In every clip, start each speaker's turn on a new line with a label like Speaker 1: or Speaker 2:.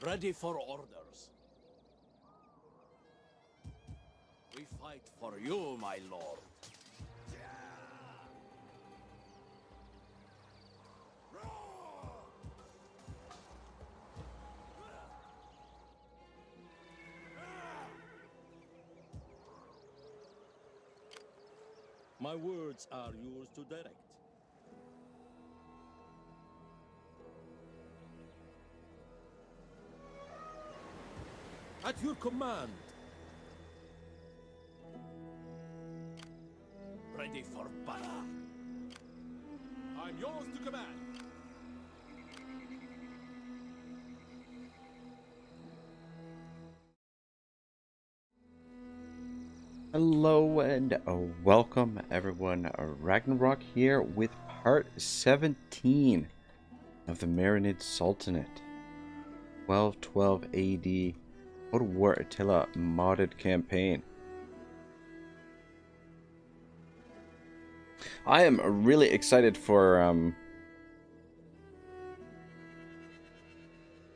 Speaker 1: Ready for orders. We fight for you, my lord. My words are yours to direct. At your command. Ready for battle. I'm yours to command.
Speaker 2: Hello and welcome everyone. Ragnarok here with part 17 of the Marinid Sultanate. 1212 AD. Go to War Attila modded campaign. I am really excited for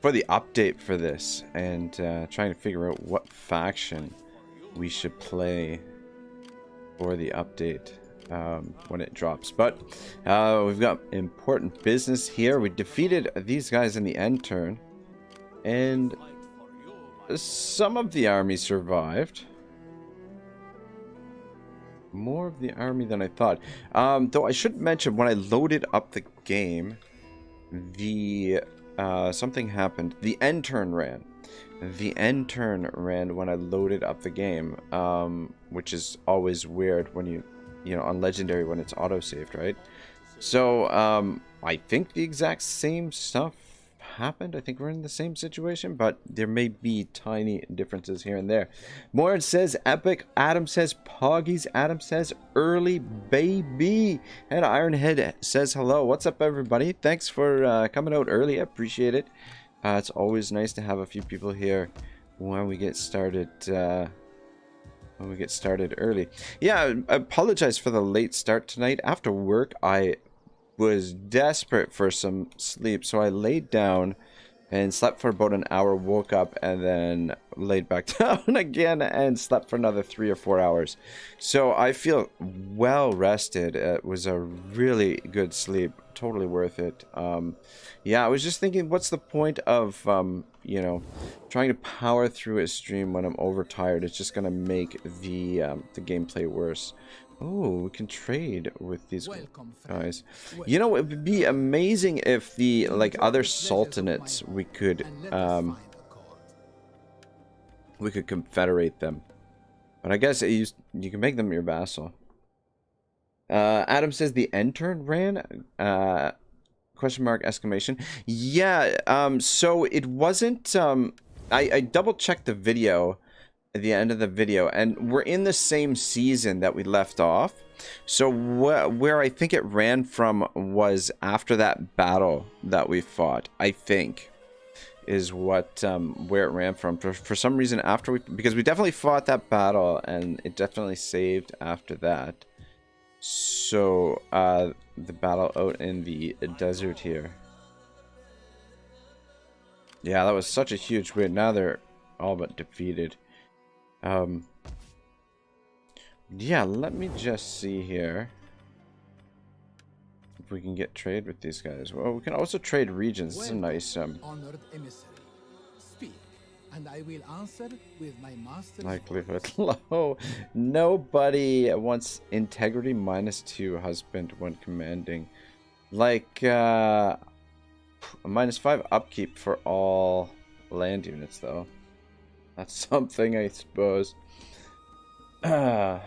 Speaker 2: the update for this and trying to figure out what faction we should play for the update when it drops. But we've got important business here. We defeated these guys in the end turn, and some of the army survived. More of the army than I thought. Though I should mention, when I loaded up the game, the something happened. The end turn ran. The end turn ran when I loaded up the game, which is always weird when you know, on Legendary when it's auto-saved, right? So, I think the exact same stuff happened. I think we're in the same situation, but there may be tiny differences here and there. Morin says epic. Adam says poggies. Adam says early baby. And Ironhead says hello. What's up, everybody? Thanks for coming out early. I appreciate it. It's always nice to have a few people here when we get started. Early. Yeah, I apologize for the late start tonight. After work, I was desperate for some sleep, so I laid down and slept for about an hour, woke up, and then laid back down again and slept for another 3 or 4 hours. So I feel well rested. It was a really good sleep, totally worth it. Yeah, I was just thinking, what's the point of you know, trying to power through a stream when I'm overtired? It's just gonna make the gameplay worse. Oh, we can trade with these guys. You know, it would be amazing if the other sultanates we could confederate them. But I guess you can make them your vassal. Adam says the end turn ran. Question mark, exclamation. Yeah, so it wasn't I double checked the video at the end of the video, and we're in the same season that we left off. So where I think it ran from was after that battle that we fought, I think, is what where it ran from. For some reason, after because we definitely fought that battle, and it definitely saved after that. So the battle out in the desert here. Yeah, that was such a huge win. Now they're all but defeated. Yeah, let me just see here if we can get trade with these guys. Well, we can also trade regions. This is a nice
Speaker 3: honored emissary. Speak, and I will answer with my master's
Speaker 2: likelihood low. Nobody wants integrity -2 husband when commanding. Like -5 upkeep for all land units, though. That's something, I suppose. Adam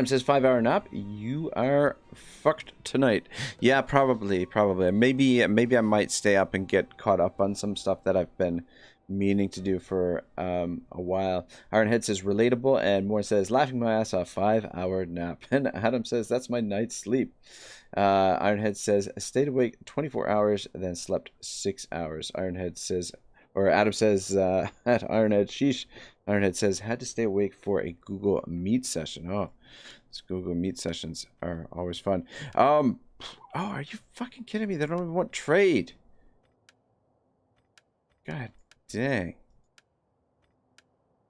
Speaker 2: says 5-hour nap. You are fucked tonight. Yeah, probably. Maybe I might stay up and get caught up on some stuff that I've been meaning to do for a while. Ironhead says relatable, and Moore says laughing my ass off. 5-hour nap. And Adam says that's my night's sleep. Ironhead says stayed awake 24 hours, then slept 6 hours. Ironhead says. Or Adam says at Ironhead, sheesh. Ironhead says had to stay awake for a Google Meet session. Oh, these Google Meet sessions are always fun. Oh, are you fucking kidding me? They don't even want trade. God dang.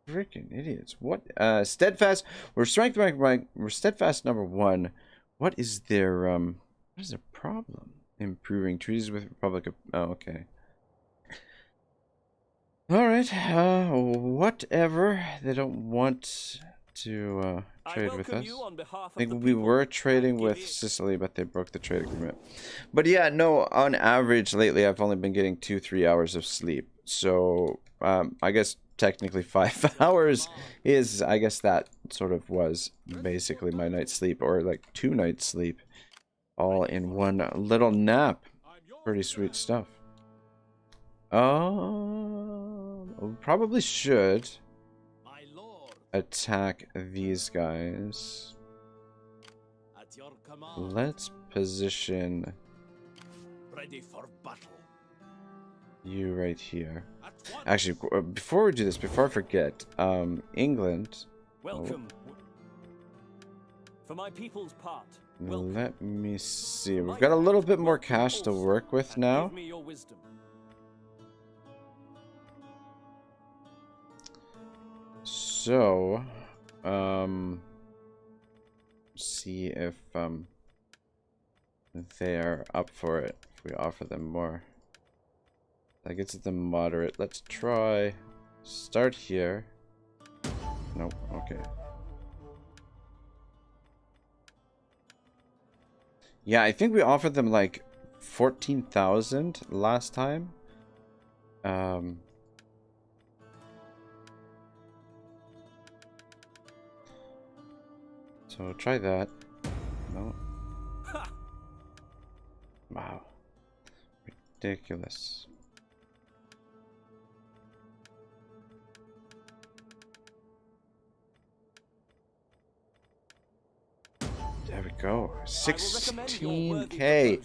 Speaker 2: Freaking idiots. What? Steadfast. We're strength rank. We're steadfast #1. What is their what is their problem? Improving treaties with Republic of. Oh, okay. All right. Whatever. They don't want to trade with us. I think we were trading with Sicily, but they broke the trade agreement. But yeah, no. On average, lately, I've only been getting 2-3 hours of sleep. So I guess technically 5 hours is, I guess that sort of was basically my night's sleep, or like 2 nights sleep, all in one little nap. Pretty sweet stuff. We probably should attack these guys. Let's position you right here. Actually, before we do this, before I forget, England.
Speaker 4: Welcome. For my people's part.
Speaker 2: Let me see. We've got a little bit more cash to work with now.
Speaker 4: Give me your wisdom.
Speaker 2: So, see if they're up for it. If we offer them more, that gets them moderate. Let's try start here. Nope. Okay. Yeah, I think we offered them like 14,000 last time. So try that. No. Wow. Ridiculous. There we go. 16K.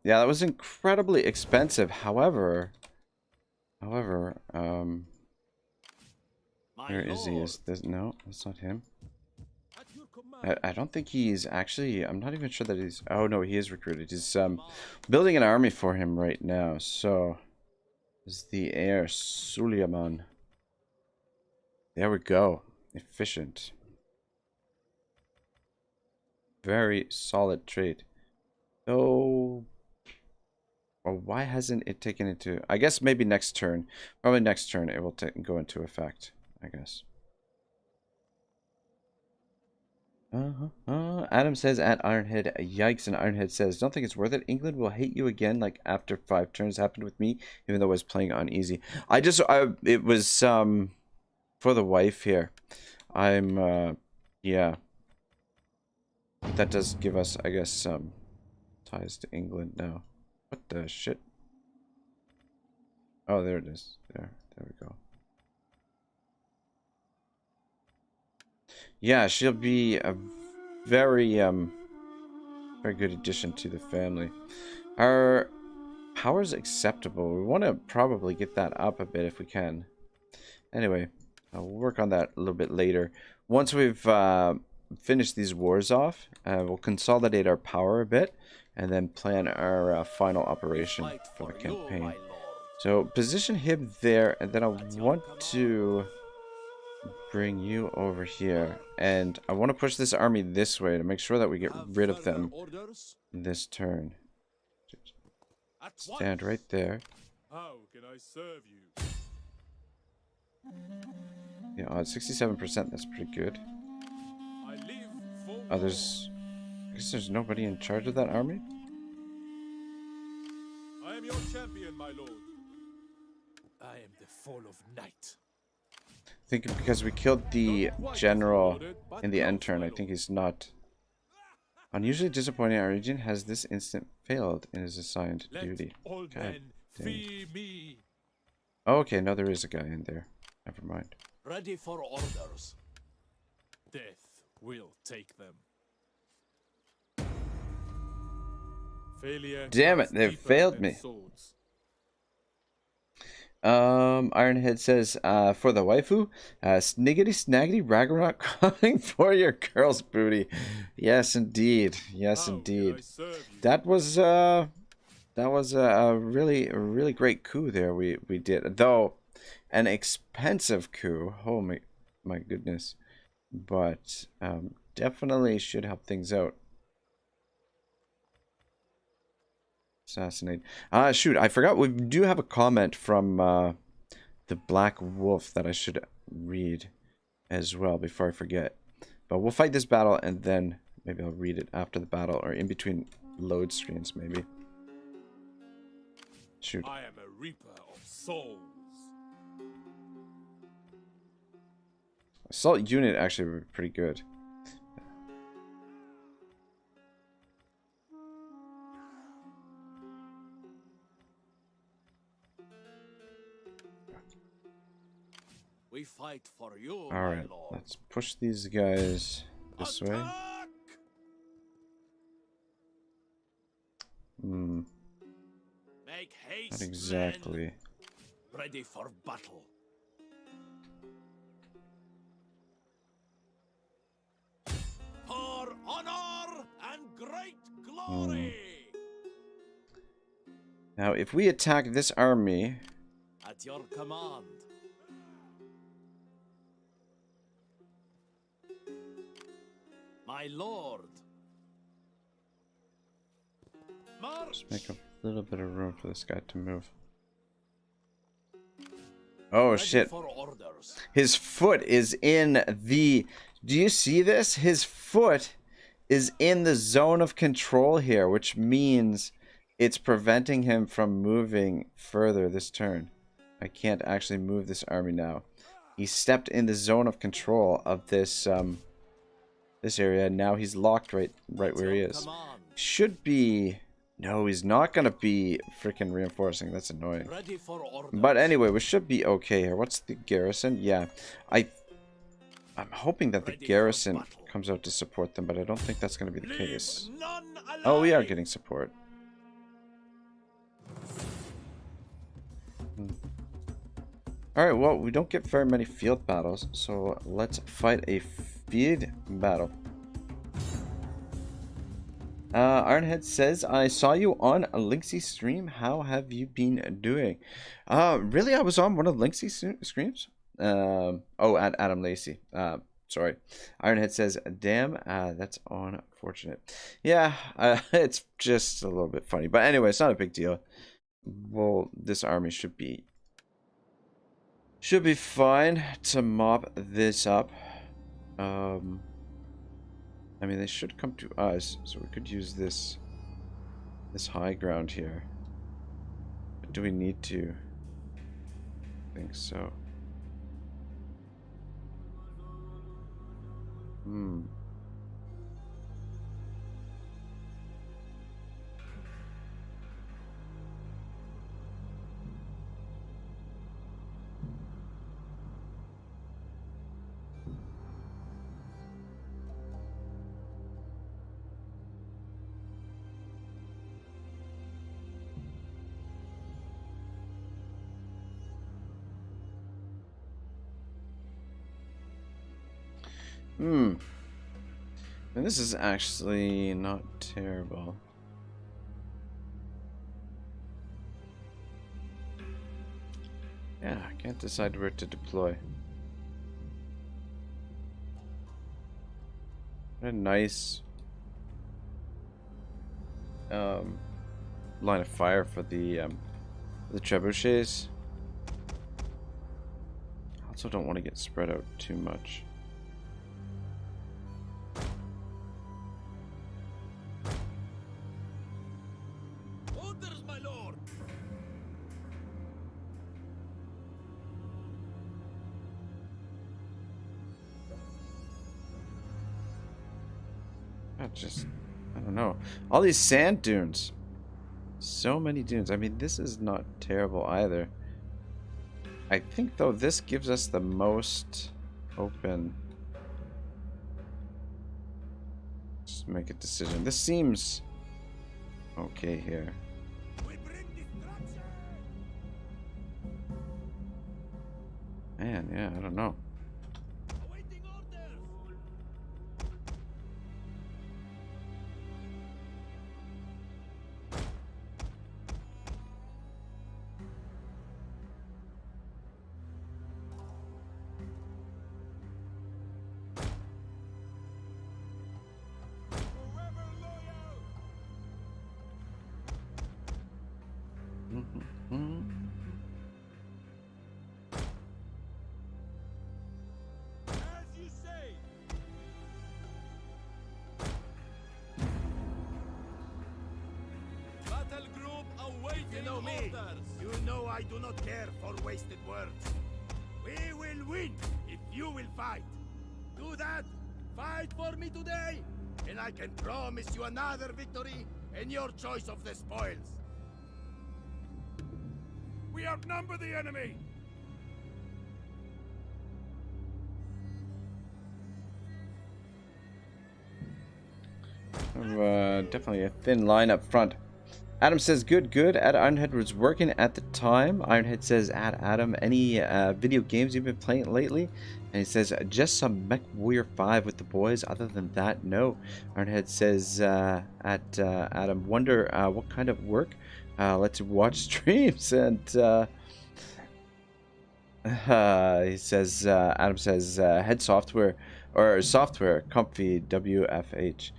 Speaker 2: Yeah, that was incredibly expensive. However, where is he? Is this? No, that's not him. I don't think he's actually. I'm not even sure that he's. Oh no, he is recruited. He's building an army for him right now. So, is the heir Suleiman? There we go. Efficient. Very solid trade. Oh, or why hasn't it taken into? I guess maybe next turn. Probably next turn it will go into effect, I guess. Adam says at Ironhead, yikes, and Ironhead says, don't think it's worth it. England will hate you again like after 5 turns happened with me, even though I was playing on easy. It was for the wife here. Yeah. But that does give us, I guess, ties to England now. What the shit? Oh, there it is. There we go. Yeah, she'll be a very good addition to the family. Our power's acceptable. We want to probably get that up a bit if we can. Anyway, I'll work on that a little bit later. Once we've finish these wars off, we'll consolidate our power a bit and then plan our final operation for the campaign. So position him there, and then I want to bring you over here, and I want to push this army this way to make sure that we get rid of them this turn. Stand right there.
Speaker 1: How can I serve you?
Speaker 2: Yeah, 67%, that's pretty good. Oh, I guess there's nobody in charge of that army?
Speaker 1: I am your champion, my lord.
Speaker 3: I am the fall of night.
Speaker 2: I think because we killed the general in the end turn, I think he's not. Unusually disappointing, our region has this instant failed in his assigned duty. God dang. Oh, okay, no, there is a guy in there. Never mind.
Speaker 3: Ready for orders.
Speaker 1: Death will take them. Failure.
Speaker 2: Damn it, they failed me.
Speaker 1: Swords.
Speaker 2: Ironhead says, for the waifu, sniggity snaggity raggarot coming for your girl's booty. Yes, indeed. Yes, indeed. That was that was a really great coup there we did. Though an expensive coup. Oh my goodness. But definitely should help things out. Assassinate. Shoot, I forgot we do have a comment from the Black Wolf that I should read as well before I forget. But we'll fight this battle and then maybe I'll read it after the battle or in between load screens maybe. Shoot.
Speaker 1: I am a reaper of souls.
Speaker 2: Assault unit actually would be pretty good.
Speaker 1: We fight for you,
Speaker 2: Alright, let's push these guys this way.
Speaker 1: Make haste,
Speaker 2: Not exactly.
Speaker 1: men. Ready for battle. For honor and great glory.
Speaker 2: Now, if we attack this army...
Speaker 1: At your command. My lord. March.
Speaker 2: Just make a little bit of room for this guy to move. Oh, shit. His foot is in the... Do you see this? His foot is in the zone of control here, which means it's preventing him from moving further this turn. I can't actually move this army now. He stepped in the zone of control of this this area. Now he's locked right where he is. Should be... No, he's not going to be freaking reinforcing. That's annoying. But anyway, we should be okay here. What's the garrison? Yeah, I'm hoping that the garrison comes out to support them, but I don't think that's going to be the case. Oh, we are getting support. Alright, well, we don't get very many field battles, so let's fight a field battle. Ironhead says, I saw you on a Lynxy stream. How have you been doing? Really, I was on one of Lynxy streams. Oh, at Adam Lacey. Sorry. Ironhead says, damn, that's unfortunate. Yeah, it's just a little bit funny. But anyway, it's not a big deal. Well, this army should be fine to mop this up. I mean, they should come to us, so we could use this high ground here. But do we need to? I think so. And this is actually not terrible. Yeah, I can't decide where to deploy. What a nice line of fire for the trebuchets. I also don't want to get spread out too much. I don't know. All these sand dunes. So many dunes. I mean, this is not terrible either. I think, though, this gives us the most open... Just make a decision. This seems okay here. Man, yeah, I don't know.
Speaker 4: You know me. You know I do not care for wasted words. We will win if you will fight. Do that. Fight for me today, and I can promise you another victory and your choice of the spoils. We outnumber the enemy.
Speaker 2: Definitely a thin line up front. Adam says, good. Ironhead was working at the time. Ironhead says, Adam, any video games you've been playing lately? And he says, just some Mech Warrior 5 with the boys. Other than that, no. Ironhead says, Adam, wonder what kind of work? Let's watch streams. And he says, Adam says, head software, or software, comfy, WFH.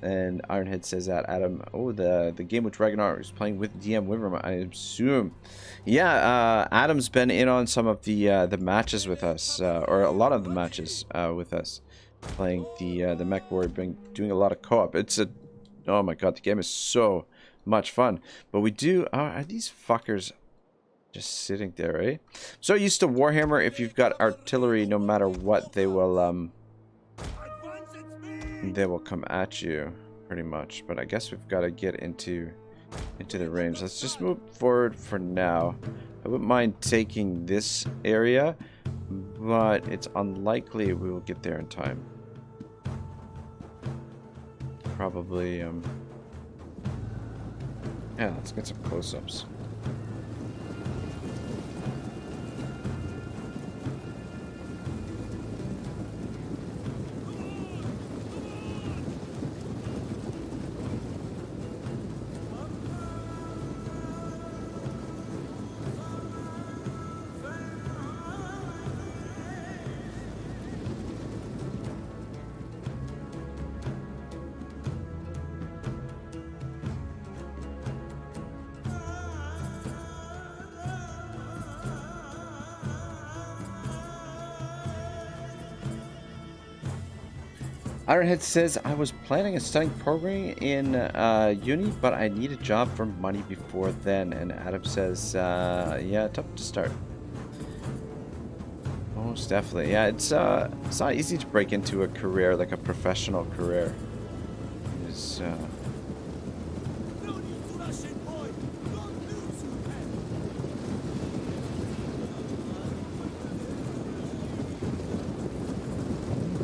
Speaker 2: And Ironhead says that Adam, the game with Ragnar is playing with DM Wyvern, I assume. Yeah, Adam's been in on some of the matches with us, or a lot of the matches with us, playing the Mech Warrior, been doing a lot of co-op. It's a, oh my god, the game is so much fun. But we do, are these fuckers just sitting there, eh? So used to Warhammer, if you've got artillery, no matter what, they will come at you pretty much. But I guess we've got to get into the range. Let's just move forward for now. I wouldn't mind taking this area, but it's unlikely we will get there in time. Probably yeah, let's get some close-ups. Ironhead says, I was planning a studying programming in uni, but I need a job for money before then. And Adam says, yeah, tough to start. Most definitely. Yeah, it's not easy to break into a career, like a professional career. It's,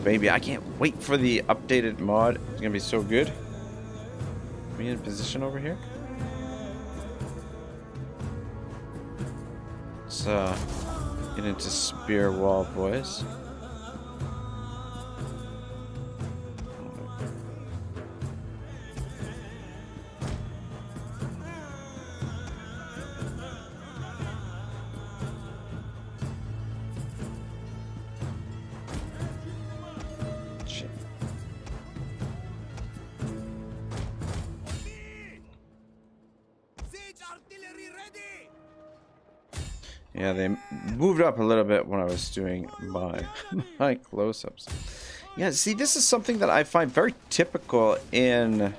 Speaker 2: baby, I can't wait for the updated mod. It's gonna be so good. Are we in position over here? Let's get into spear wall, boys. Yeah, they moved up a little bit when I was doing my close-ups. Yeah, see, this is something that I find very typical in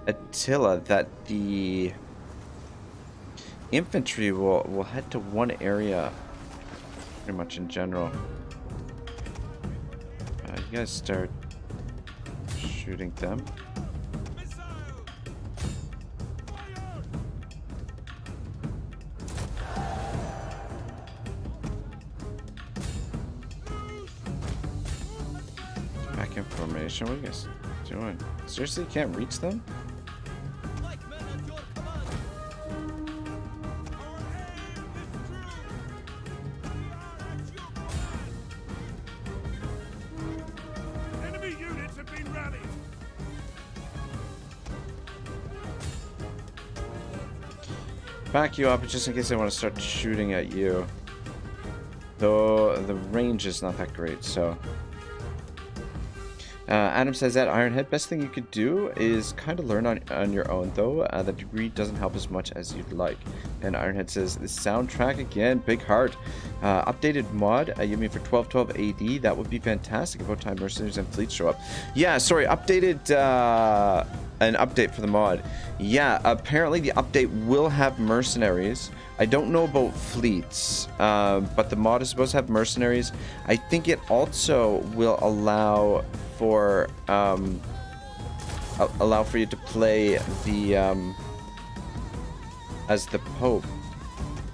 Speaker 2: Attila, that the infantry will head to one area pretty much in general. You guys start shooting them. Information. What are you guys doing? Seriously, you can't reach them?
Speaker 4: Enemy units have been rallied.
Speaker 2: Back you up just in case they want to start shooting at you. Though the range is not that great, so. Adam says that Ironhead, best thing you could do is kind of learn on your own, though. The degree doesn't help as much as you'd like. And Ironhead says, the soundtrack again, big heart. Updated mod, you mean for 1212 AD? That would be fantastic. About time mercenaries and fleets show up. Yeah, sorry, updated an update for the mod. Yeah, apparently the update will have mercenaries. I don't know about fleets, but the mod is supposed to have mercenaries. I think it also will allow for you to play the as the Pope,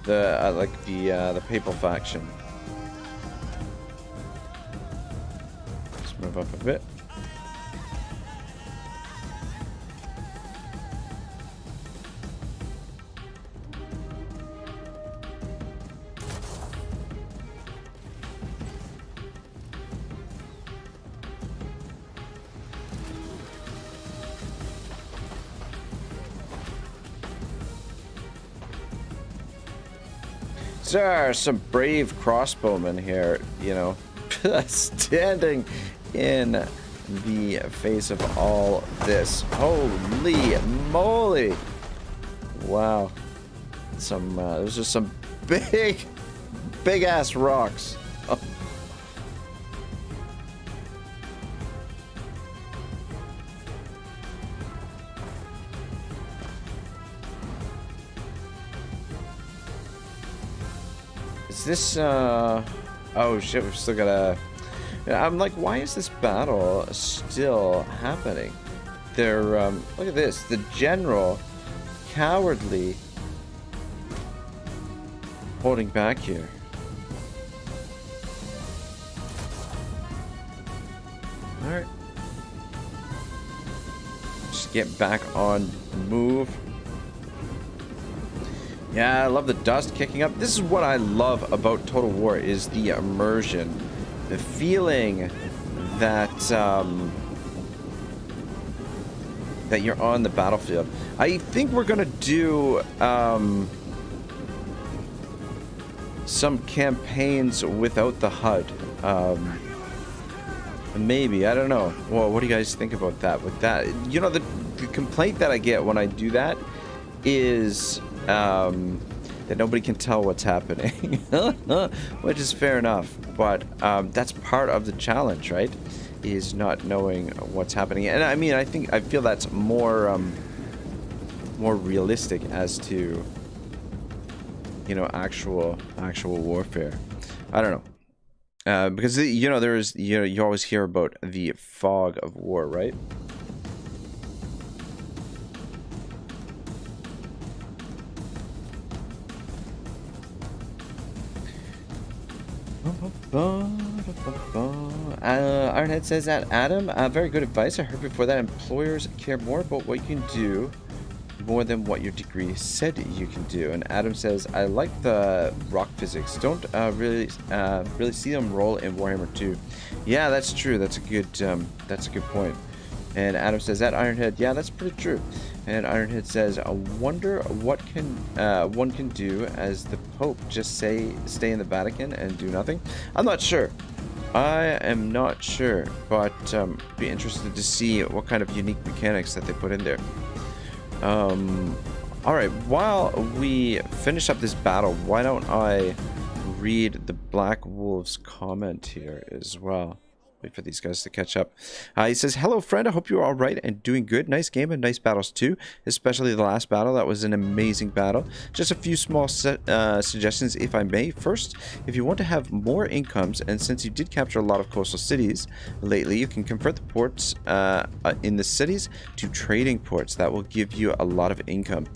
Speaker 2: the papal faction. Let's move up a bit. There are some brave crossbowmen here, you know, standing in the face of all this. Holy moly! Wow. Those are some big ass rocks. Oh. Is this, oh shit, we've still got I'm like, why is this battle still happening? They're, look at this, the general cowardly holding back here. Alright. Just get back on the move. Yeah, I love the dust kicking up. This is what I love about Total War, is the immersion. The feeling that that you're on the battlefield. I think we're gonna do some campaigns without the HUD. Maybe, I don't know. Well, what do you guys think about that? With that, you know, the complaint that I get when I do that is that nobody can tell what's happening, which is fair enough. But that's part of the challenge, right? Is not knowing what's happening. And I mean, I feel that's more realistic as to, you know, actual warfare. I don't know, because you know, there is, you know, you always hear about the fog of war, right? Ironhead says that, Adam, very good advice. I heard before that employers care more about what you can do more than what your degree said you can do. And Adam says, I like the rock physics. Don't really see them roll in Warhammer 2. Yeah, that's true. That's a good point. And Adam says that, Ironhead, yeah, that's pretty true. And Ironhead says, I wonder what one can do as the Pope, just stay in the Vatican and do nothing. I'm not sure. I am not sure, but be interested to see what kind of unique mechanics that they put in there. Alright, while we finish up this battle, why don't I read the Black Wolf's comment here as well. Wait for these guys to catch up. He says, hello friend, I hope you're alright and doing good. Nice game and nice battles too, especially the last battle. That was an amazing battle. Just a few small suggestions if I may. First, if you want to have more incomes, and since you did capture a lot of coastal cities lately, you can convert the ports in the cities to trading ports. That will give you a lot of income.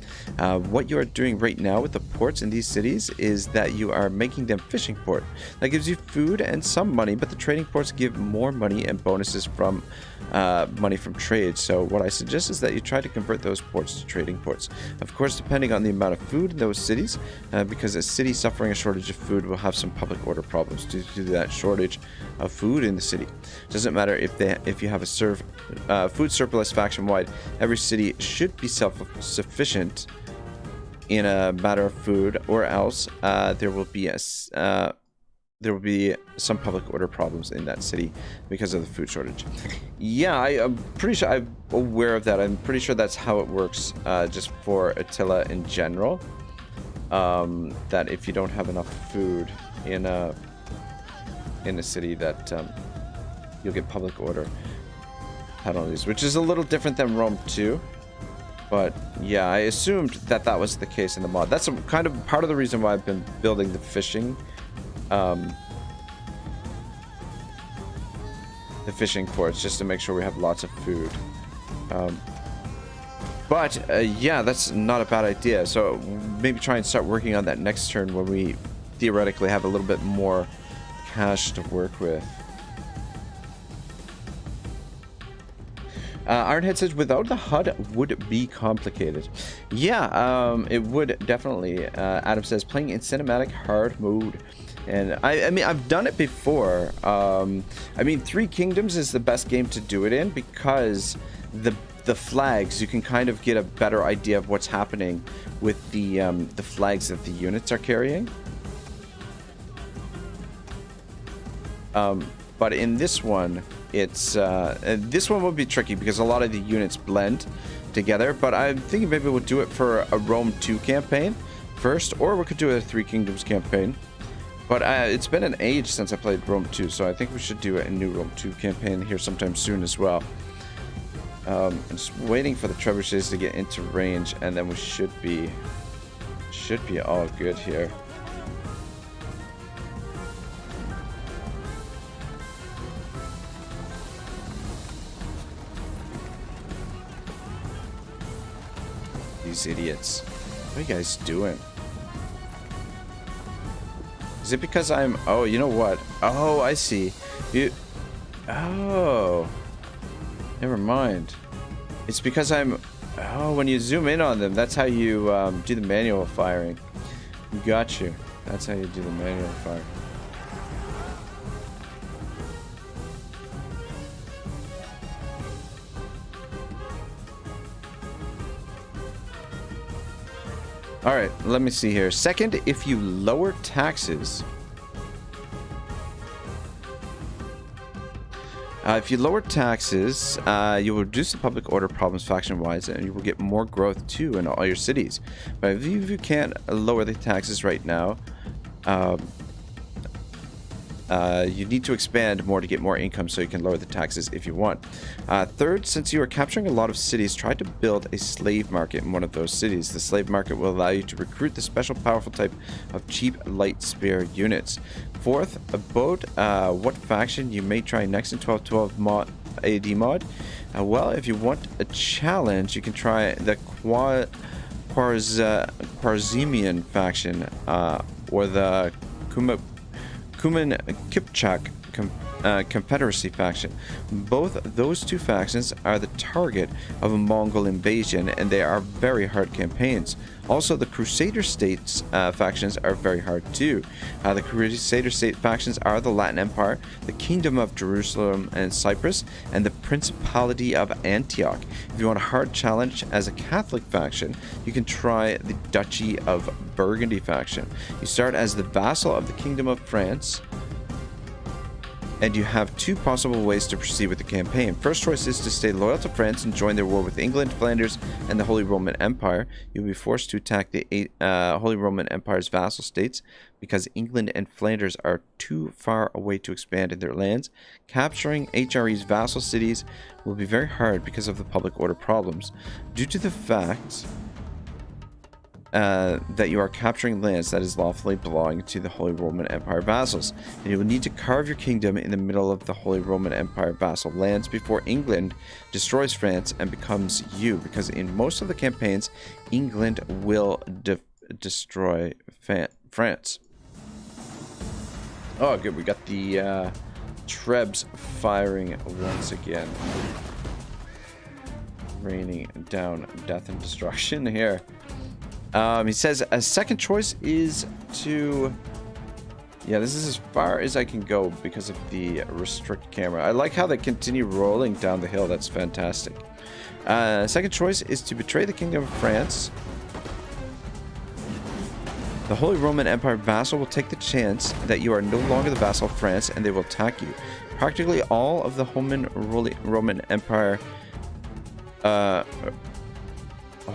Speaker 2: What you are doing right now with the ports in these cities is that you are making them fishing port. That gives you food and some money, but the trading ports give more money and bonuses from money from trade. So what I suggest is that you try to convert those ports to trading ports. Of course, depending on the amount of food in those cities, because a city suffering a shortage of food will have some public order problems due to that shortage of food in the city. Doesn't matter if you have a food surplus faction wide. Every city should be self-sufficient in a matter of food, or else there will be some public order problems in that city because of the food shortage. Yeah, I'm pretty sure I'm aware of that. I'm pretty sure that's how it works just for Attila in general. That if you don't have enough food in a city, that you'll get public order. penalties, which is a little different than Rome 2. But yeah, I assumed that that was the case in the mod. That's kind of part of the reason why I've been building the fishing ports, just to make sure we have lots of food. Yeah, that's not a bad idea. So maybe try and start working on that next turn when we theoretically have a little bit more cash to work with. Ironhead says, without the HUD would be complicated. Yeah, it would definitely. Adam says, playing in cinematic hard mode. And I mean, I've done it before. I mean, Three Kingdoms is the best game to do it in because the flags, you can kind of get a better idea of what's happening with the flags that the units are carrying. But in this one, this one will be tricky because a lot of the units blend together. But I'm thinking maybe we'll do it for a Rome 2 campaign first, or we could do a Three Kingdoms campaign. But it's been an age since I played Rome 2, so I think we should do a new Rome 2 campaign here sometime soon as well. I'm just waiting for the trebuchets to get into range, and then we should be all good here. These idiots. What are you guys doing? Is it because I'm... Oh, you know what? Oh, I see. Oh. Never mind. It's because I'm... Oh, when you zoom in on them, that's how you do the manual firing. Got you. That's how you do the manual fire. Alright, let me see here. Second, if you lower taxes... if you lower taxes, you will reduce the public order problems faction-wise, and you will get more growth too in all your cities. But if you can't lower the taxes right now, you need to expand more to get more income, so you can lower the taxes if you want. Third, since you are capturing a lot of cities, try to build a slave market in one of those cities. The slave market will allow you to recruit the special powerful type of cheap light spear units. Fourth, about what faction you may try next in 1212 AD mod. Well, if you want a challenge, you can try the Khwarazmian faction or the Kuman Kipchak Confederacy faction. Both those two factions are the target of a Mongol invasion, and they are very hard campaigns. Also, the Crusader states factions are very hard too. The Crusader state factions are the Latin Empire, the Kingdom of Jerusalem and Cyprus, and the Principality of Antioch. If you want a hard challenge as a Catholic faction, you can try the Duchy of Burgundy faction. You start as the vassal of the Kingdom of France, and you have two possible ways to proceed with the campaign. First choice is to stay loyal to France and join their war with England, Flanders, and the Holy Roman Empire. You'll be forced to attack the Holy Roman Empire's vassal states because England and Flanders are too far away to expand in their lands. Capturing HRE's vassal cities will be very hard because of the public order problems. Due to the fact that you are capturing lands that is lawfully belonging to the Holy Roman Empire vassals, and you will need to carve your kingdom in the middle of the Holy Roman Empire vassal lands before England destroys France and becomes you, because in most of the campaigns, England will destroy France. Oh, good. We got the Trebs firing once again. Raining down death and destruction here. He says a second choice is to... Yeah, this is as far as I can go because of the restrict camera. I like how they continue rolling down the hill. That's fantastic. Second choice is to betray the Kingdom of France. The Holy Roman Empire vassal will take the chance that you are no longer the vassal of France, and they will attack you. Practically all of the Roman Empire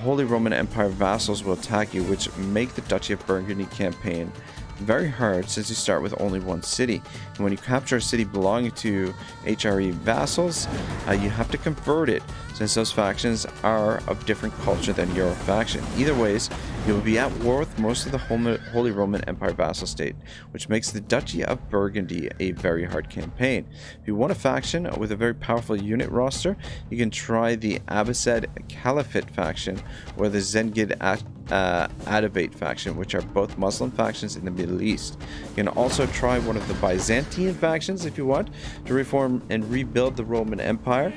Speaker 2: Holy Roman Empire vassals will attack you, which make the Duchy of Burgundy campaign very hard since you start with only one city. And when you capture a city belonging to HRE vassals, you have to convert it, since those factions are of different culture than your faction. Either ways, you will be at war with most of the Holy Roman Empire vassal state, which makes the Duchy of Burgundy a very hard campaign. If you want a faction with a very powerful unit roster, you can try the Abbasid Caliphate faction or the Zengid Adabate faction, which are both Muslim factions in the Middle East. You can also try one of the Byzantine factions if you want to reform and rebuild the Roman Empire.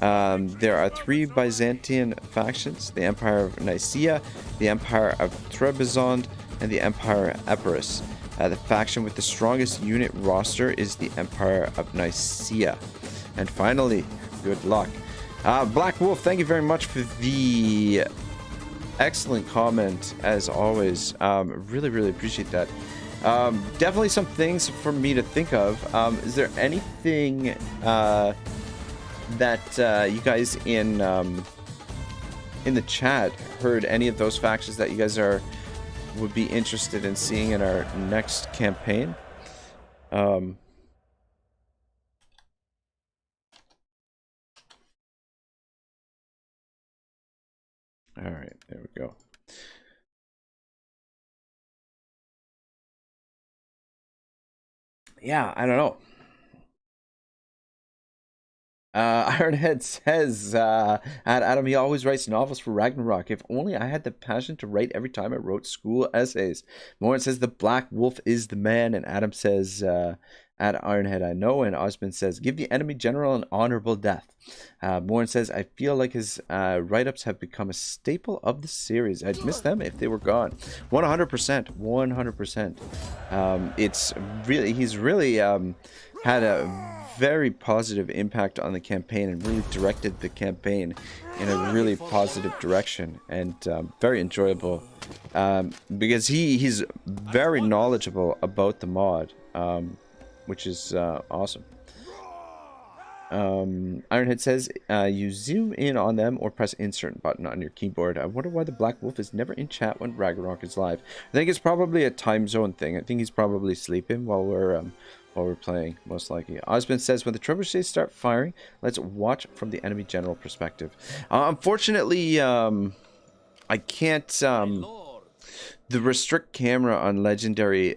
Speaker 2: There are 3 Byzantine factions: the Empire of Nicaea, the Empire of Trebizond, and the Empire of Epirus. The faction with the strongest unit roster is the Empire of Nicaea. And finally, good luck. Black Wolf, thank you very much for the excellent comment, as always. Really appreciate that. Definitely some things for me to think of. Is there anything that you guys in the chat heard, any of those factions that you guys would be interested in seeing in our next campaign? All right, there we go. Yeah, I don't know. Ironhead says, Adam, he always writes novels for Ragnarok. If only I had the passion to write every time I wrote school essays. Morin says, the Black Wolf is the man. And Adam says, at Ironhead, I know. And Osmond says, give the enemy general an honorable death. Morin says, I feel like his write-ups have become a staple of the series. I'd miss them if they were gone. 100%. 100%. It's really, he's really had a very positive impact on the campaign and really directed the campaign in a really positive direction, and very enjoyable, because he's very knowledgeable about the mod, which is awesome. Ironhead says, you zoom in on them or press insert button on your keyboard. I wonder why the Black Wolf is never in chat when Ragnarok is live. I think it's probably a time zone thing. I think he's probably sleeping while we're playing, most likely. Osmond says, when the trebuchets start firing, let's watch from the enemy general perspective. Unfortunately, I can't, the restrict camera on legendary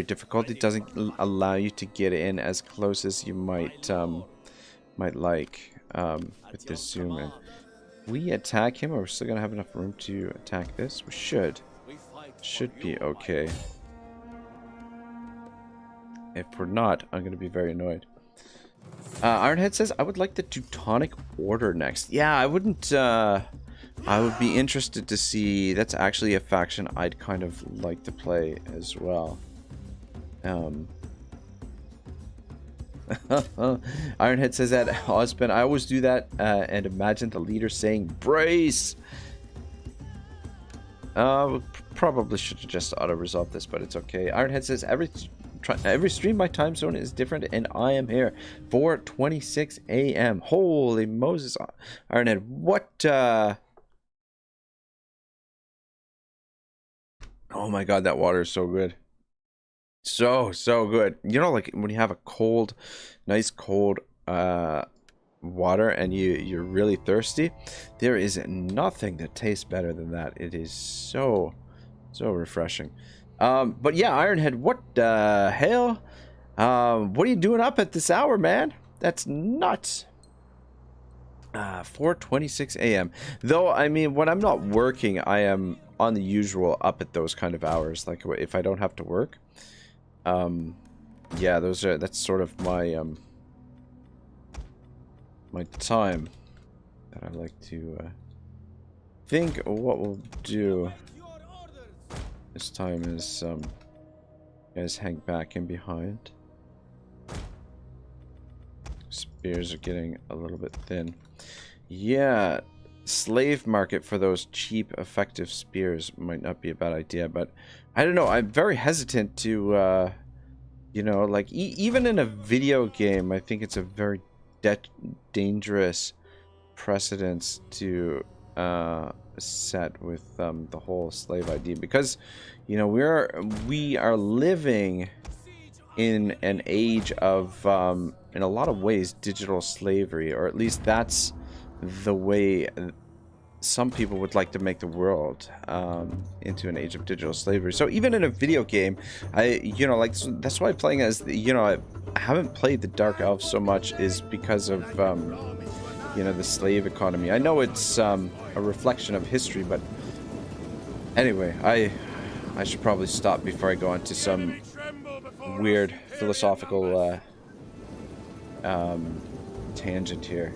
Speaker 2: difficulty doesn't allow you to get in as close as you might like with this zoom in. We attack him, or we're still gonna have enough room to attack this? We should be okay. If we're not, I'm going to be very annoyed. Ironhead says, I would like the Teutonic Order next. Yeah, I wouldn't, I would be interested to see. That's actually a faction I'd kind of like to play as well. Ironhead says that, Osmond, I always do that and imagine the leader saying, brace! Probably should have just auto-resolved this, but it's okay. Ironhead says, every stream my time zone is different, and I am here 4:26 a.m. Holy Moses, Ironhead, what? Oh my God, that water is so good, so good. You know, like when you have a cold, nice cold water, and you're really thirsty, there is nothing that tastes better than that. It is so refreshing. But yeah, Ironhead, what the hell? What are you doing up at this hour, man? That's nuts. 4:26 a.m. Though, I mean, when I'm not working, I am on the usual up at those kind of hours. Like if I don't have to work. Yeah, that's sort of my my time that I like to think what we'll do this time is guys hang back in behind. Spears are getting a little bit thin. Yeah, slave market for those cheap effective spears might not be a bad idea, but I don't know, I'm very hesitant to you know, like even in a video game, I think it's a very dangerous precedence to set with the whole slave ID, because you know we are living in an age of in a lot of ways digital slavery, or at least that's the way some people would like to make the world, into an age of digital slavery. So even in a video game, like that's why playing as I haven't played the Dark Elves so much, is because of the slave economy. I know it's a reflection of history, but anyway, I should probably stop before I go into some weird philosophical tangent here.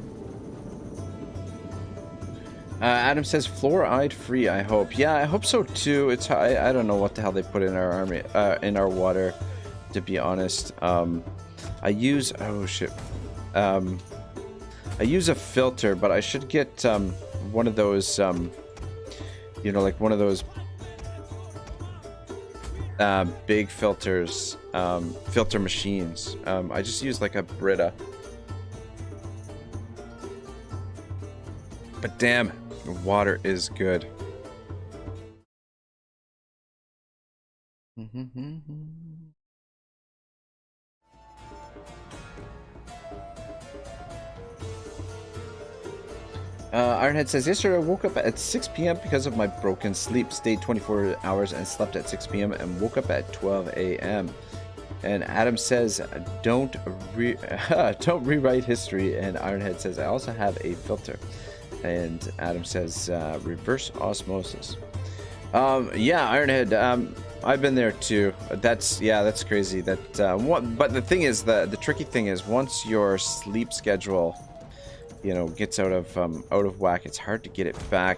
Speaker 2: Adam says fluoride free, I hope. Yeah, I hope so too. It's I don't know what the hell they put in our army, in our water, to be honest. I use I use a filter, but I should get one of those like one of those big filters, filter machines. I just use like a Brita. But damn, water is good. Ironhead says, yesterday I woke up at 6 p.m. because of my broken sleep. Stayed 24 hours and slept at 6 p.m. and woke up at 12 a.m. And Adam says, don't rewrite history. And Ironhead says, I also have a filter. And Adam says, reverse osmosis. Yeah, Ironhead, I've been there too. That's crazy. But the thing is, the tricky thing is, once your sleep schedule, gets out of whack, it's hard to get it back,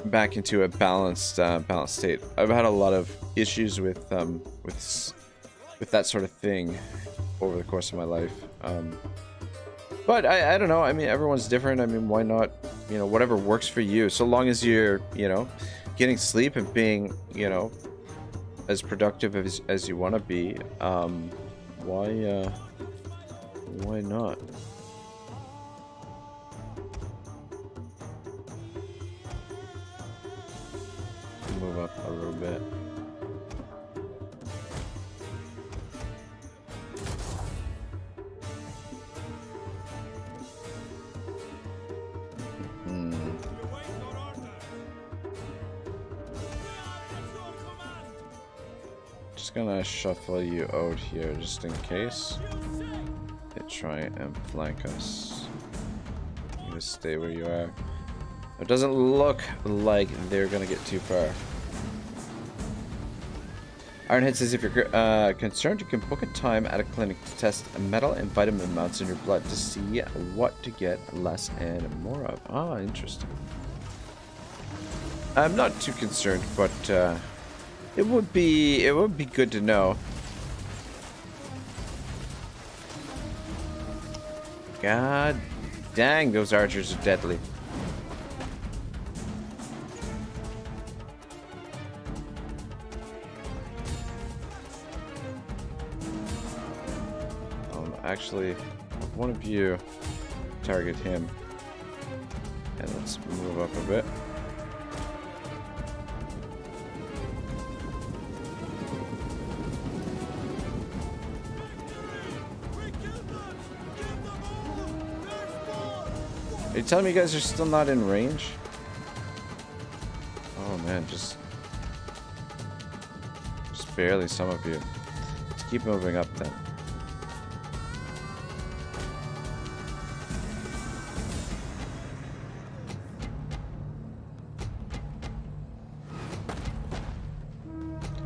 Speaker 2: back into a balanced state. I've had a lot of issues with that sort of thing over the course of my life. But I don't know. I mean, everyone's different. I mean, why not, whatever works for you, so long as you're, getting sleep and being, as productive as you want to be. Why not? Move up a little bit. Just gonna shuffle you out here just in case they try and flank us. You just stay where you are. It doesn't look like they're gonna get too far. Ironhead says, if you're concerned, you can book a time at a clinic to test metal and vitamin amounts in your blood to see what to get less and more of. Ah, interesting. I'm not too concerned, but it would be good to know. God dang, those archers are deadly. Actually, one of you target him, and let's move up a bit. Are you telling me you guys are still not in range? Oh man, just barely, some of you. Let's keep moving up then.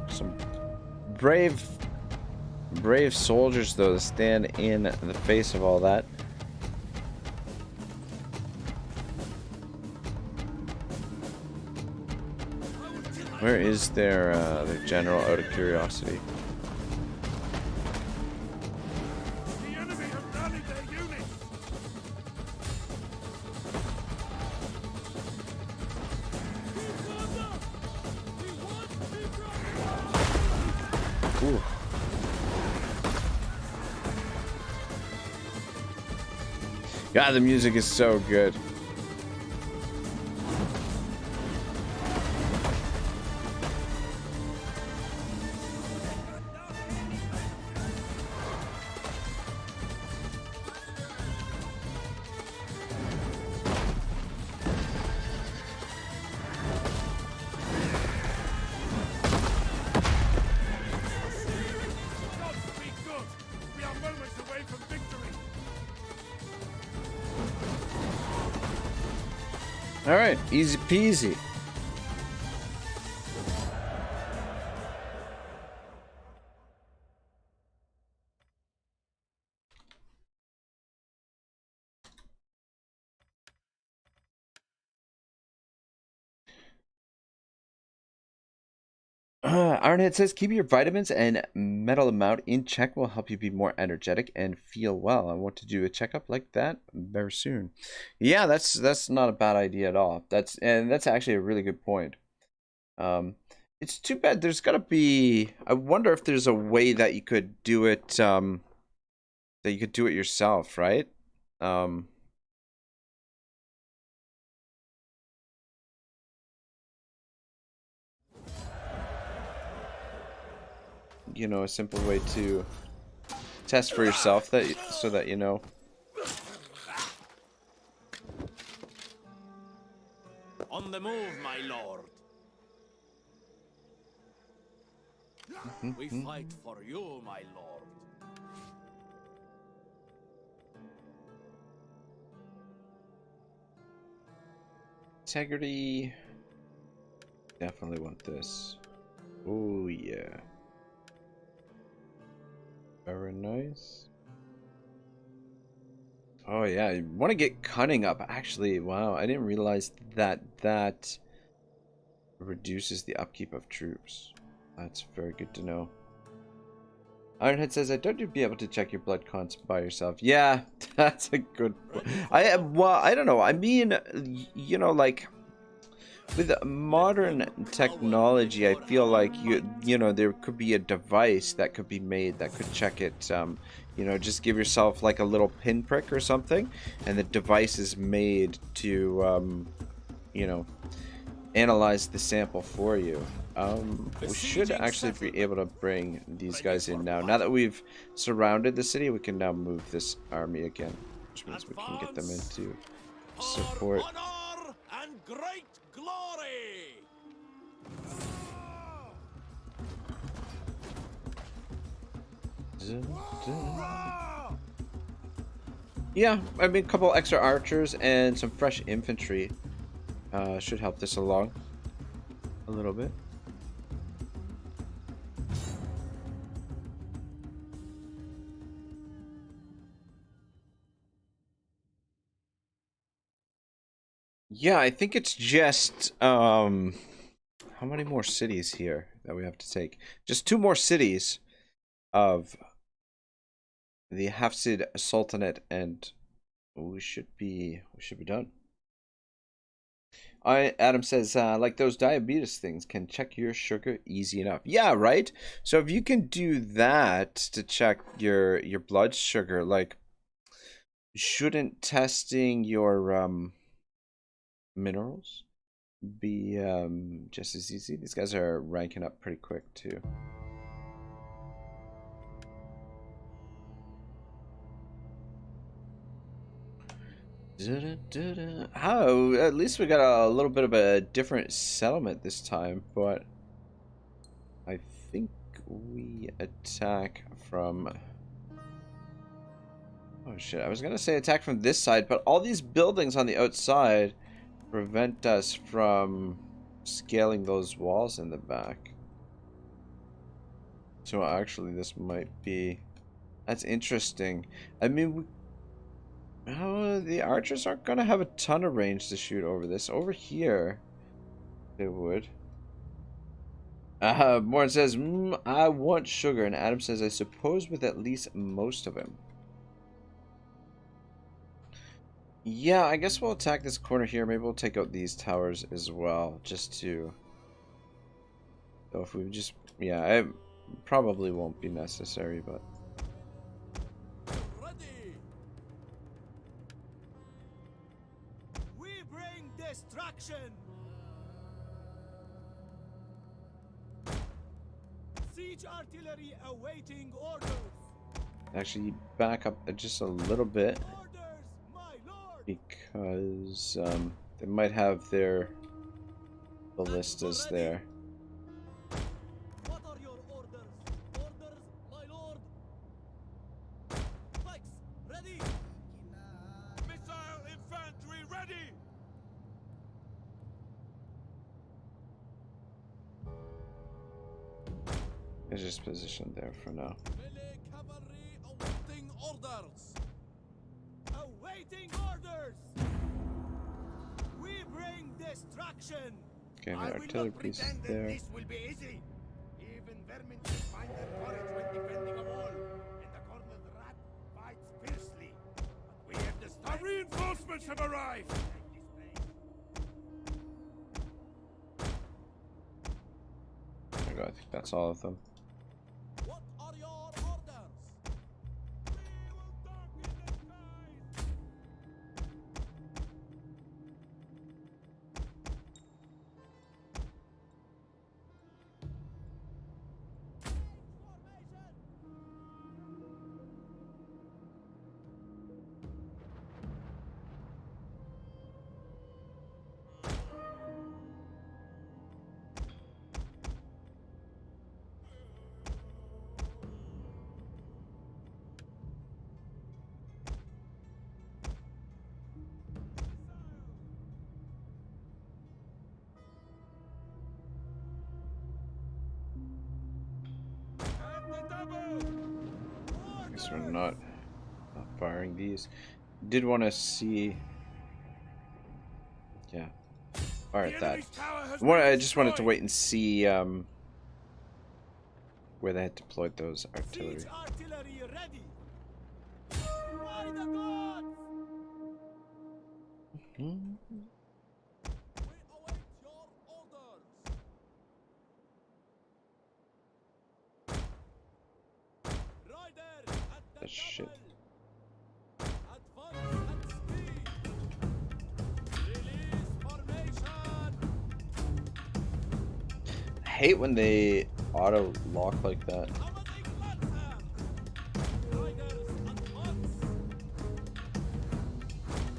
Speaker 2: Some brave soldiers though to stand in the face of all that. Where is their general, out of curiosity?
Speaker 4: The enemy have rallied their units.
Speaker 2: Ooh. God, the music is so good. Alright, easy peasy. Ironhead says, keep your vitamins and metal amount in check will help you be more energetic and feel well. I want to do a checkup like that very soon. Yeah, that's not a bad idea at all. That's actually a really good point. It's too bad there's gotta be. I wonder if there's a way that you could do it. That you could do it yourself, right? You know, a simple way to test for yourself so that you know.
Speaker 4: On the move, my lord. We fight for you, my lord.
Speaker 2: Integrity. Definitely want this. Oh yeah. Very nice. Oh yeah, I want to get cunning up. Actually, wow, I didn't realize that that reduces the upkeep of troops. That's very good to know. Ironhead says, I doubt you'd be able to check your blood counts by yourself. Yeah, that's a good point. Well, I don't know. I mean, you know, like with modern technology, I feel like you know, there could be a device that could be made that could check it. You know, just give yourself like a little pinprick or something, and the device is made to, you know, analyze the sample for you. We should actually be able to bring these guys in now. Now that we've surrounded the city, we can now move this army again, which means we can get them into support.
Speaker 4: Honor and great glory.
Speaker 2: Yeah, I mean, a couple extra archers and some fresh infantry should help this along a little bit. Yeah, I think it's just how many more cities here that we have to take? Just 2 more cities of the Hafsid Sultanate, and we should be done. Adam says, like those diabetes things can check your sugar easy enough. Yeah, right. So if you can do that to check your blood sugar, like, shouldn't testing your minerals be just as easy? These guys are ranking up pretty quick too. Oh, at least we got a little bit of a different settlement this time, but I think we attack from... Oh shit, I was gonna say attack from this side, but all these buildings on the outside prevent us from scaling those walls in the back. So actually this might be... That's interesting. I mean, the archers aren't gonna have a ton of range to shoot over this. Over here, they would. Morn says, I want sugar. And Adam says, I suppose with at least most of him. Yeah, I guess we'll attack this corner here. Maybe we'll take out these towers as well, just to... So if we just... Yeah, it probably won't be necessary, but...
Speaker 4: destruction! Siege artillery awaiting orders!
Speaker 2: Actually, back up just a little bit
Speaker 4: Orders, my lord!
Speaker 2: because they might have their ballistas there.
Speaker 4: What are your orders? Orders, my lord! Pikes, ready! Missile infantry ready!
Speaker 2: It's just positioned there for now.
Speaker 4: Melee cavalry awaiting orders! Awaiting orders! We bring destruction!
Speaker 2: Okay,
Speaker 4: I
Speaker 2: the
Speaker 4: will
Speaker 2: artillery
Speaker 4: not
Speaker 2: piece is
Speaker 4: pretend that
Speaker 2: there.
Speaker 4: this will be easy. Even vermin can find their courage when defending a wall, and the cornered rat fights fiercely. But we have the strength. Our reinforcements have arrived.
Speaker 2: There we go, I think that's all of them.
Speaker 4: What are your orders? We will darken the skies.
Speaker 2: I guess we're not firing these. Did want to see. Yeah. Alright, that. I just wanted to wait and see where they had deployed those artillery.
Speaker 4: Siege artillery ready. By the gods! We await your orders. Rider at the
Speaker 2: That shit.
Speaker 4: double. Advance at speed. Release formation.
Speaker 2: I hate when they auto lock like that.
Speaker 4: Summoning lantern. Riders advance.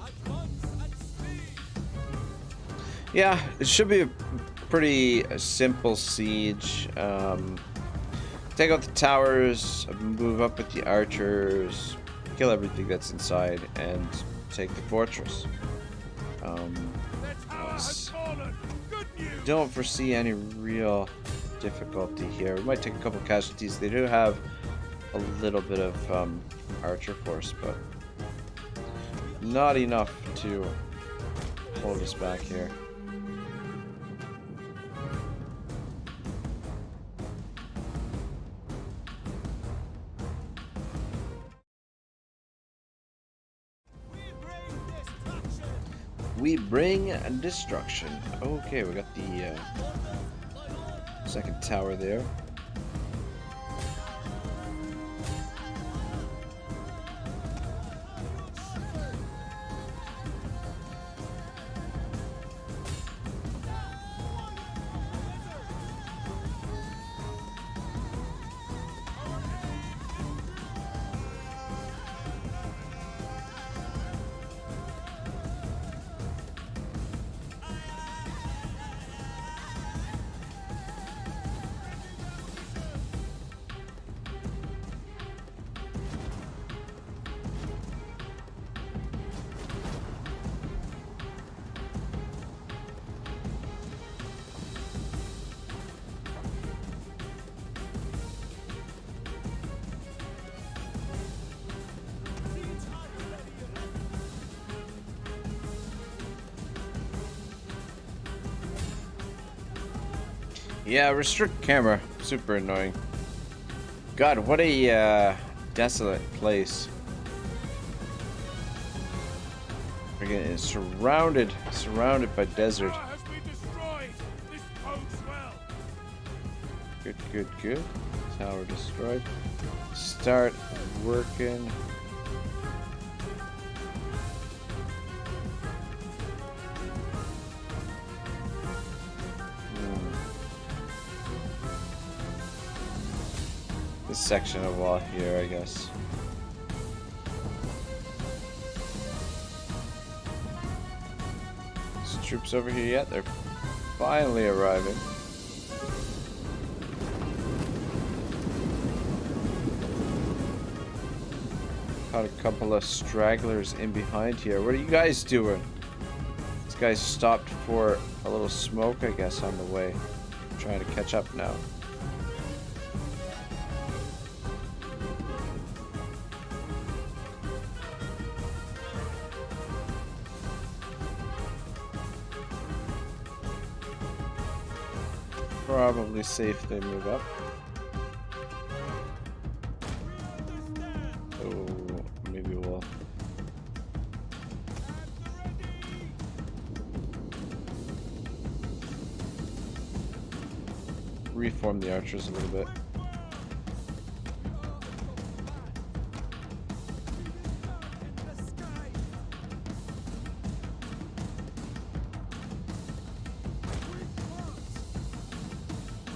Speaker 4: Advance at speed.
Speaker 2: Yeah, it should be a pretty simple siege. Take out the towers, move up with the archers, kill everything that's inside, and take the fortress. Yes. Don't foresee any real difficulty here. We might take a couple casualties. They do have a little bit of archer force, but not enough to hold us back here. We bring destruction. Okay, we got the second tower there. Yeah, restrict camera. Super annoying. God, what a desolate place. We're getting surrounded by desert. Good. Tower destroyed. Start working. this section of wall here, I guess. There's troops over here yet? They're finally arriving. Got a couple of stragglers in behind here. What are you guys doing? These guys stopped for a little smoke, I guess, on the way. I'm trying to catch up now. Probably safe they move up. Oh, maybe we'll... reform the archers a little bit.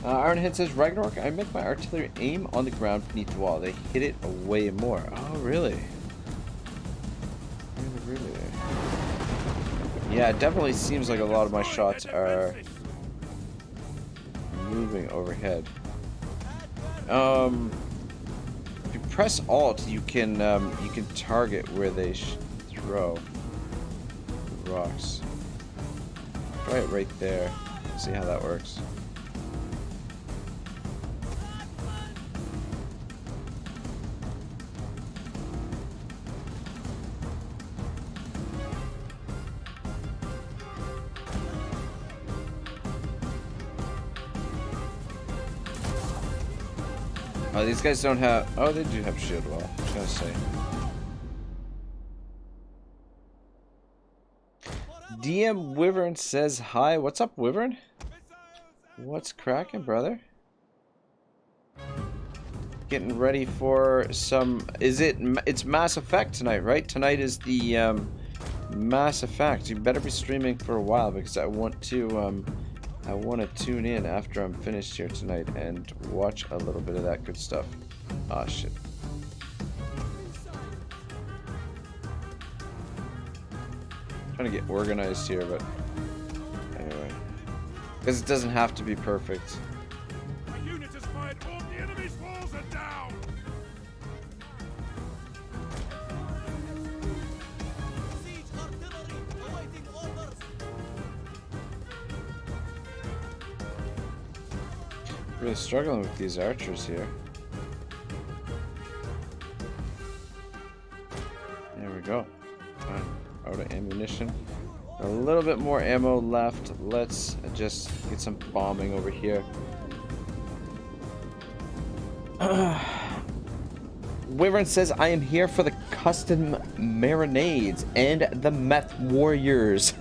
Speaker 2: Ironhead says, Ragnarok, I make my artillery aim on the ground beneath the wall. They hit it way more. Oh, really? Really? Yeah, it definitely seems like a lot of my shots are moving overhead. If you press Alt, you can target where they throw the rocks. Try it right there. See how that works. Oh, these guys don't have... Oh, they do have shield wall. I was gonna say. DM Wyvern says hi. What's up, Wyvern? What's cracking, brother? Getting ready for some... It's Mass Effect tonight, right? Tonight is the Mass Effect. You better be streaming for a while because I want to tune in after I'm finished here tonight and watch a little bit of that good stuff. Ah, shit. Trying to get organized here, but anyway. Because it doesn't have to be perfect.
Speaker 4: My unit has fired all the enemy's walls are down! Siege artillery awaiting orders!
Speaker 2: Really struggling with these archers here. There we go. Out of ammunition. A little bit more ammo left. Let's just get some bombing over here. Wyvern says, I am here for the custom marinades and the meth warriors.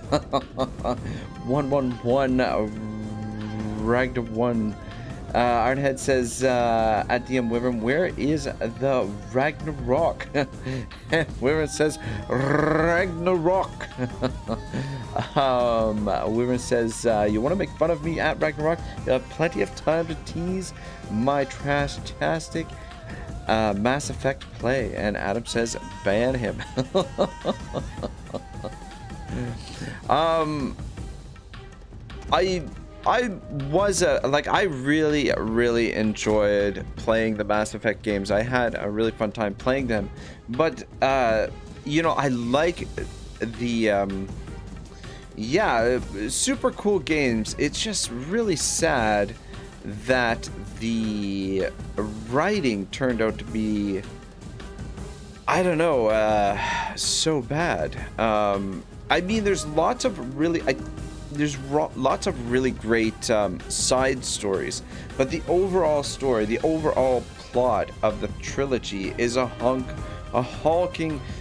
Speaker 2: 111 Ragnar 1. Ironhead says, at DM Wyvern, where is the Ragnarok? Wyvern says, Ragnarok. Wyvern says, you want to make fun of me at Ragnarok? You have plenty of time to tease my trash-tastic Mass Effect play. And Adam says, ban him. I really enjoyed playing the Mass Effect games. I had a really fun time playing them, but you know, I like the super cool games. It's just really sad that the writing turned out to be, I don't know, so bad. I mean, there's lots of really lots of really great side stories, but the overall story, the overall plot of the trilogy is a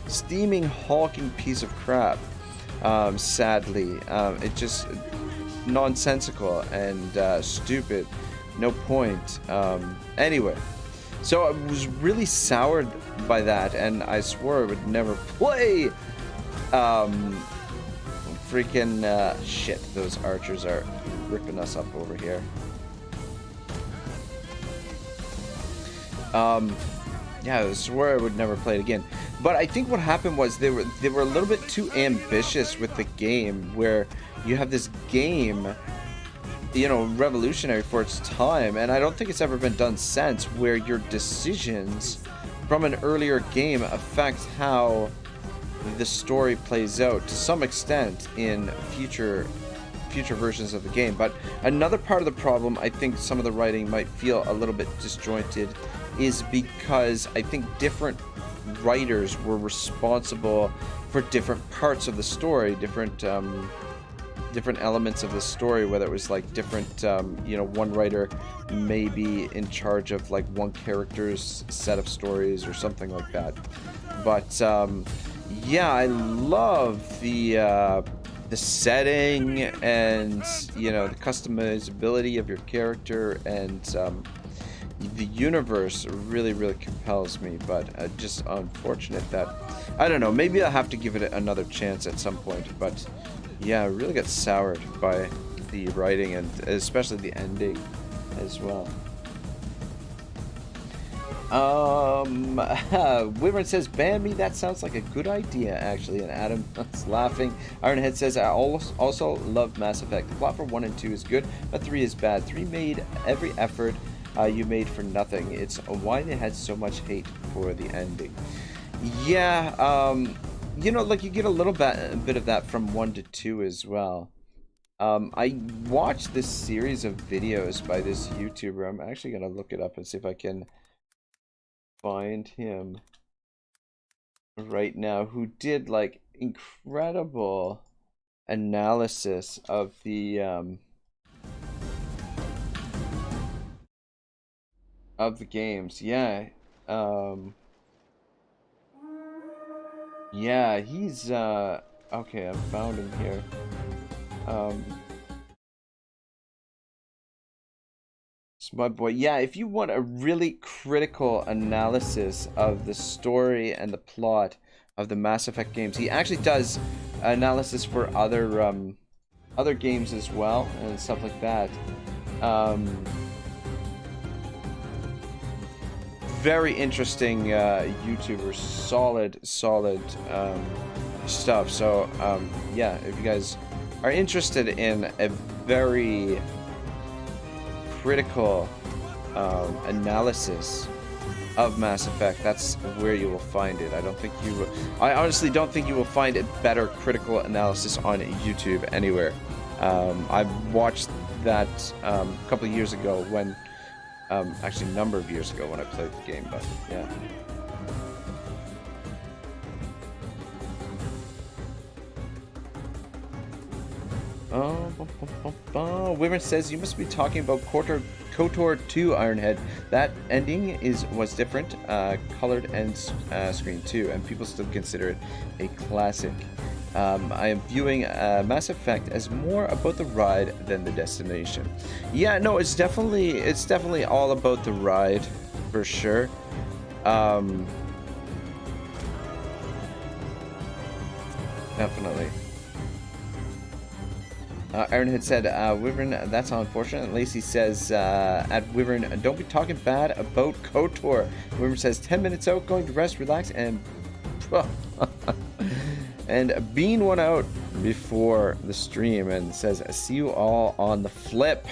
Speaker 2: steaming hulking piece of crap. Sadly, it just nonsensical and stupid. No point. Anyway, so I was really soured by that, and I swore I would never play. Freaking shit, those archers are ripping us up over here. Yeah, I swore I would never play it again. But I think what happened was they were a little bit too ambitious with the game, where you have this game, you know, revolutionary for its time, and I don't think it's ever been done since, where your decisions from an earlier game affect how the story plays out to some extent in future versions of the game. But another part of the problem, I think some of the writing might feel a little bit disjointed, is because I think different writers were responsible for different parts of the story, different elements of the story, whether it was like different, you know, one writer may be in charge of like one character's set of stories or something like that. But yeah, I love the setting and, you know, the customizability of your character, and the universe really compels me. But just unfortunate that, I don't know, maybe I'll have to give it another chance at some point. But yeah, I really got soured by the writing, and especially the ending as well. Wyvern says, ban me, that sounds like a good idea, actually. And Adam is laughing. Ironhead says, I also love Mass Effect. The plot for 1 and 2 is good, but 3 is bad. 3 made every effort you made for nothing. It's why they had so much hate for the ending. Yeah, you know, like, you get a little bit of that from 1 to 2 as well. I watched this series of videos by this YouTuber. I'm actually going to look it up and see if I can find him right now, who did like incredible analysis of the games. Yeah. Yeah, he's okay, I found him here. Smart boy. Yeah, if you want a really critical analysis of the story and the plot of the Mass Effect games, he actually does analysis for other games as well and stuff like that. Very interesting YouTuber, solid stuff. So yeah, if you guys are interested in a very critical analysis of Mass Effect, that's where you will find it. I honestly don't think you will find a better critical analysis on YouTube anywhere. I watched that a couple of years ago when, actually a number of years ago when I played the game, but yeah. Wyvern says, you must be talking about KOTOR 2, Ironhead. That ending was different, colored and screen too, and people still consider it a classic. I am viewing Mass Effect as more about the ride than the destination. Yeah, no, it's definitely all about the ride, for sure. Definitely. Ironhead said, Wyvern, that's unfortunate. Lacey says, at Wyvern, don't be talking bad about KOTOR. Wyvern says, 10 minutes out, going to rest, relax, and and bean one out before the stream, and says, see you all on the flip.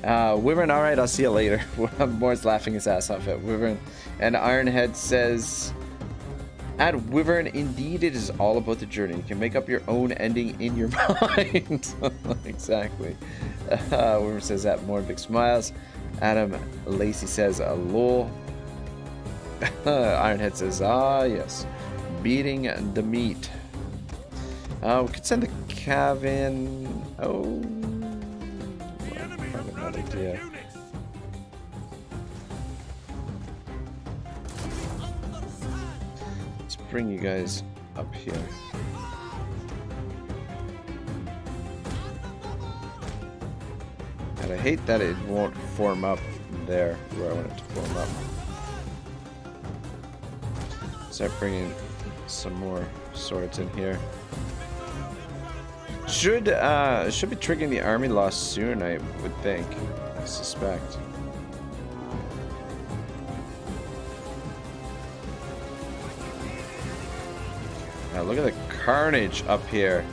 Speaker 2: Wyvern, alright, I'll see you later. Moore's laughing his ass off at Wyvern. And Ironhead says, at Wyvern, indeed, it is all about the journey. You can make up your own ending in your mind. Exactly. Wyvern says that. More big smiles. Adam Lacey says, lol. Ironhead says, yes. Beating the meat. We could send the cav in. Oh. I have another idea. Bring you guys up here. And I hate that it won't form up there where I want it to form up. Start bringing some more swords in here. Should be triggering the army loss soon, I would think. I suspect. Now look at the carnage up here.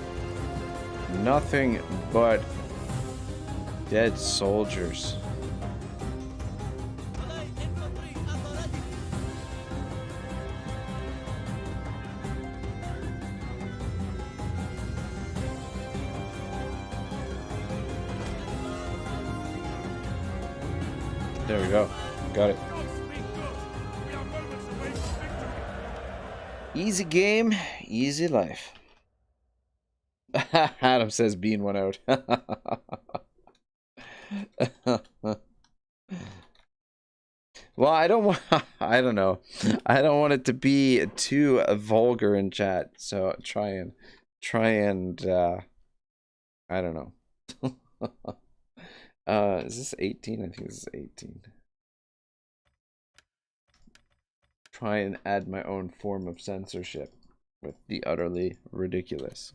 Speaker 2: Nothing but dead soldiers. There we go. Got it. Easy game, easy life. Adam says bean one out. Well, I don't want I don't know. I don't want it to be too vulgar in chat. So try and I don't know. Is this 18? I think this is 18. Try and add my own form of censorship with the utterly ridiculous.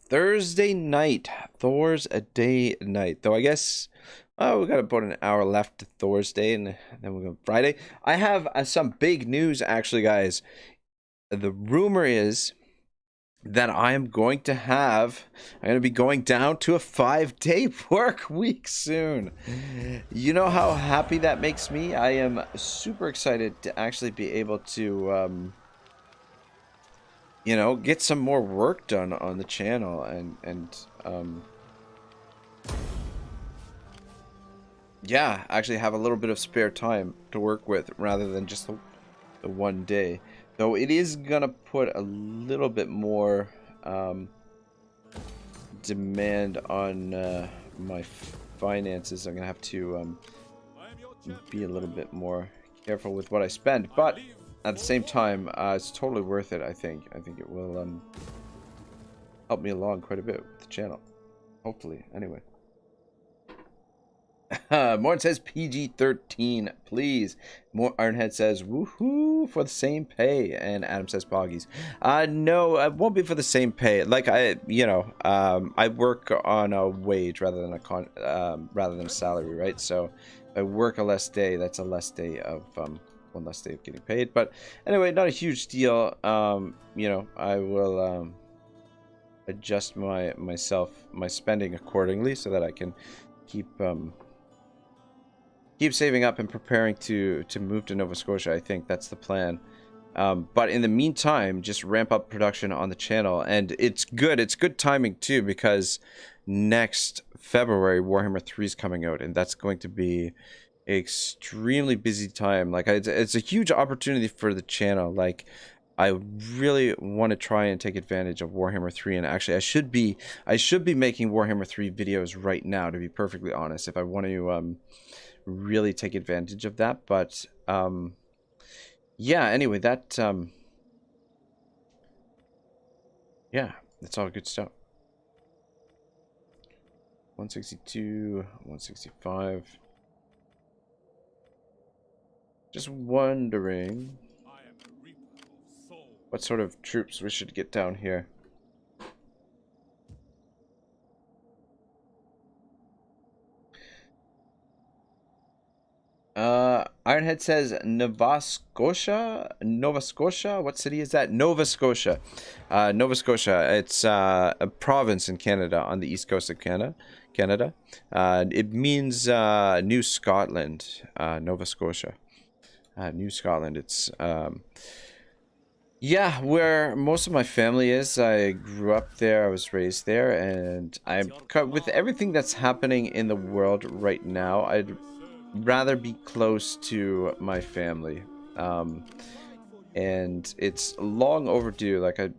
Speaker 2: Thursday night. Thor's a day night. Though I guess we got about an hour left to Thursday, and then we'll go Friday. I have some big news, actually, guys. The rumor is that I'm going to be going down to a 5-day work week soon. You know how happy that makes me? I am super excited to actually be able to, you know, get some more work done on the channel and yeah, actually have a little bit of spare time to work with rather than just the one day. Though it is gonna put a little bit more demand on my finances. I'm gonna have to be a little bit more careful with what I spend, but at the same time, it's totally worth it. I think it will help me along quite a bit with the channel. Hopefully, anyway. Morton says PG-13, please. Ironhead says woohoo for the same pay, and Adam says poggies. No, it won't be for the same pay. Like I work on a wage rather than a salary, right? So if I work a less day, that's a less day of one less day of getting paid. But anyway, not a huge deal. You know, I will adjust my spending accordingly so that I can keep saving up and preparing to move to Nova Scotia. I think that's the plan. But in the meantime, just ramp up production on the channel. And it's good timing too, because next February Warhammer 3 is coming out, and that's going to be extremely busy time. Like it's a huge opportunity for the channel. Like I really want to try and take advantage of Warhammer 3, and actually I should be making Warhammer 3 videos right now, to be perfectly honest, if I want to really take advantage of that. But yeah, anyway, that yeah, that's all good stuff. 162, 165. Just wondering what sort of troops we should get down here. Ironhead says Nova Scotia. What city is that? Nova Scotia. Nova Scotia. It's a province in Canada, on the east coast of Canada. It means New Scotland. Nova Scotia. New Scotland. It's yeah, where most of my family is. I grew up there. I was raised there, and with everything that's happening in the world right now, I'd rather be close to my family, and it's long overdue. Like I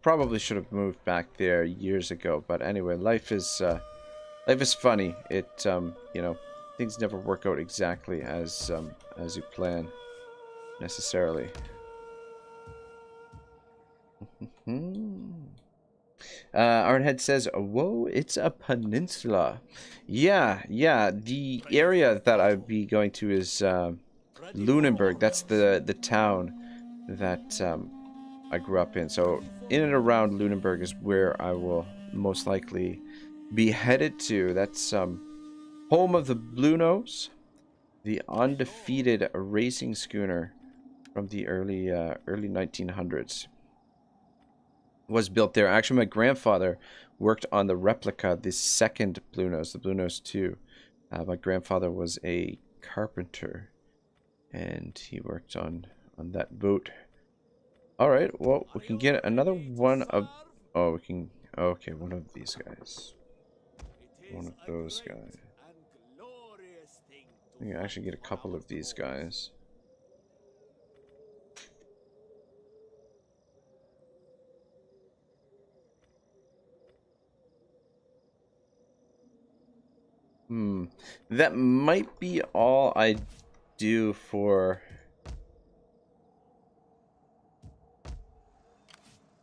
Speaker 2: probably should have moved back there years ago, but anyway, life is funny. It you know, things never work out exactly as you plan necessarily. Ironhead says, whoa, it's a peninsula. Yeah, the area that I'd be going to is Lunenburg. That's the town that I grew up in. So in and around Lunenburg is where I will most likely be headed to. That's home of the Blue Nose, the undefeated racing schooner from the early 1900s. Was built there. Actually, my grandfather worked on the replica, the second Blue Nose, the Blue Nose 2. My grandfather was a carpenter, and he worked on that boat. All right, well, we can get another one of... Oh, we can... Okay, one of these guys. One of those guys. We can actually get a couple of these guys. That might be all I do for...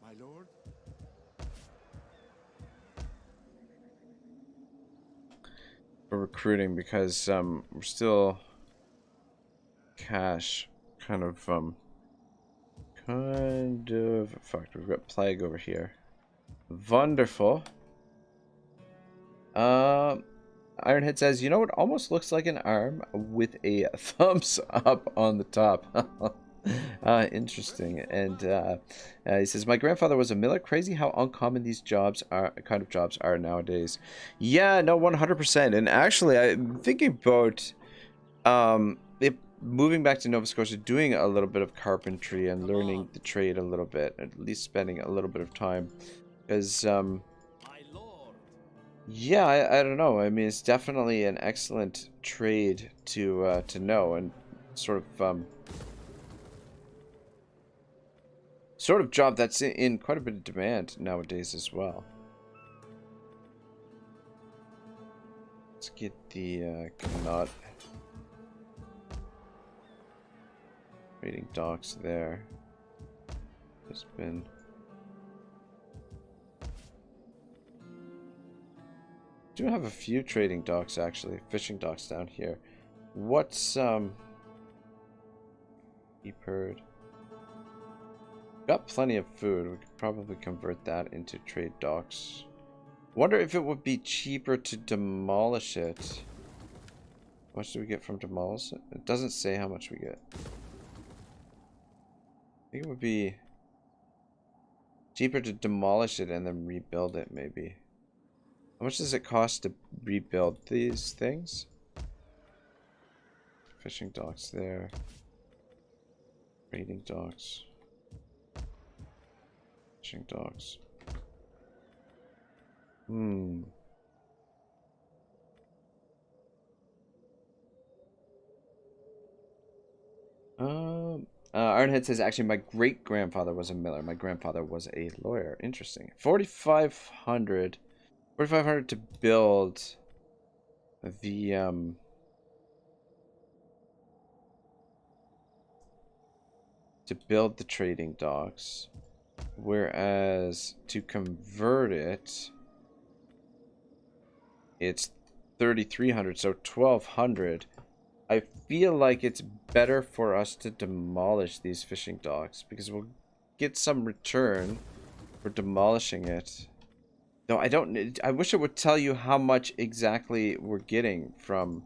Speaker 4: My lord?
Speaker 2: For recruiting, because we're still cash kind of fucked. We've got plague over here. Wonderful. Ironhead says, you know, it almost looks like an arm with a thumbs up on the top. Interesting. And he says, my grandfather was a miller. Crazy how uncommon these jobs are nowadays. Yeah, no, 100%. And actually, I'm thinking about moving back to Nova Scotia, doing a little bit of carpentry and learning the trade a little bit, at least spending a little bit of time, because yeah, I don't know. I mean, it's definitely an excellent trade to know, and sort of job that's in quite a bit of demand nowadays as well. Let's get the Connaught trading docks there. There's been... do have a few trading docks, actually, fishing docks down here. What's Heard. Got plenty of food. We could probably convert that into trade docks. Wonder if it would be cheaper to demolish it. How much do we get from demolish it? It doesn't say how much we get. I think it would be cheaper to demolish it and then rebuild it, maybe. How much does it cost to rebuild these things? Fishing docks there. Trading docks. Fishing docks. Ironhead says, actually, my great-grandfather was a miller. My grandfather was a lawyer. Interesting. 4,500 to build the trading docks, whereas to convert it, it's 3,300, so 1,200. I feel like it's better for us to demolish these fishing docks because we'll get some return for demolishing it. No, I wish it would tell you how much exactly we're getting from...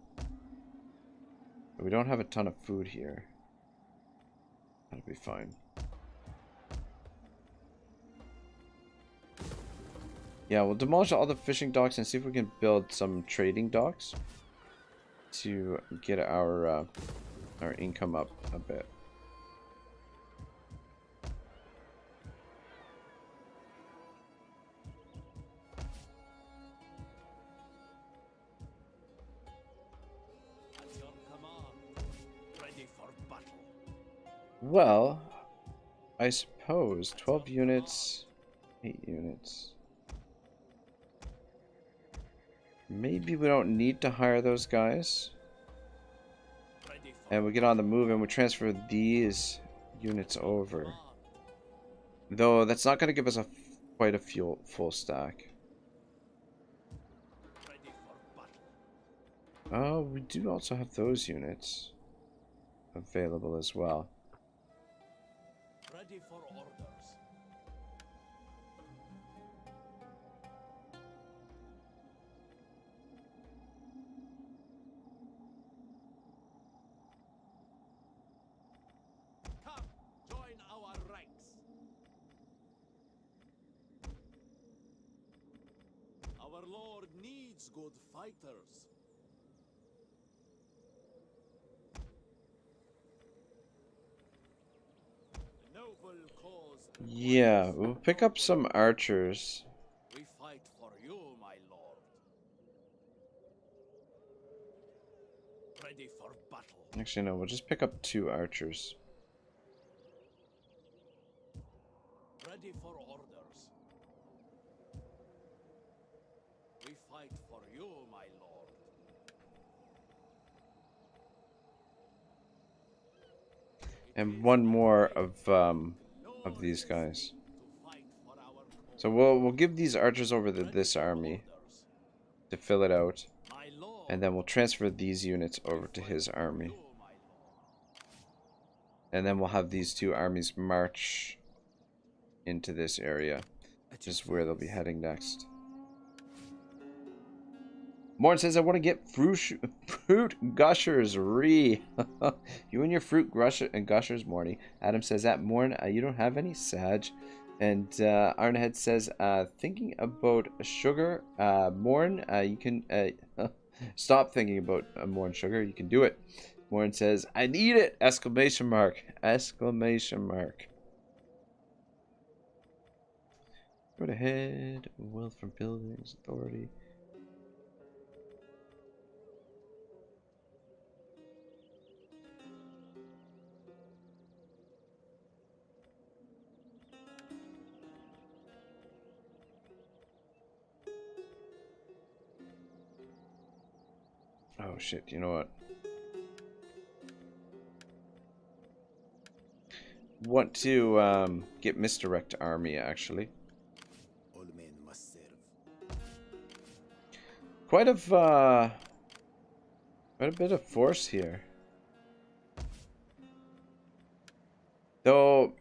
Speaker 2: We don't have a ton of food here. That'll be fine. Yeah, we'll demolish all the fishing docks and see if we can build some trading docks to get our income up a bit. Well, I suppose 12 units, 8 units. Maybe we don't need to hire those guys. And we get on the move and we transfer these units over. Though that's not going to give us quite a full stack. Oh, we do also have those units available as well.
Speaker 4: Ready for orders.
Speaker 1: lord needs good fighters. A noble cause.
Speaker 2: Yeah, we'll pick up some archers.
Speaker 1: We fight for you, my lord. Ready for battle.
Speaker 2: Actually, no, we'll just pick up 2 archers.
Speaker 1: Ready for orders. We fight for you, my lord.
Speaker 2: And 1 more of these guys. So we'll give these archers over to this army to fill it out. And then we'll transfer these units over to his army. And then we'll have these 2 armies march into this area, which is where they'll be heading next. Morn says, I want to get fruit gushers, re. You and your fruit gushers, Morny. Adam says that, Morn, you don't have any? Sag. And Arnhead says, thinking about sugar, Morn, you can stop thinking about Morn sugar. You can do it. Morn says, I need it! Exclamation mark. Exclamation mark. Go ahead. Wealth from buildings, authority. Oh shit, you know what? Want to get misdirect army actually.
Speaker 4: All men must serve.
Speaker 2: Quite a bit of force here. Though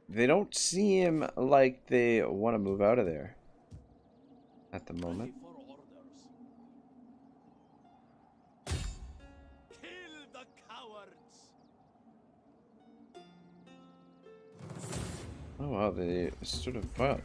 Speaker 2: they don't seem like they want to move out of there at the moment. Oh wow, they stood up well.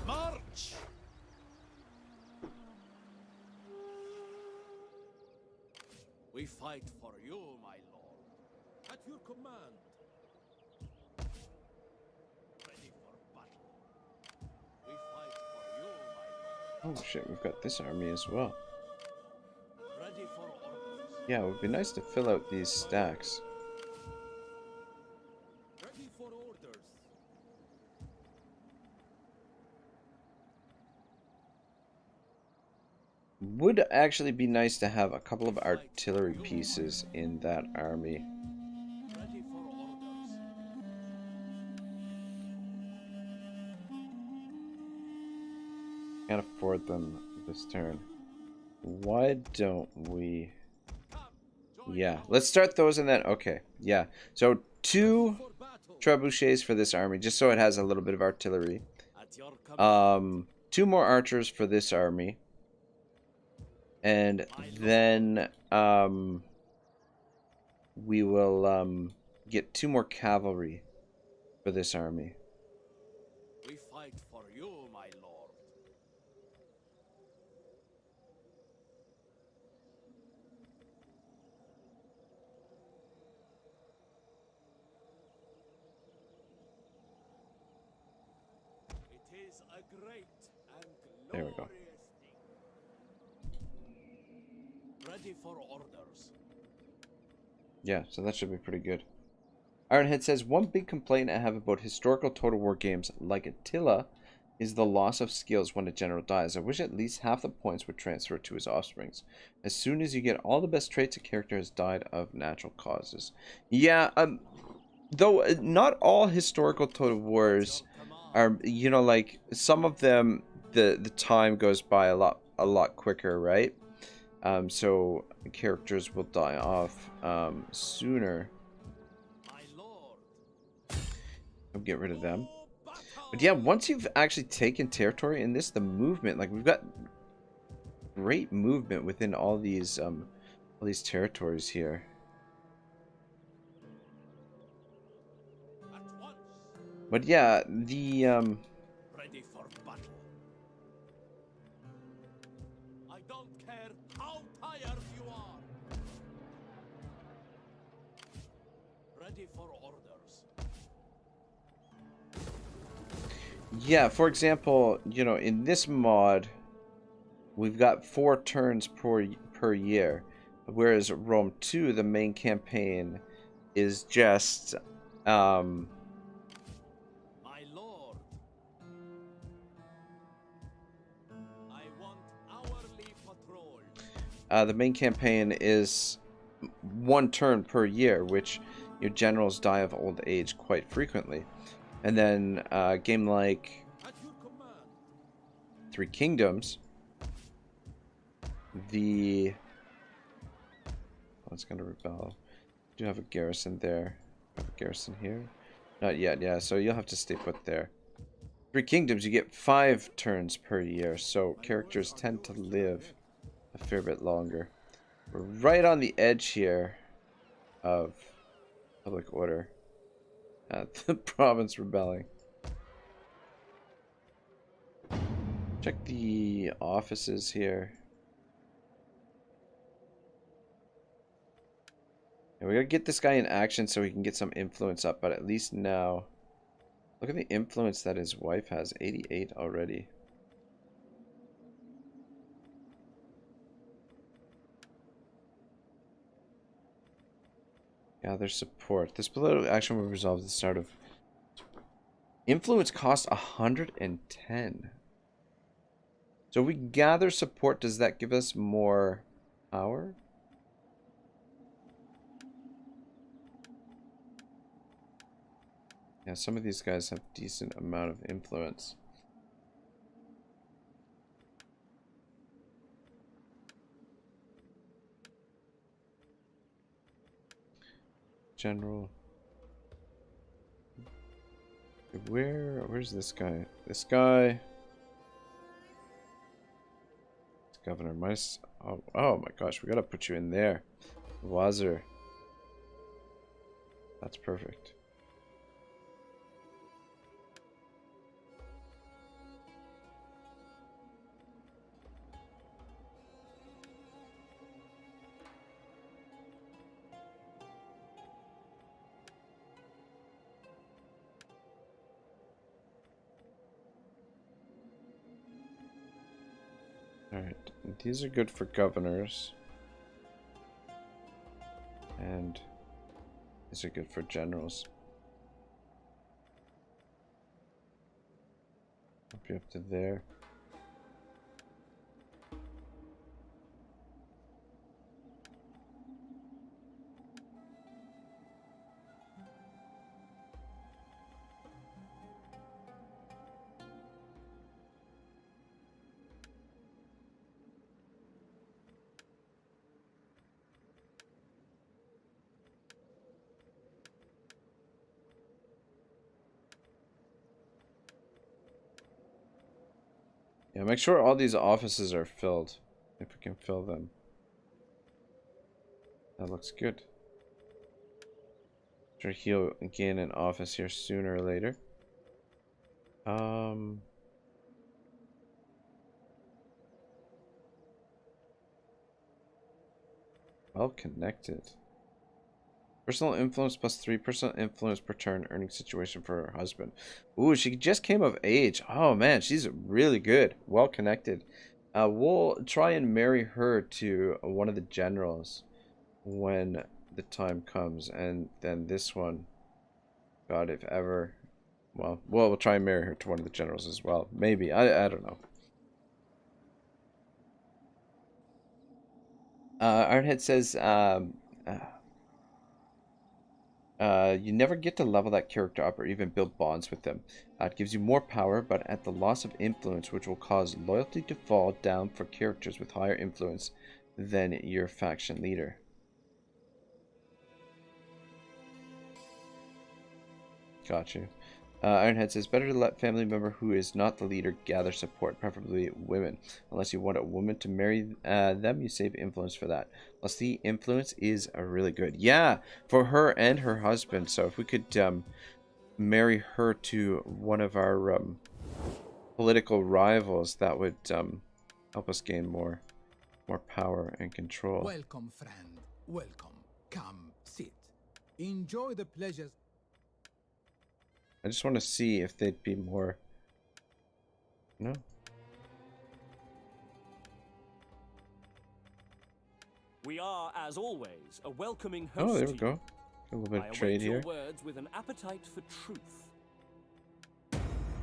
Speaker 1: March! We fight for you, my lord. At your command. Ready for battle. We fight for you, my lord.
Speaker 2: Oh shit, we've got this army as well.
Speaker 1: Ready for orders.
Speaker 2: Yeah, it would be nice to fill out these stacks.
Speaker 1: Ready for orders.
Speaker 2: Would actually be nice to have a couple of artillery pieces in that army.
Speaker 1: Ready for orders.
Speaker 2: Can't afford them this turn. Why don't we... Yeah, let's start those and then... Okay, yeah. So 2 trebuchets for this army, just so it has a little bit of artillery.
Speaker 1: At your command.
Speaker 2: 2 more archers for this army. And then we will get 2 more cavalry for this army.
Speaker 1: We fight for you, my lord. It is a great and glorious
Speaker 2: There we go.
Speaker 1: thing. Ready for orders.
Speaker 2: Yeah, so that should be pretty good. Ironhead says, one big complaint I have about historical Total War games like Attila is the loss of skills when a general dies. I wish at least half the points would transfer to his offsprings. As soon as you get all the best traits, a character has died of natural causes. Yeah, though not all historical Total Wars are, you know, like some of them the time goes by a lot quicker, right? So characters will die off sooner.
Speaker 1: My lord.
Speaker 2: I'll get rid of them. But yeah, once you've actually taken territory in this, the movement, like we've got great movement within all these territories here.
Speaker 1: At once.
Speaker 2: But yeah, the
Speaker 1: Ready for battle. I don't care how tired you are. Ready for orders.
Speaker 2: yeah, for example, you know, in this mod, we've got 4 turns per year, whereas Rome 2, the main campaign, is just
Speaker 1: My lord. I want hourly patrol.
Speaker 2: the main campaign is 1 turn per year, which your generals die of old age quite frequently. And then a game like
Speaker 1: At your command.
Speaker 2: 3 Kingdoms, the it's gonna rebel. Do have a garrison there. Have a garrison here? Not yet, yeah, so you'll have to stay put there. 3 Kingdoms, you get 5 turns per year, so characters tend to live a fair bit longer. We're right on the edge here of public order. The province rebelling. Check the offices here. Yeah, we gotta get this guy in action so he can get some influence up, but at least now, look at the influence that his wife has, 88 already. Gather support. This political action will resolve at the start of... Influence costs 110. So if we gather support, does that give us more power? Yeah, some of these guys have decent amount of influence. General. Where's this guy? This guy. This governor. Oh my gosh, we gotta put you in there. Wazir. That's perfect. Alright, these are good for governors. And these are good for generals. Up you up to there. Yeah, make sure all these offices are filled, if we can fill them. That looks good. Sure, he'll gain an office here sooner or later. Well connected. Personal influence plus 3% influence per turn, earning situation for her husband. Ooh, she just came of age. Oh man, she's really good. Well connected. We'll try and marry her to one of the generals when the time comes. And then this one, God, if ever. Well, we'll try and marry her to one of the generals as well. Maybe. I don't know. Ironhead says, you never get to level that character up or even build bonds with them. It gives you more power, but at the loss of influence, which will cause loyalty to fall down for characters with higher influence than your faction leader. Got you. Ironhead says, better to let family member who is not the leader gather support, preferably women. Unless you want a woman to marry them, you save influence for that. Plus, the influence is really good. Yeah, for her and her husband. So if we could marry her to one of our political rivals, that would help us gain more power and control.
Speaker 3: Welcome, friend. Welcome. Come, sit. Enjoy the pleasures.
Speaker 2: I just want to see if they'd be more... No?
Speaker 5: We are, as always, a welcoming host.
Speaker 2: Oh, there
Speaker 5: to
Speaker 2: we go. A little bit
Speaker 5: I
Speaker 2: of trade
Speaker 5: await your
Speaker 2: here.
Speaker 5: words with an appetite for truth.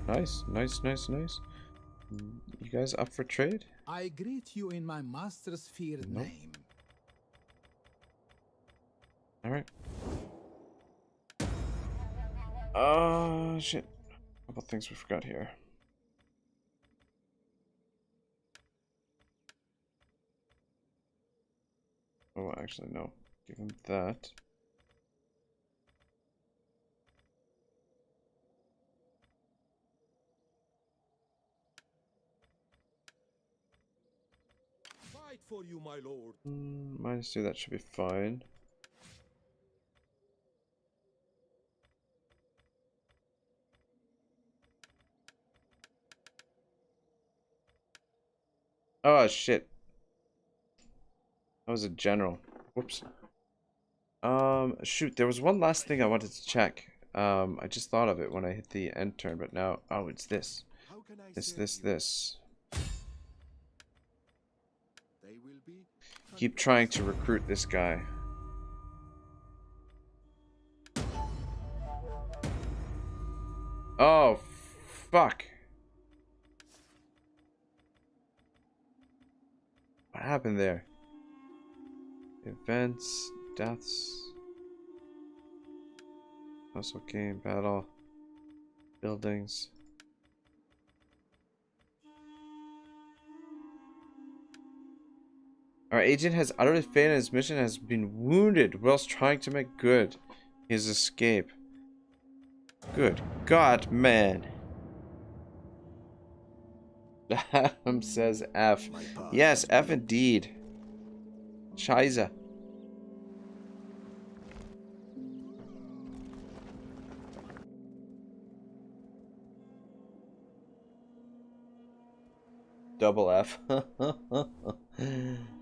Speaker 2: Nice, nice, nice, nice. You guys up for trade?
Speaker 3: I greet you in my master's feared
Speaker 2: Nope.
Speaker 3: name.
Speaker 2: Alright. Oh, shit. A couple things we forgot here. Oh, actually, no. Give him that.
Speaker 4: Fight for you, my lord.
Speaker 2: -2, that should be fine. Oh, shit. That was a general. Whoops. Shoot, there was one last thing I wanted to check. I just thought of it when I hit the end turn, but now... Oh, it's this.
Speaker 4: How can I
Speaker 2: This.
Speaker 4: They will be
Speaker 2: Keep trying to recruit this guy. Oh, fuck. What happened there? Events, deaths. Also game, battle, buildings. Our agent has utterly failed and his mission has been wounded whilst trying to make good his escape. Good God, man. Adam says F. Yes, F indeed. Scheiße. Double F.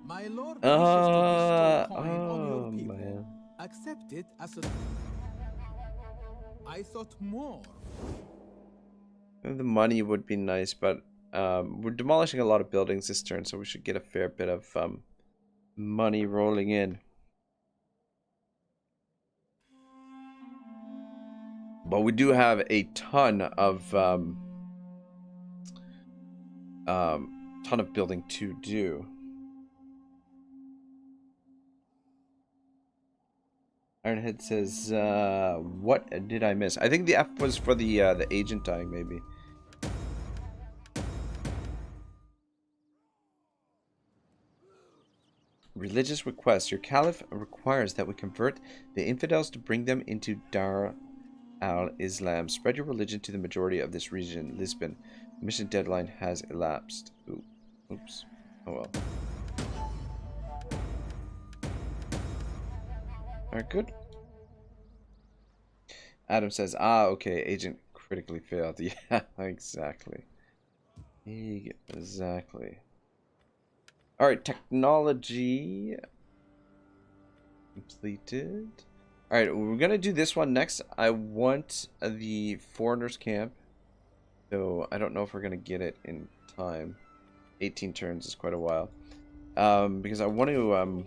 Speaker 3: My lord wishes to bestow coin on your people.
Speaker 2: Man.
Speaker 3: Accept it as a... I thought more.
Speaker 2: The money would be nice, but we're demolishing a lot of buildings this turn, so we should get a fair bit of money rolling in. But we do have a ton of building to do. Ironhead says, what did I miss? I think the F was for the agent dying, maybe. Religious request. Your caliph requires that we convert the infidels to bring them into Dar al-Islam. Spread your religion to the majority of this region. Lisbon. Mission deadline has elapsed. Ooh. Oops. Oh well. Alright, good. Adam says, okay, agent critically failed. Yeah, exactly. Exactly. Alright, technology completed. Alright, we're gonna do this one next. I want the foreigners camp. So I don't know if we're gonna get it in time. 18 turns is quite a while. Because I want to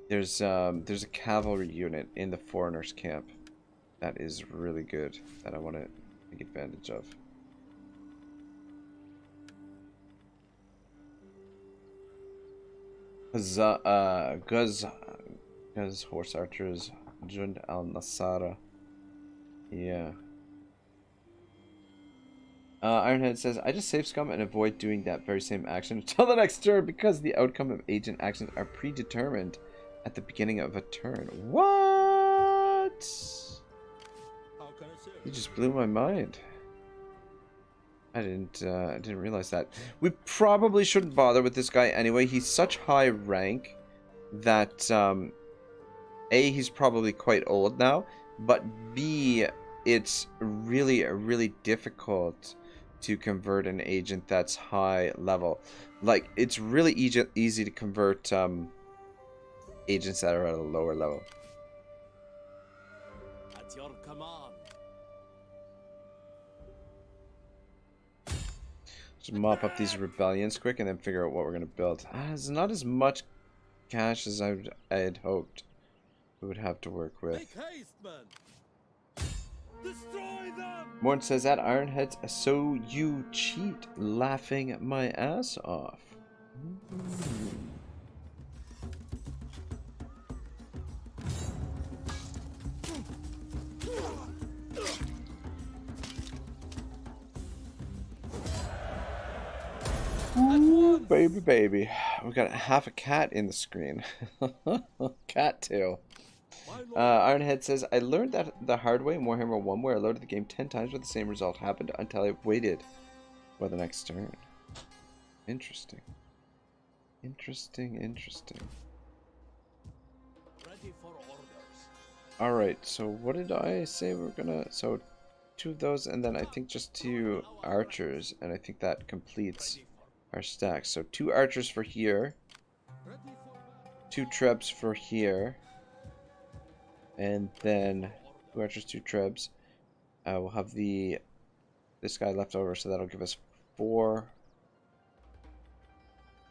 Speaker 2: there's a cavalry unit in the foreigners camp that is really good that I want to take advantage of. Guz horse archers, Jund al-Nasara. Yeah. Ironhead says, I just save scum and avoid doing that very same action until the next turn because the outcome of agent actions are predetermined at the beginning of a turn. What?
Speaker 4: How can I serve
Speaker 2: You just blew my mind. I didn't realize that. We probably shouldn't bother with this guy anyway. He's such high rank that A, he's probably quite old now, but B, it's really difficult to convert an agent that's high level. Like, it's really easy to convert agents that are at a lower level.
Speaker 1: At your command.
Speaker 2: Just mop up these rebellions quick and then figure out what we're going to build. It's not as much cash as I had hoped we would have to work with.
Speaker 1: Make haste, men. Destroy them.
Speaker 2: Morn says that Ironheads, so you cheat, laughing my ass off. Ooh, baby. We got half a cat in the screen. Cat tail. Ironhead says, I learned that the hard way in Warhammer 1 where I loaded the game 10 times but the same result happened until I waited for the next turn. Interesting. Interesting.
Speaker 1: Ready for orders.
Speaker 2: Alright, so what did I say we're gonna... So, 2 of those and then I think just 2 archers, and I think that completes our stack. So 2 archers for here, 2 trebs for here, and then 2 archers, 2 trebs. We'll have this guy left over, so that'll give us 4.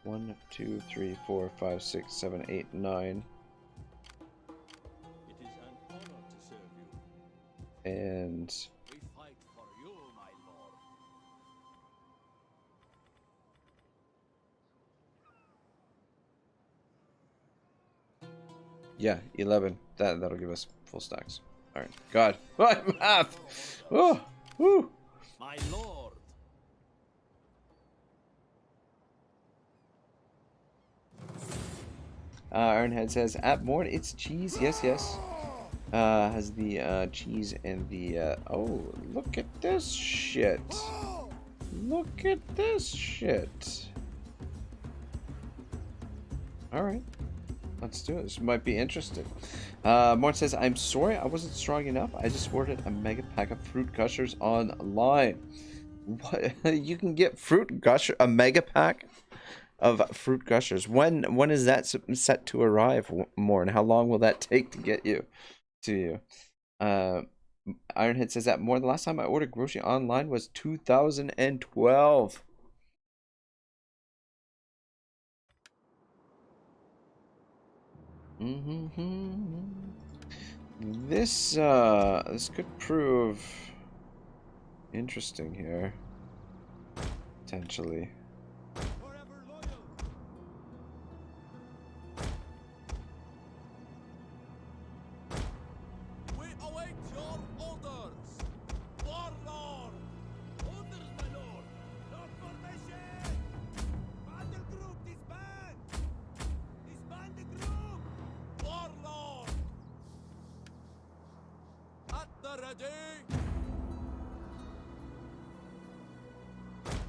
Speaker 2: 1, 2, 3, 4, 5, 6, 7, 8, 9.
Speaker 1: It is an honor to serve you.
Speaker 2: And
Speaker 1: We fight for you, my lord.
Speaker 2: yeah, 11. That'll give us full stacks. All right. God, what math? Oh, woo.
Speaker 1: My lord.
Speaker 2: Ironhead says, at Morn, it's cheese. Yes. Has the cheese and the oh, look at this shit. Look at this shit. Alright. Let's do it. This might be interesting. Morn says, I'm sorry I wasn't strong enough. I just ordered a mega pack of fruit gushers online. What? You can get fruit gusher, a mega pack of fruit gushers. When is that set to arrive, Morn? How long will that take to get to you? Ironhead says that Morn, the last time I ordered grocery online was 2012. This could prove interesting here, potentially.
Speaker 1: We await your orders. Warlord. Orders, my lord.
Speaker 4: Lock formation! Battle group, disband! Disband the group!
Speaker 1: Warlord. At the ready.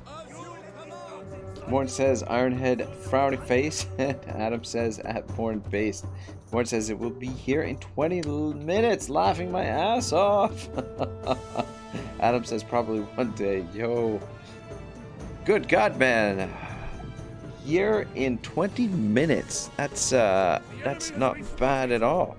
Speaker 1: As you command.
Speaker 2: Morn says Ironhead frowny face, and Adam says at Morn based. Morn says it will be here in 20 minutes, laughing my ass off. Adam says probably one day. Yo, good God, man! Here in 20 minutes. That's not bad at all.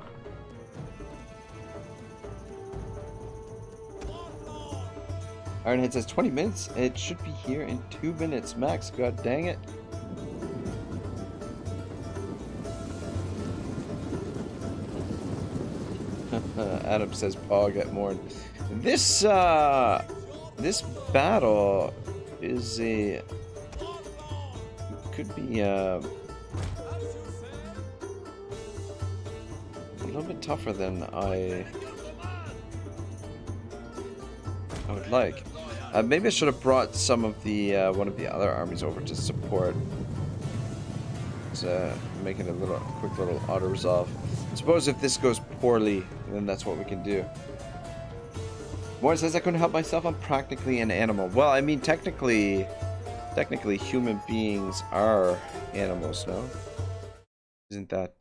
Speaker 2: Ironhead says 20 minutes. It should be here in 2 minutes max. God dang it. Adam says Pog at Morn. This battle is could be a little bit tougher than I would like. Maybe I should have brought some of the one of the other armies over to support. Make it a quick little auto resolve. Suppose if this goes poorly, then that's what we can do. Warren says I couldn't help myself. I'm practically an animal. Well, I mean, technically human beings are animals, no? Isn't that,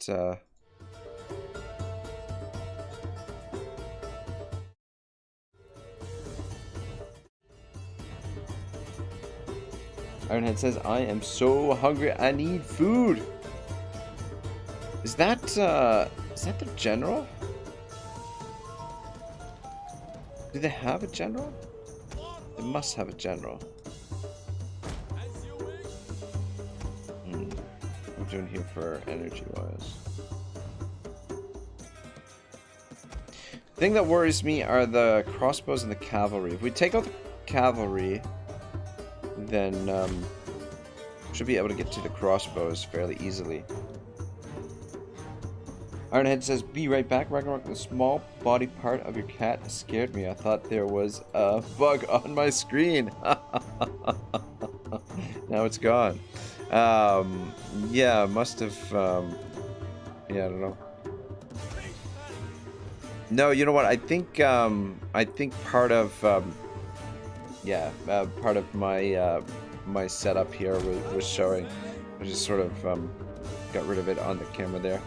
Speaker 2: Ironhead says, I am so hungry, I need food. Is that the general? Do they have a general? They must have a general. What am I doing here for energy-wise? The thing that worries me are the crossbows and the cavalry. If we take out the cavalry, then should be able to get to the crossbows fairly easily. Ironhead says, be right back, Ragnarok. The small body part of your cat scared me. I thought there was a bug on my screen. Now it's gone. Yeah, must have, yeah, I don't know. No, you know what? I think part of, part of my, my setup here was showing. I just sort of, got rid of it on the camera there.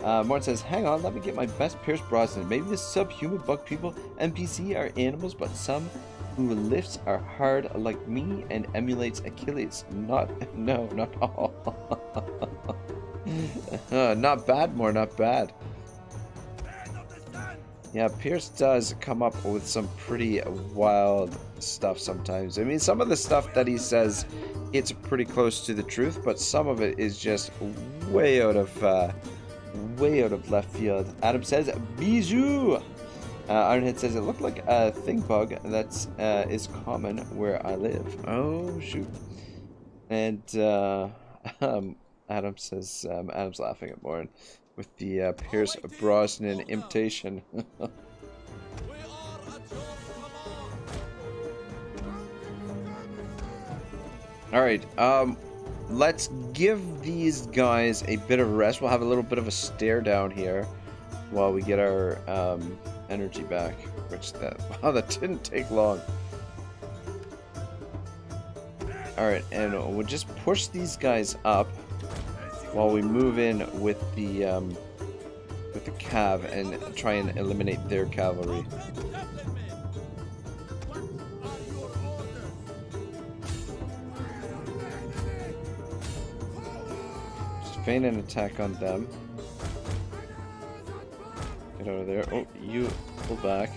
Speaker 2: Morton says, hang on, let me get my best Pierce Brosnan. Maybe the subhuman bug people NPC are animals, but some who lifts are hard like me and emulates Achilles. No, not all. Not bad, more not bad. Yeah, Pierce does come up with some pretty wild stuff sometimes. I mean, some of the stuff that he says, it's pretty close to the truth, but some of it is just way out of left field. Adam says, bijou! Ironhead says, it looked like a thing bug that's is common where I live. Oh, shoot. And Adam says, Adam's laughing at Lauren with the Pierce Brosnan imitation. Alright, let's give these guys a bit of rest. We'll have a little bit of a stare down here while we get our energy back. Which that didn't take long. Alright, and we'll just push these guys up while we move in with the cav and try and eliminate their cavalry. Feign an attack on them. Get out of there. Oh, you pull back.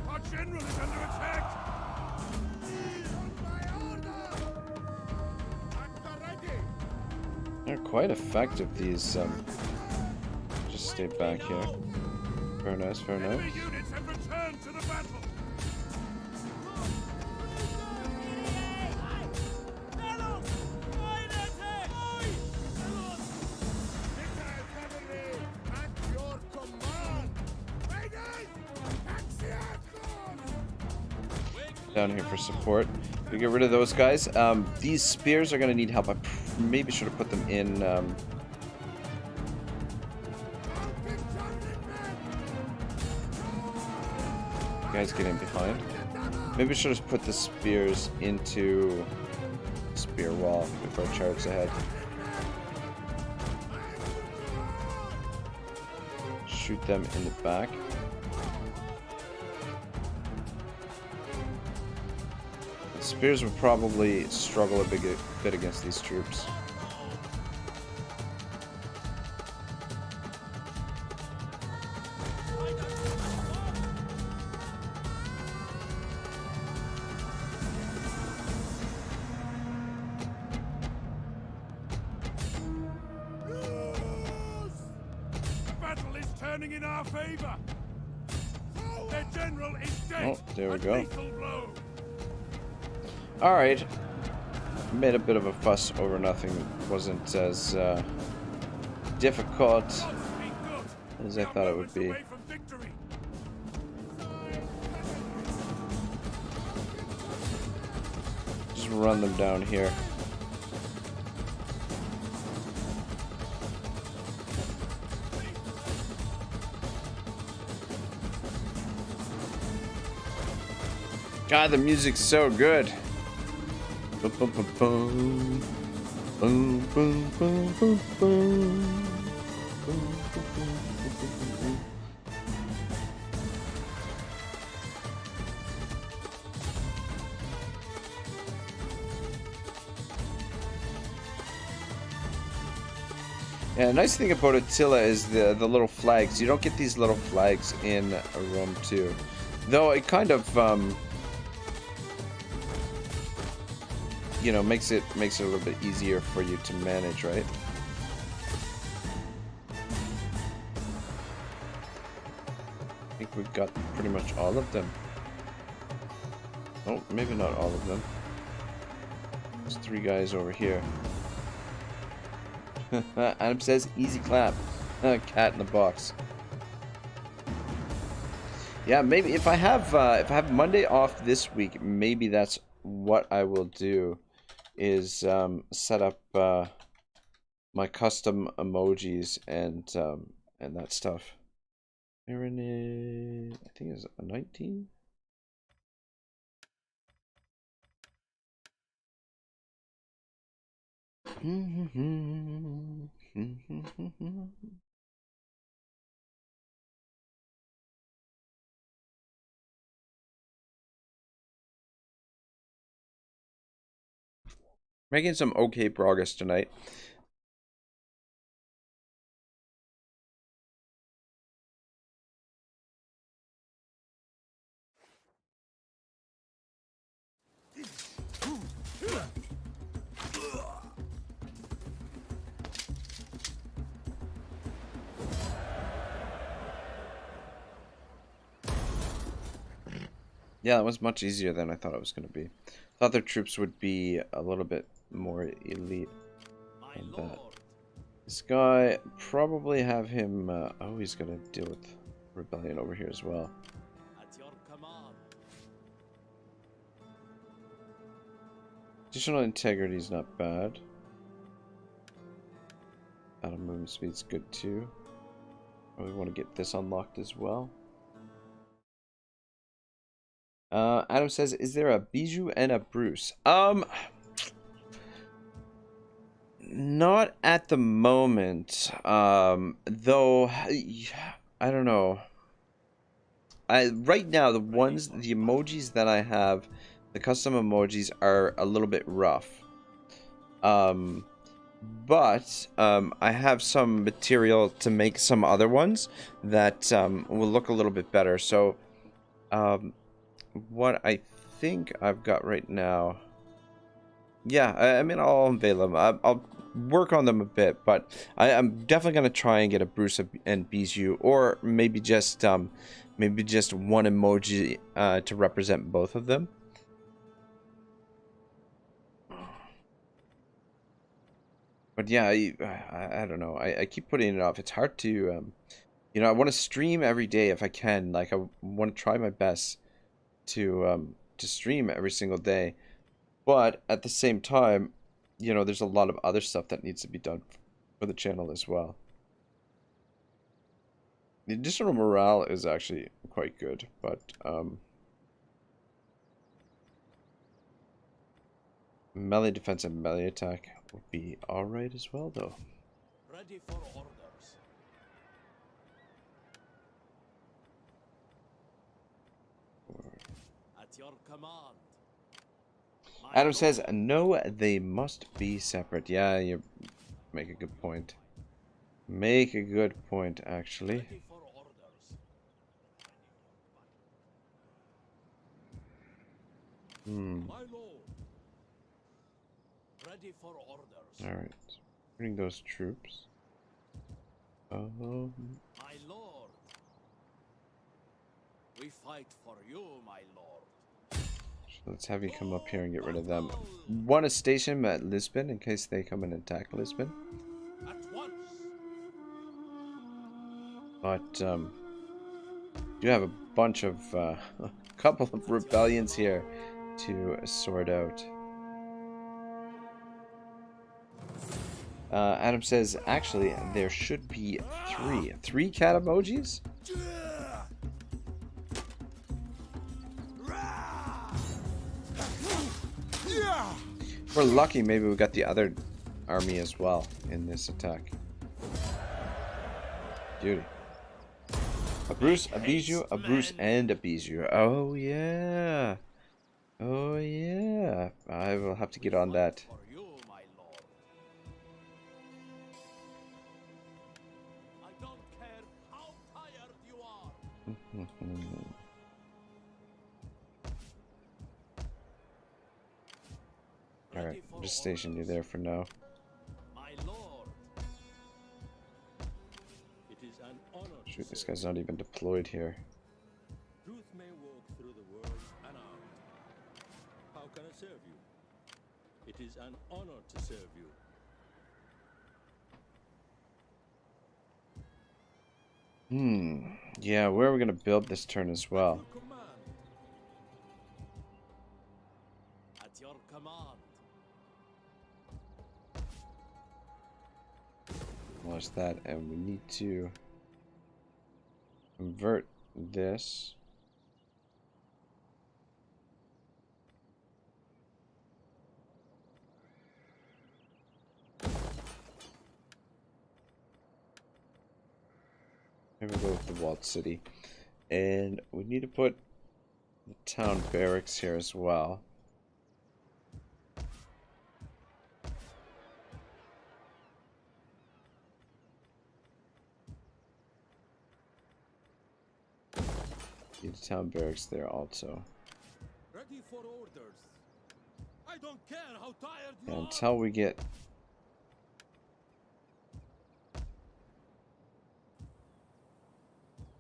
Speaker 4: Our general is under attack.
Speaker 2: They're quite effective, these. Just stay back here. Very nice, very nice.
Speaker 4: Enemy units have returned to the battle.
Speaker 2: Down here for support. We get rid of those guys. These spears are going to need help. I maybe should have put them in. Guys, get in behind. Maybe I should have put the spears into spear wall before I charge ahead. Shoot them in the back. Spears would probably struggle a bit against these troops.
Speaker 4: The battle is turning in our favor. Their general is dead.
Speaker 2: Oh, there we go.
Speaker 4: Lethal blow.
Speaker 2: Alright. Made a bit of a fuss over nothing. It wasn't as difficult as I thought it would be. Just run them down here. God, the music's so good. Boom, boom, boom, boom. Boom, boom, boom, boom, boom. Yeah, the nice thing about Attila is the little flags. You don't get these little flags in Rome too. Though it kind of you know, makes it a little bit easier for you to manage, right? I think we've got pretty much all of them. Oh, maybe not all of them. There's 3 guys over here. Adam says, easy clap. Cat in the box. Yeah, maybe if I have Monday off this week, maybe that's what I will do. Is set up my custom emojis and that stuff. Marinid, I think it's a 19. Making some okay progress tonight. Yeah, that was much easier than I thought it was going to be. Thought their troops would be a little bit more elite than that. This guy, probably have him... oh, he's going to deal with rebellion over here as well.
Speaker 1: At your command.
Speaker 2: Additional integrity is not bad. Battle movement speed's good too. Probably want to get this unlocked as well. Adam says, is there a Bijou and a Bruce? Not at the moment. Though, I don't know. Right now, the emojis that I have, the custom emojis are a little bit rough. But I have some material to make some other ones that will look a little bit better. So, what I think I've got right now, yeah, I mean, I'll unveil them. I'll work on them a bit, but I'm definitely gonna try and get a Bruce and Bijou, or maybe just one emoji to represent both of them. But yeah, I don't know. I keep putting it off. It's hard to, you know, I want to stream every day if I can. Like, I want to try my best to stream every single day, but at the same time, you know, there's a lot of other stuff that needs to be done for the channel as well. The additional morale is actually quite good, but melee defense and melee attack would be all right as well, though.
Speaker 1: Ready for orders. At your command.
Speaker 2: Adam says, no, they must be separate. Yeah, you make a good point. Make a good point, actually.
Speaker 1: Ready for orders. My lord. Ready for orders.
Speaker 2: Alright. Bring those troops.
Speaker 1: My lord. We fight for you, my lord.
Speaker 2: Let's have you come up here and get rid of them. Want to station them at Lisbon in case they come and attack Lisbon.
Speaker 1: At once.
Speaker 2: But you have a bunch of a couple of rebellions here to sort out. Adam says, actually, there should be 3. 3 cat emojis? We're lucky, maybe we got the other army as well in this attack. Beauty. A Bruce, a Bijou, a Bruce, and a Bijou. Oh yeah. Oh yeah. I will have to get on that.
Speaker 1: For you, my lord. I don't care how tired you are.
Speaker 2: Alright, I'll just station you there for now.
Speaker 1: My lord. It is an honor.
Speaker 2: Shoot, this guy's not even deployed here.
Speaker 1: Truth may walk through the world unarmed. How can I serve you? It is an honor to serve you.
Speaker 2: Yeah, where are we gonna build this turn as well?
Speaker 1: Your command. At your command.
Speaker 2: Watch that, and we need to convert this. Here we go with the walled city, and we need to put the town barracks here as well. Need the town barracks there also.
Speaker 1: Ready for orders. I don't care how tired you
Speaker 2: And
Speaker 1: are.
Speaker 2: until we get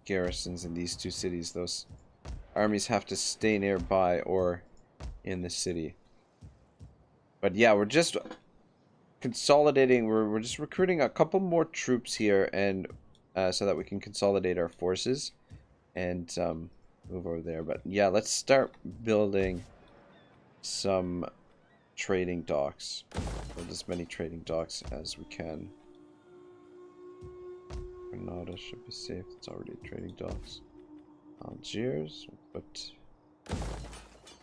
Speaker 2: garrisons in these two cities, those armies have to stay nearby or in the city. But yeah, we're just consolidating. We're just recruiting a couple more troops here, and so that we can consolidate our forces and move over there. But yeah, let's start building some trading docks. Build as many trading docks as we can. Granada should be safe. It's already trading docks. Algiers, we'll put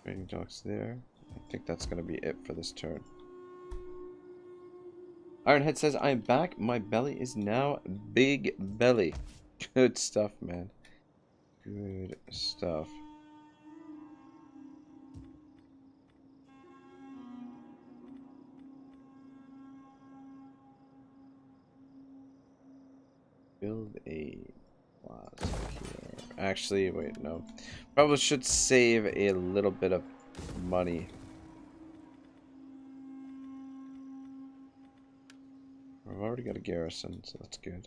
Speaker 2: trading docks there. I think that's going to be it for this turn. Ironhead says, I am back. My belly is now big belly. Good stuff, man. Good stuff. Build a plaza here. Actually, wait, no. Probably should save a little bit of money. I've already got a garrison, so that's good.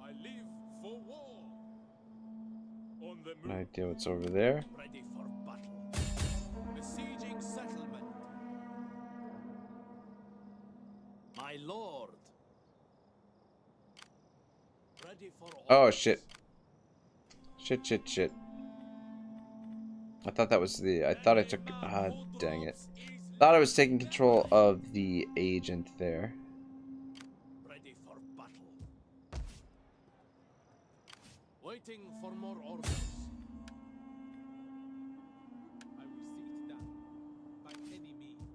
Speaker 1: I live for war. On the
Speaker 2: An
Speaker 1: move.
Speaker 2: idea what's over there.
Speaker 1: Ready for battle. Besieging settlement. My lord. Ready for
Speaker 2: Oh,
Speaker 1: orders.
Speaker 2: shit. Shit. I thought that was the... I thought I took... Ah, dang it. Thought I was taking control of the agent there.
Speaker 1: Ready for battle. Waiting for more orders. I will see it done by any means.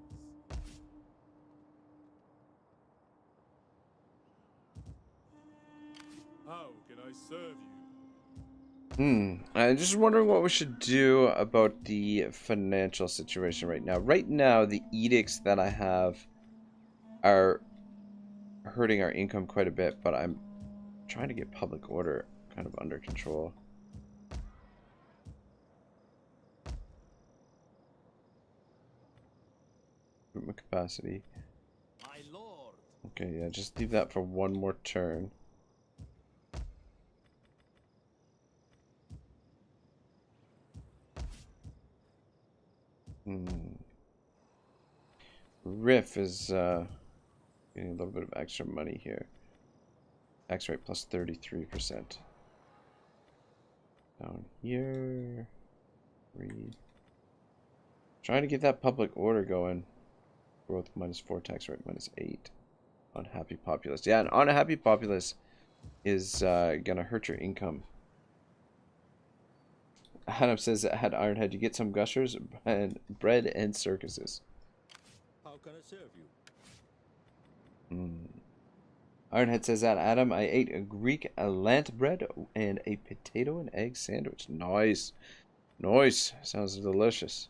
Speaker 1: How can I serve you?
Speaker 2: I'm just wondering what we should do about the financial situation right now. Right now, the edicts that I have are hurting our income quite a bit, but I'm trying to get public order kind of under control. Recruitment capacity.
Speaker 1: My lord.
Speaker 2: Okay, yeah, just leave that for one more turn. Riff is getting a little bit of extra money here. Tax rate plus 33%. Down here. Trying to get that public order going. Growth -4, tax rate -8. Unhappy populace. Yeah, an unhappy populace is gonna hurt your income. Adam says at Ironhead you get some gushers and bread and circuses.
Speaker 1: How can I serve you?
Speaker 2: Ironhead says that Adam, I ate a Greek lant bread and a potato and egg sandwich. Nice. Nice. Sounds delicious.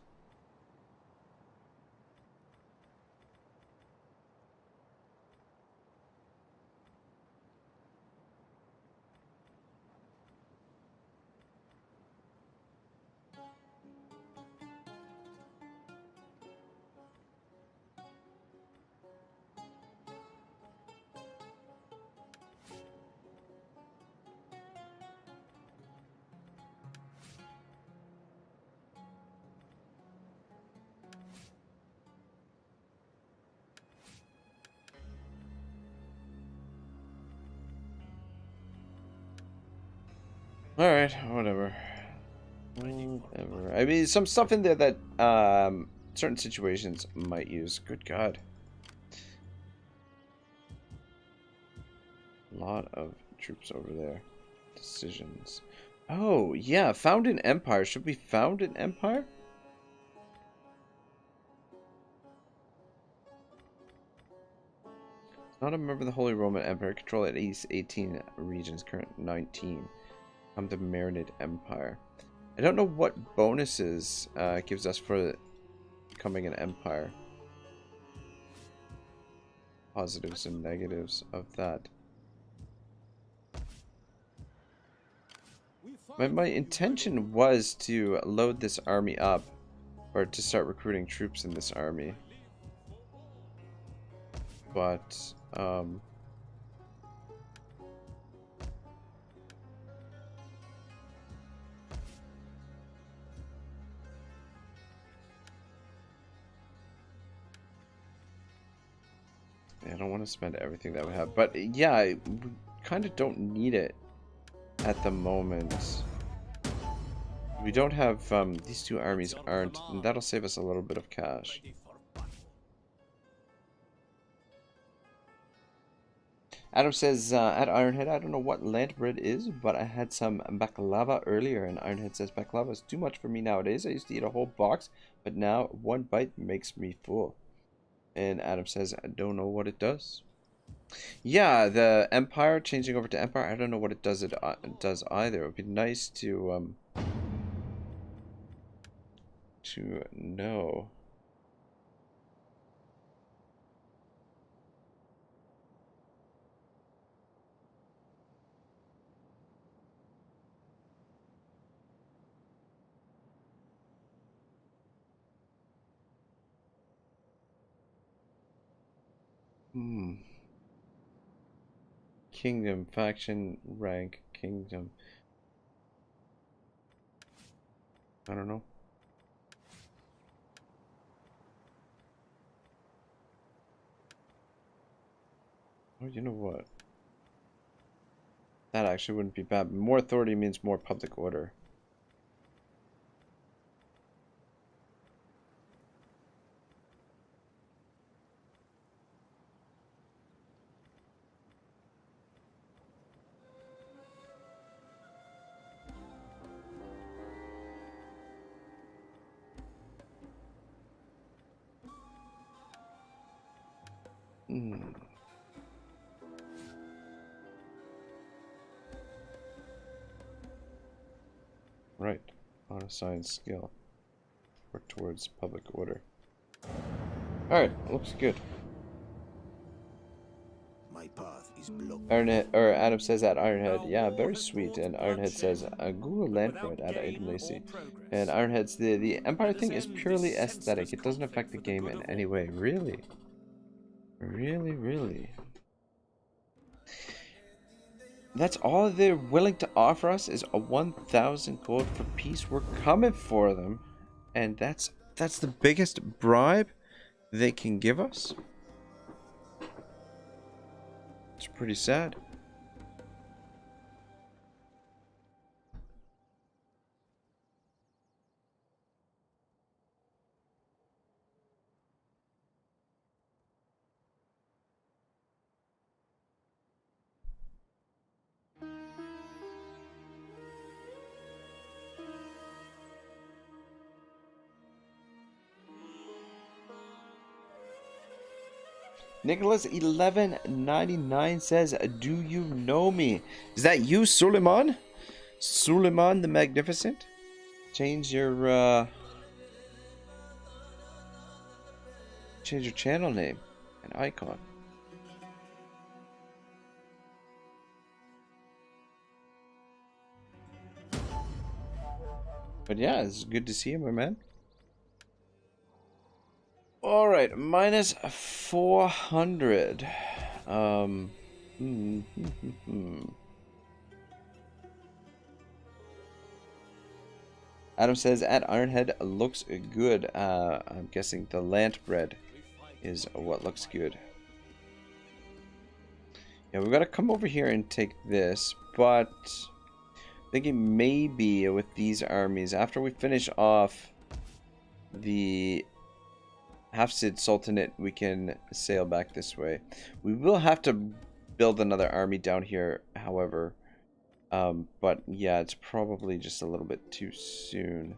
Speaker 2: Alright, whatever. Whatever. I mean, some stuff in there that certain situations might use. Good God. A lot of troops over there. Decisions. Oh, yeah. Found an empire. Should we found an empire? Not a member of the Holy Roman Empire. Control at least 18 regions. Current 19. I'm the Marinid Empire. I don't know what bonuses it gives us for becoming an empire. Positives and negatives of that. My intention was to load this army up, or to start recruiting troops in this army. But, I don't want to spend everything that we have. But, yeah, we kind of don't need it at the moment. We don't have, these two armies aren't, and that'll save us a little bit of cash. Adam says, at Ironhead, I don't know what land bread is, but I had some baklava earlier, and Ironhead says, baklava is too much for me nowadays. I used to eat a whole box, but now one bite makes me full. And Adam says, I don't know what it does. Yeah, the Empire, changing over to Empire, I don't know what it does either. It would be nice to know. Kingdom, faction, rank, kingdom. I don't know. Oh, you know what? That actually wouldn't be bad. More authority means more public order. Right. Unassigned skill. Work towards public order. Alright, looks good.
Speaker 4: My path is blocked.
Speaker 2: Ironhead, or Adam says at Ironhead, yeah, very sweet. And Ironhead says, Google land bread at Item Lacey. And Ironhead's the Empire thing is purely aesthetic. It doesn't affect the game in any way. Really? Really, really? That's all they're willing to offer us is a 1,000 gold for peace. We're coming for them. And that's the biggest bribe they can give us. It's pretty sad. Nicholas 1199 says, "Do you know me?" Is that you, Suleiman? Suleiman the Magnificent? Change your channel name and icon. But yeah, it's good to see you, my man. Alright, minus 400. Adam says, at Ironhead looks good. I'm guessing the lant bread is what looks good. Yeah, we've got to come over here and take this, but thinking maybe with these armies, after we finish off the Hafsid Sultanate, we can sail back this way. We will have to build another army down here, however. But yeah, it's probably just a little bit too soon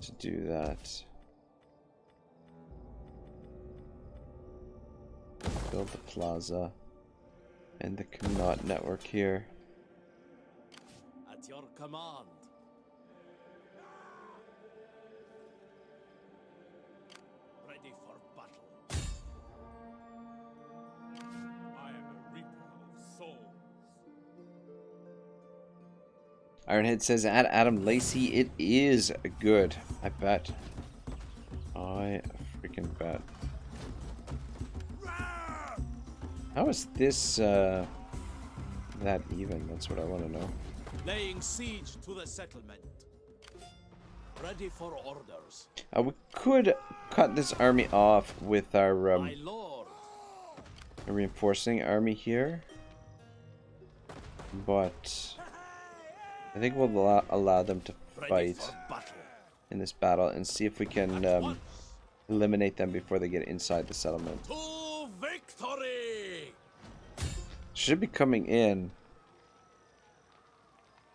Speaker 2: to do that. Build the plaza and the Connaught network here.
Speaker 5: At your command. Ready for battle. I am a reaper of souls.
Speaker 2: Ironhead says, at Adam Lacey, it is good. I bet. I freaking bet. How is this that even? That's what I want to know.
Speaker 5: Laying siege to the settlement. Ready for orders.
Speaker 2: We could cut this army off with our
Speaker 5: My lord.
Speaker 2: reinforcing army here, but I think we'll allow them to fight in this battle and see if we can eliminate them before they get inside the settlement.
Speaker 5: To victory!
Speaker 2: Should be coming in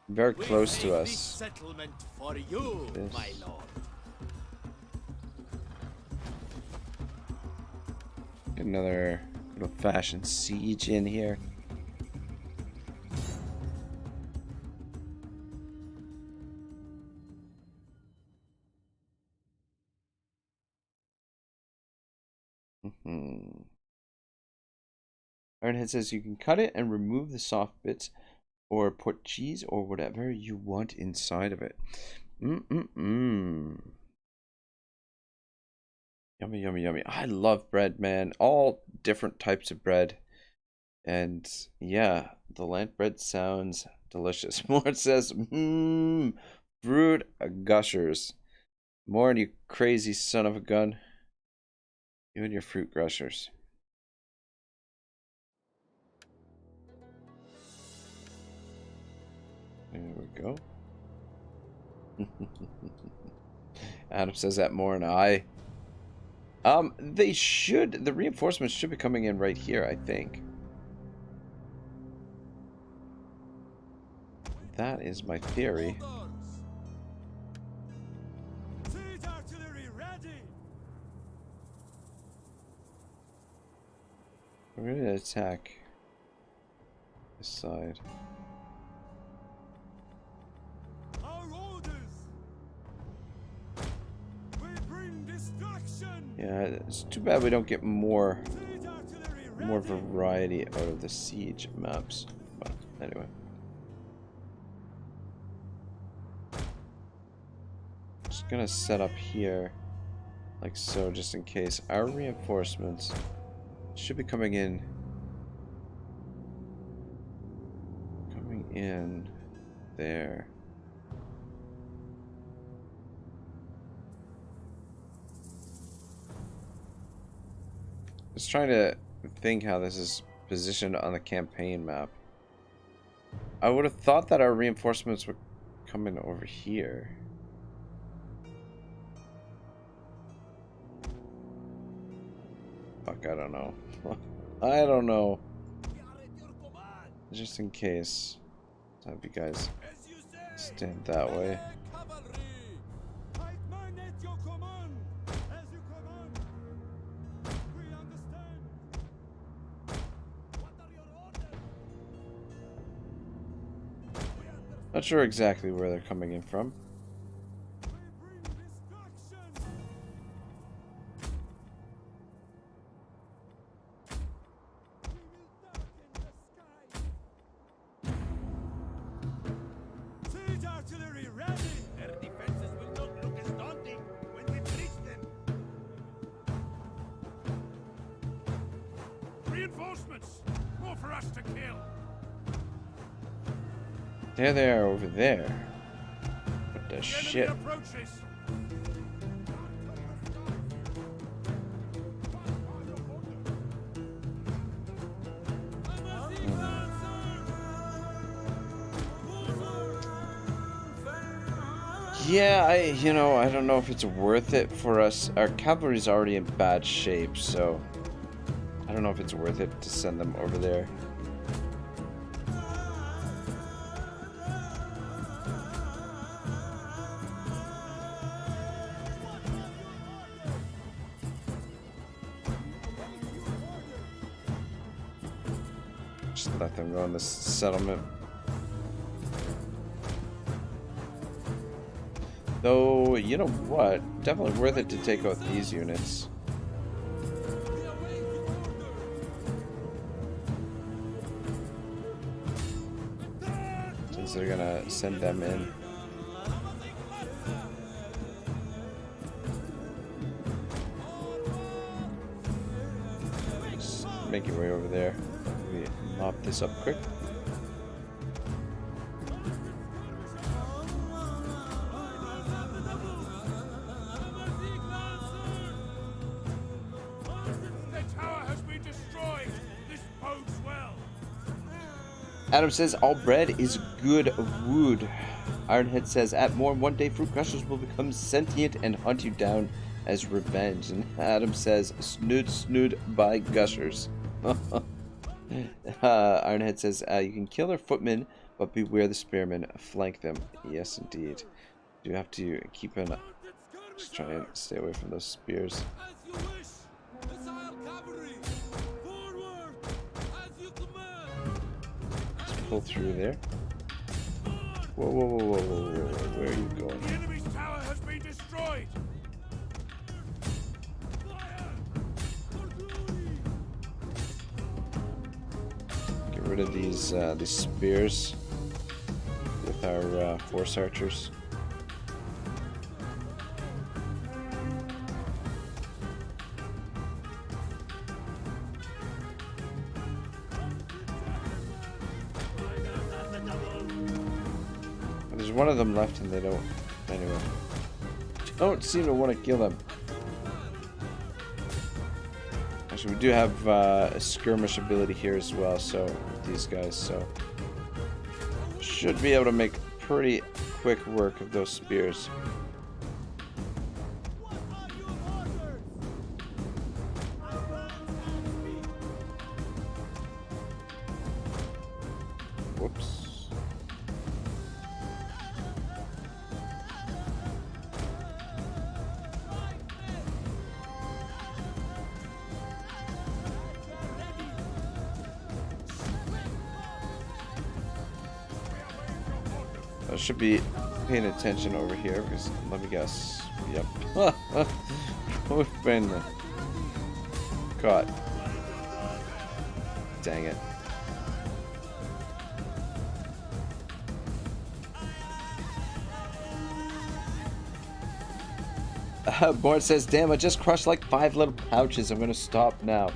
Speaker 2: very close to us.
Speaker 5: Settlement for you, my lord.
Speaker 2: Get another little fashion siege in here. Ironhead says you can cut it and remove the soft bits, or put cheese or whatever you want inside of it. Yummy, yummy, yummy. I love bread, man. All different types of bread. And yeah, the lant bread sounds delicious. More it says, fruit gushers. More, you crazy son of a gun. You and your fruit gushers. There we go. Adam says that more, and I. They should. The reinforcements should be coming in right here, I think. That is my theory. We're going to attack this side. Yeah, it's too bad we don't get more variety out of the siege maps. But anyway. Just gonna set up here like so, just in case. Our reinforcements should be coming in there. Just trying to think how this is positioned on the campaign map. I would have thought that our reinforcements would come in over here. Fuck, I don't know. I don't know. Just in case. Let's have you guys stand that way. Not sure exactly where they're coming in from.
Speaker 4: Their defenses will not look as daunting when we breach them. Reinforcements! More for us to kill!
Speaker 2: There they are over there. What the
Speaker 4: The
Speaker 2: shit?
Speaker 4: enemy approaches!
Speaker 2: Yeah, I don't know if it's worth it for us. Our cavalry's already in bad shape, so I don't know if it's worth it to send them over there. Just let them go in this settlement. Though, you know what? Definitely worth it to take out these units. Since they're gonna send them in. Just make your way over there. We mop this up quick. Adam says, all bread is good wood. Ironhead says, at more, one day fruit crushers will become sentient and hunt you down as revenge. And Adam says, snood by gushers. Ironhead says, you can kill their footmen, but beware the spearmen. Flank them. Yes, indeed. You have to keep an eye. Just try and stay away from those spears. Pull through there. Whoa, whoa, whoa, whoa, whoa, whoa, where are you going?
Speaker 4: The enemy's tower has been destroyed!
Speaker 2: Get rid of these spears with our horse archers. There's one of them left and they don't, anyway, don't seem to want to kill them. Actually, we do have a skirmish ability here as well, so these guys, so should be able to make pretty quick work of those spears. Whoops. I should be paying attention over here because let me guess. Yep. We've been caught. Dang it. Board says, damn, I just crushed like 5 little pouches. I'm gonna stop now.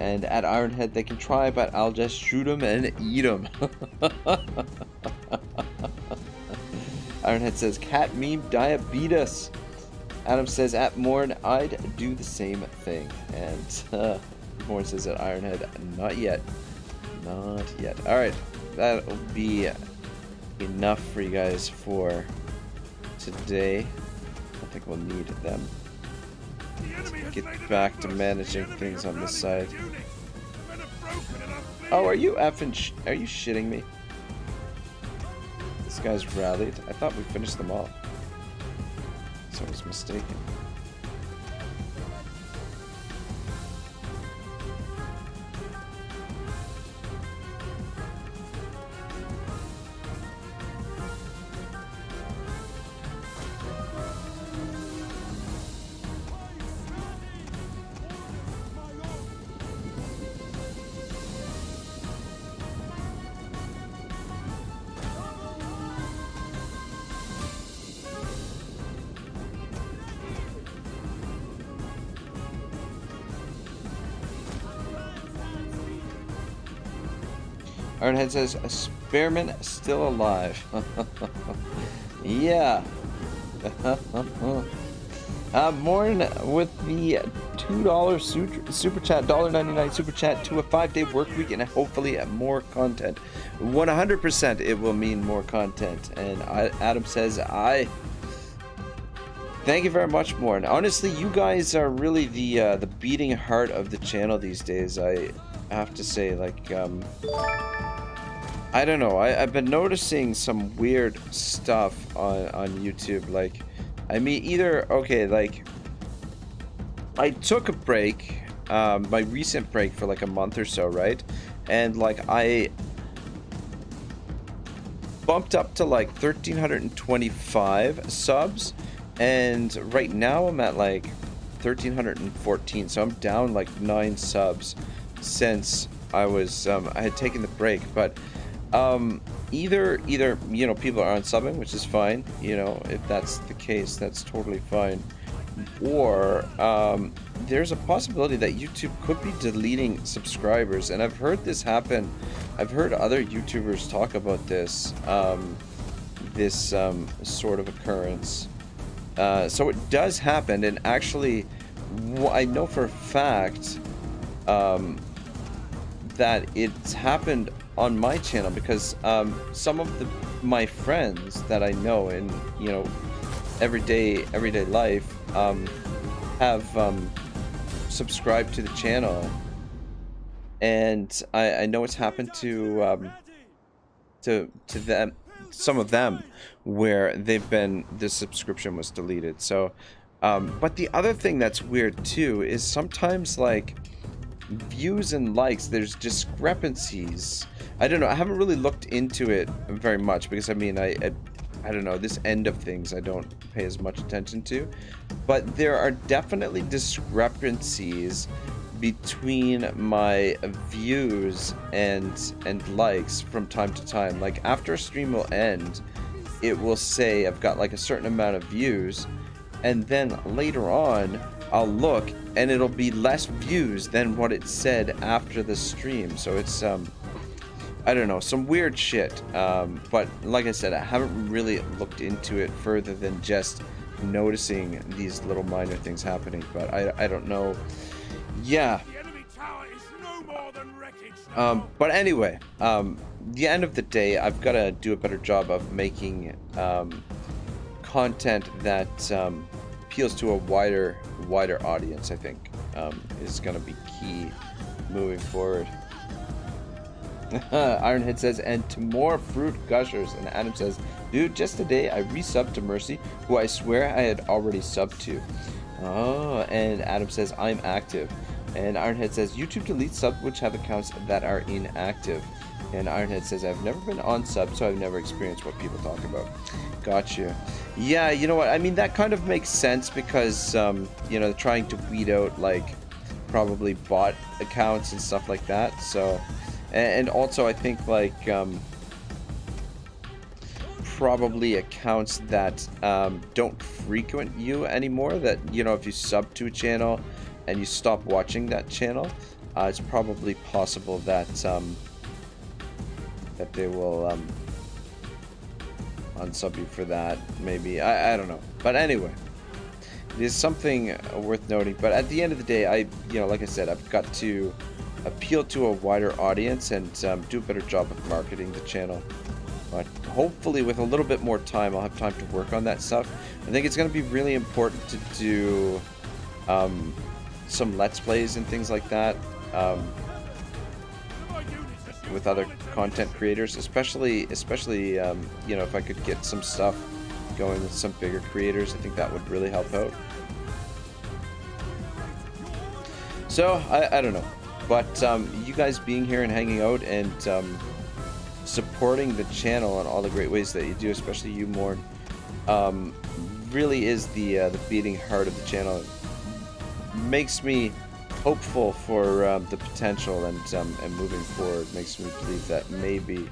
Speaker 2: And at Ironhead they can try, but I'll just shoot them and eat them. Ironhead says, cat meme diabetes. Adam says, at Morn, I'd do the same thing. And Morn says at Ironhead, not yet. Not yet. Alright, that'll be enough for you guys for today. I think we'll need them. Let's get back to managing things on this side. Oh, are you effing are you shitting me? This guy's rallied. I thought we finished them off. So I was mistaken. Ironhead says, a spearman still alive. Yeah. Morn with the $2 super chat, $1.99 super chat to a 5-day work week and hopefully more content. 100% it will mean more content. And Adam says, thank you very much, Morn. Honestly, you guys are really the beating heart of the channel these days. I have to say, like, I don't know. I've been noticing some weird stuff on YouTube. Like, I mean, like, I took a break, my recent break for like a month or so, right? And like, I bumped up to like 1,325 subs, and right now I'm at like 1,314. So I'm down like 9 subs since I was I had taken the break. But either you know, people are unsubbing, which is fine, you know, if that's the case, that's totally fine, or there's a possibility that YouTube could be deleting subscribers. And I've heard this happen. I've heard other YouTubers talk about this sort of occurrence. So it does happen, and actually I know for a fact that it's happened on my channel, because some of my friends that I know in, you know, everyday life have subscribed to the channel, and I know it's happened to them, some of them, where the subscription was deleted. So but the other thing that's weird too is sometimes, like, views and likes, there's discrepancies. I don't know, I haven't really looked into it very much, because I mean, I don't know, this end of things I don't pay as much attention to, but there are definitely discrepancies between my views and likes from time to time. Like, after a stream will end, it will say I've got like a certain amount of views, and then later on I'll look and it'll be less views than what it said after the stream. So it's I don't know, some weird shit. But like I said, I haven't really looked into it further than just noticing these little minor things happening. But I don't know. Yeah. But anyway, the end of the day, I've got to do a better job of making content that appeals to a wider audience. I think is going to be key moving forward. Ironhead says, and to more fruit gushers. And Adam says, dude, just today I resubbed to Mercy, who I swear I had already subbed to. Oh, and Adam says, I'm active. And Ironhead says, YouTube deletes subs which have accounts that are inactive. And Ironhead says, I've never been on sub, so I've never experienced what people talk about. Gotcha. Yeah, you know what? I mean, that kind of makes sense, because, you know, trying to weed out, like, probably bot accounts and stuff like that. So, and also I think, like, probably accounts that don't frequent you anymore, that, you know, if you sub to a channel and you stop watching that channel, it's probably possible that that they will unsub you for that, maybe. I don't know. But anyway, it is something worth noting. But at the end of the day, you know, like I said, I've got to appeal to a wider audience and do a better job of marketing the channel. But hopefully with a little bit more time, I'll have time to work on that stuff. I think it's going to be really important to do some Let's Plays and things like that with other content creators, especially you know, if I could get some stuff going with some bigger creators, I think that would really help out. So I don't know, but you guys being here and hanging out and supporting the channel in all the great ways that you do, especially you, Morn, really is the beating heart of the channel. It makes me hopeful for the potential and moving forward. Makes me believe that maybe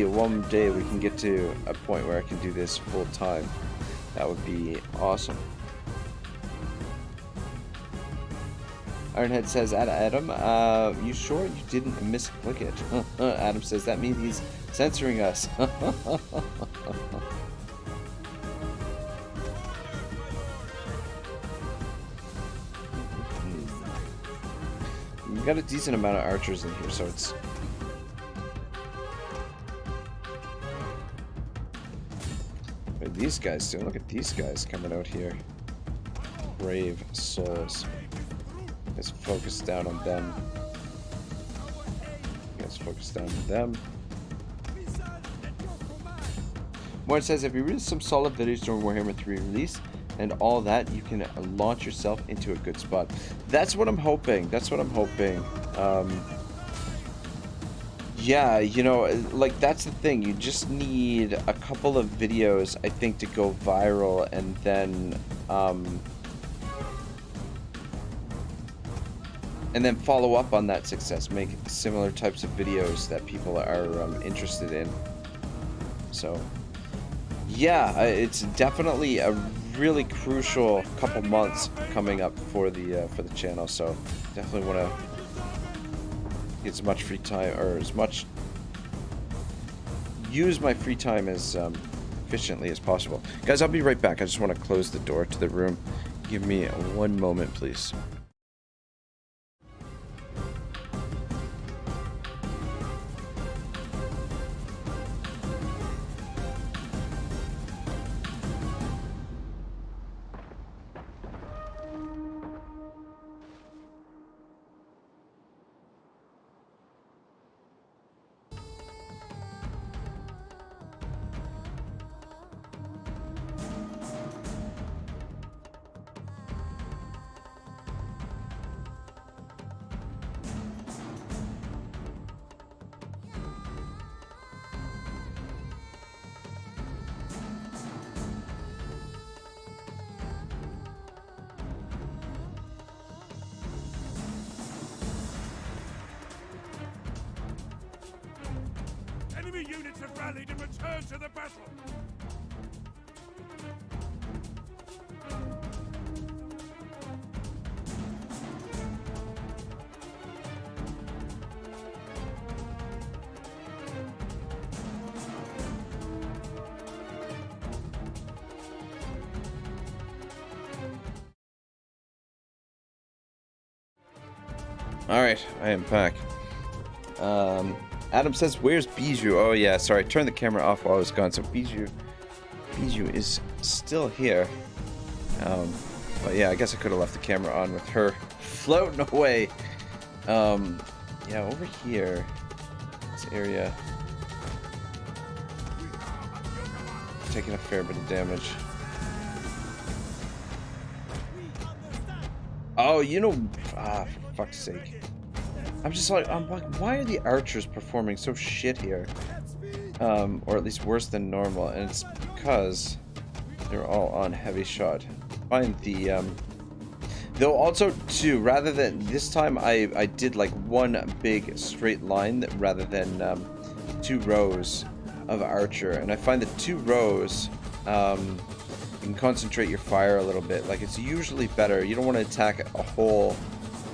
Speaker 2: one day we can get to a point where I can do this full time. That would be awesome. Ironhead says, Adam, you sure you didn't misclick it? Adam says, that means he's censoring us. We've got a decent amount of archers in here, so it's... What are these guys doing? Look at these guys coming out here. Brave souls. Let's focus down on them. Let's focus down on them. Moore says, if you release some solid videos during Warhammer 3 release and all that, you can launch yourself into a good spot. That's what I'm hoping. That's what I'm hoping. Yeah, you know, like, that's the thing. You just need a couple of videos, I think, to go viral, and then follow up on that success. Make similar types of videos that people are interested in. So, yeah, it's definitely a really crucial couple months coming up for the channel. So, definitely want to get as much free time, or as much, use my free time as efficiently as possible. Guys, I'll be right back. I just want to close the door to the room. Give me one moment, please.
Speaker 4: Enemy units have rallied and returned to the battle!
Speaker 2: Alright, I am back. Adam says, where's Bijou? Oh yeah, sorry, I turned the camera off while I was gone, so Bijou is still here. But yeah, I guess I could have left the camera on with her floating away. Yeah, over here, this area, taking a fair bit of damage. Oh, you know, for fuck's sake. I'm like, why are the archers performing so shit here? Or at least worse than normal, and it's because they're all on heavy shot. Find the, though also too, rather than, this time I did like one big straight line rather than, 2 rows of archer, and I find that 2 rows, you can concentrate your fire a little bit. Like, it's usually better. You don't want to attack a whole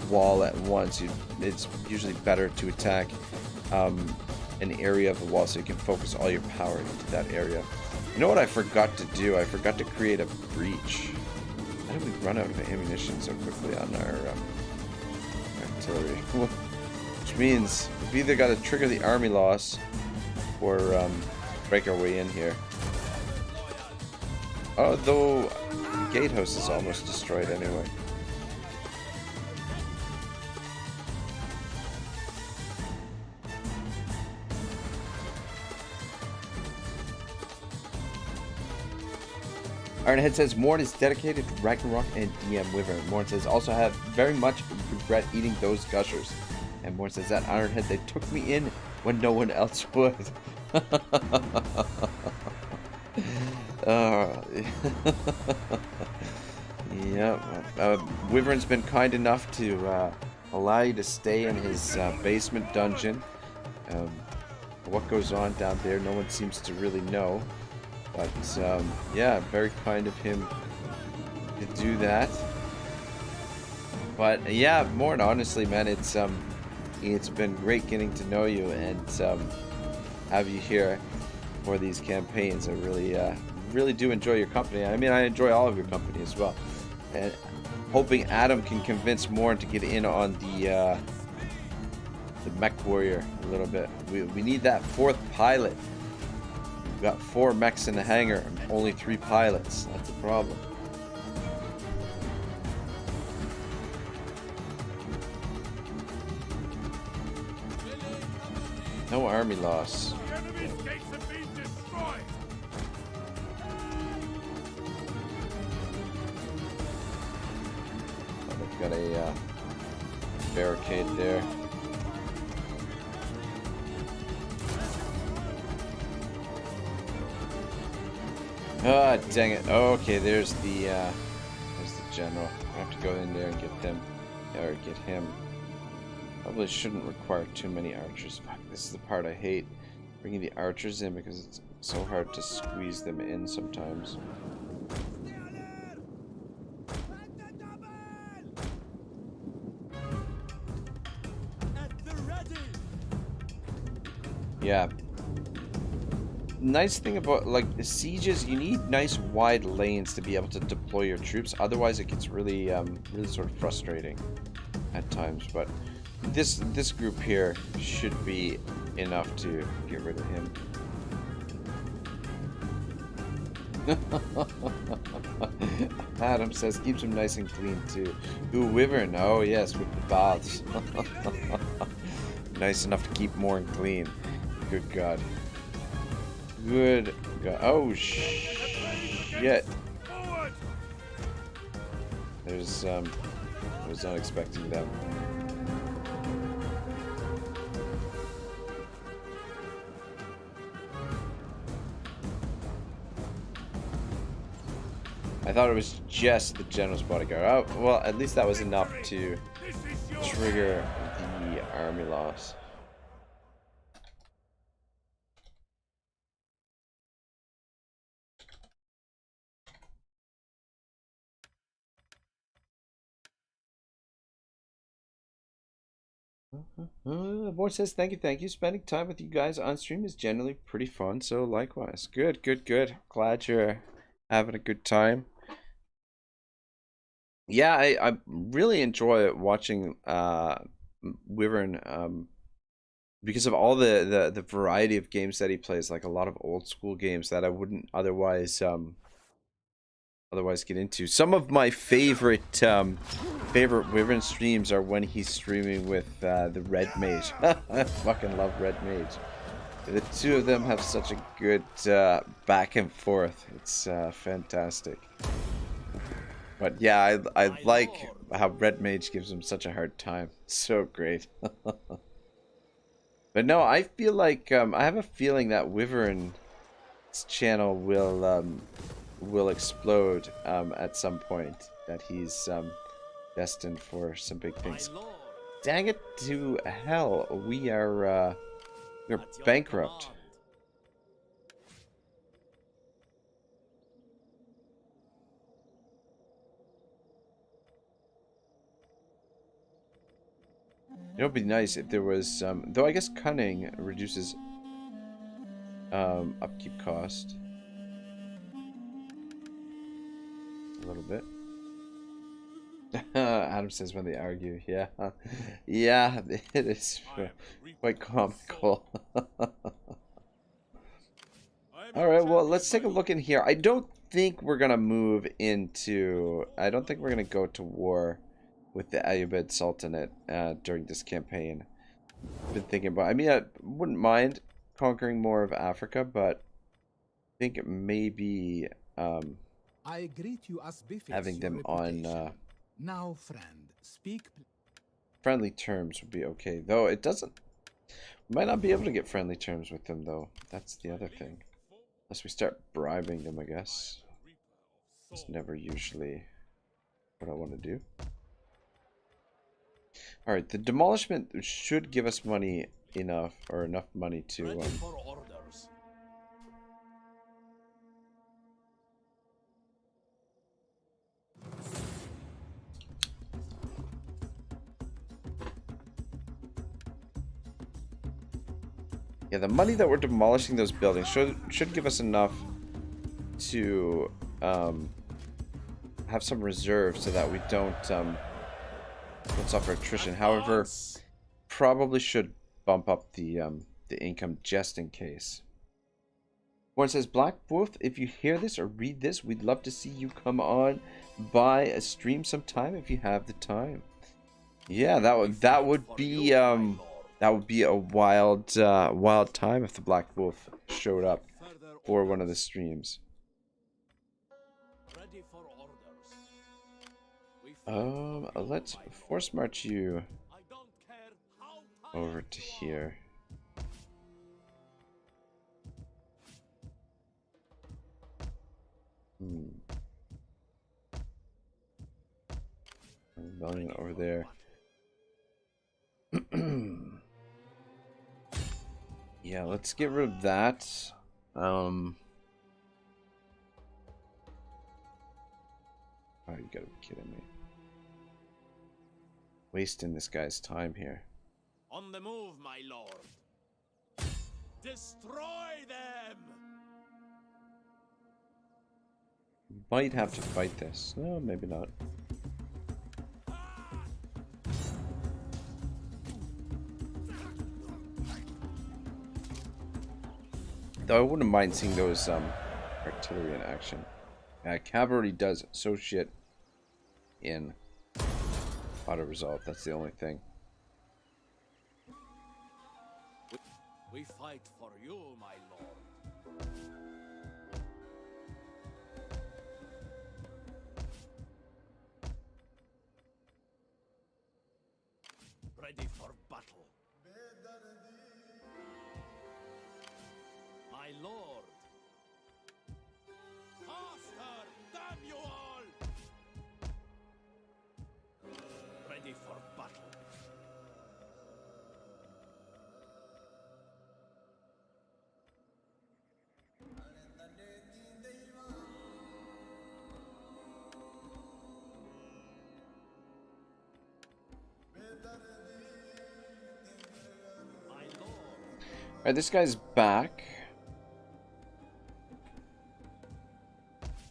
Speaker 2: wall at once. It's usually better to attack an area of the wall so you can focus all your power into that area. You know what I forgot to do? I forgot to create a breach. How did we run out of ammunition so quickly on our artillery? Which means we've either got to trigger the army loss or break our way in here. Although the gatehouse is almost destroyed anyway. Ironhead says, Morn is dedicated to Ragnarok and DM Wyvern. Morn says, also have very much regret eating those gushers. And Morn says, that Ironhead, they took me in when no one else would. Yeah. Wyvern's been kind enough to allow you to stay in his basement dungeon. What goes on down there, no one seems to really know. But, yeah, very kind of him to do that. But yeah, more than honestly, man, it's been great getting to know you and have you here for these campaigns. I really do enjoy your company. I mean, I enjoy all of your company as well. And hoping Adam can convince more to get in on the mech warrior a little bit. We need that 4th pilot. We've got 4 mechs in the hangar and only 3 pilots. That's a problem. No army loss.
Speaker 4: The enemy's gates have been destroyed.
Speaker 2: Oh, they've got a barricade there. Ah, dang it. Okay, there's the general. I have to go in there and get them, or get him. Probably shouldn't require too many archers. Fuck, this is the part I hate. Bringing the archers in because it's so hard to squeeze them in sometimes. Yeah. Nice thing about like sieges, you need nice wide lanes to be able to deploy your troops. Otherwise, it gets really, really sort of frustrating at times. But this group here should be enough to get rid of him. Adam says keeps him nice and clean too. Ooh, Wyvern. Oh yes, with the baths. Nice enough to keep more and clean. Good God. Good God. Oh shit. There's I was not expecting that. I thought it was just the general's bodyguard. Oh, well, at least that was enough to trigger the army loss. The boy says, thank you. Spending time with you guys on stream is generally pretty fun, so likewise. Good. Glad you're having a good time. Yeah, I really enjoy watching Wyvern because of all the variety of games that he plays, like a lot of old school games that I wouldn't otherwise get into. Some of my favorite Wyvern streams are when he's streaming with the Red Mage. I fucking love Red Mage. The two of them have such a good back and forth. It's fantastic. But yeah, I like how Red Mage gives him such a hard time. It's so great. But no, I feel like I have a feeling that Wyvern's channel will explode at some point. That he's destined for some big things. Dang it to hell! We're bankrupt. You know, it'd be nice if there was, though I guess cunning reduces upkeep cost a little bit. Adam says when they argue, yeah, yeah, it is quite comical. All right, well, let's take a look in here. I don't think we're gonna move into. I don't think we're gonna go to war with the Ayyubid Sultanate during this campaign. I've been thinking about. I mean, I wouldn't mind conquering more of Africa, but I think it may be
Speaker 3: I greet you as befits
Speaker 2: having them
Speaker 3: your
Speaker 2: on
Speaker 3: reputation. Now, friend, speak.
Speaker 2: friendly terms would be okay. Though it doesn't. We might not be able to get friendly terms with them, though. That's the other thing. Unless we start bribing them, I guess. It's never usually what I want to do. Alright, the demolishment should give us money enough, or enough money to Yeah, the money that we're demolishing those buildings should give us enough to have some reserves so that we don't suffer attrition. However, probably should bump up the income just in case. One says, Black Wolf, if you hear this or read this, we'd love to see you come on by a stream sometime if you have the time. Yeah, that would be a wild time if the Black Wolf showed up for one of the streams. Let's force march you over to here. Rebellion over there. Yeah, let's get rid of that. Oh, you gotta be kidding me. Wasting this guy's time here.
Speaker 5: On the move, my lord. Destroy them.
Speaker 2: Might have to fight this. No, maybe not. Though I wouldn't mind seeing those artillery in action. Cavalry does so shit in auto resolve. That's the only thing.
Speaker 5: We fight for you, my lord. Ready for battle. My lord. Faster! Damn you all! Ready for battle.
Speaker 2: Alright, this guy's back.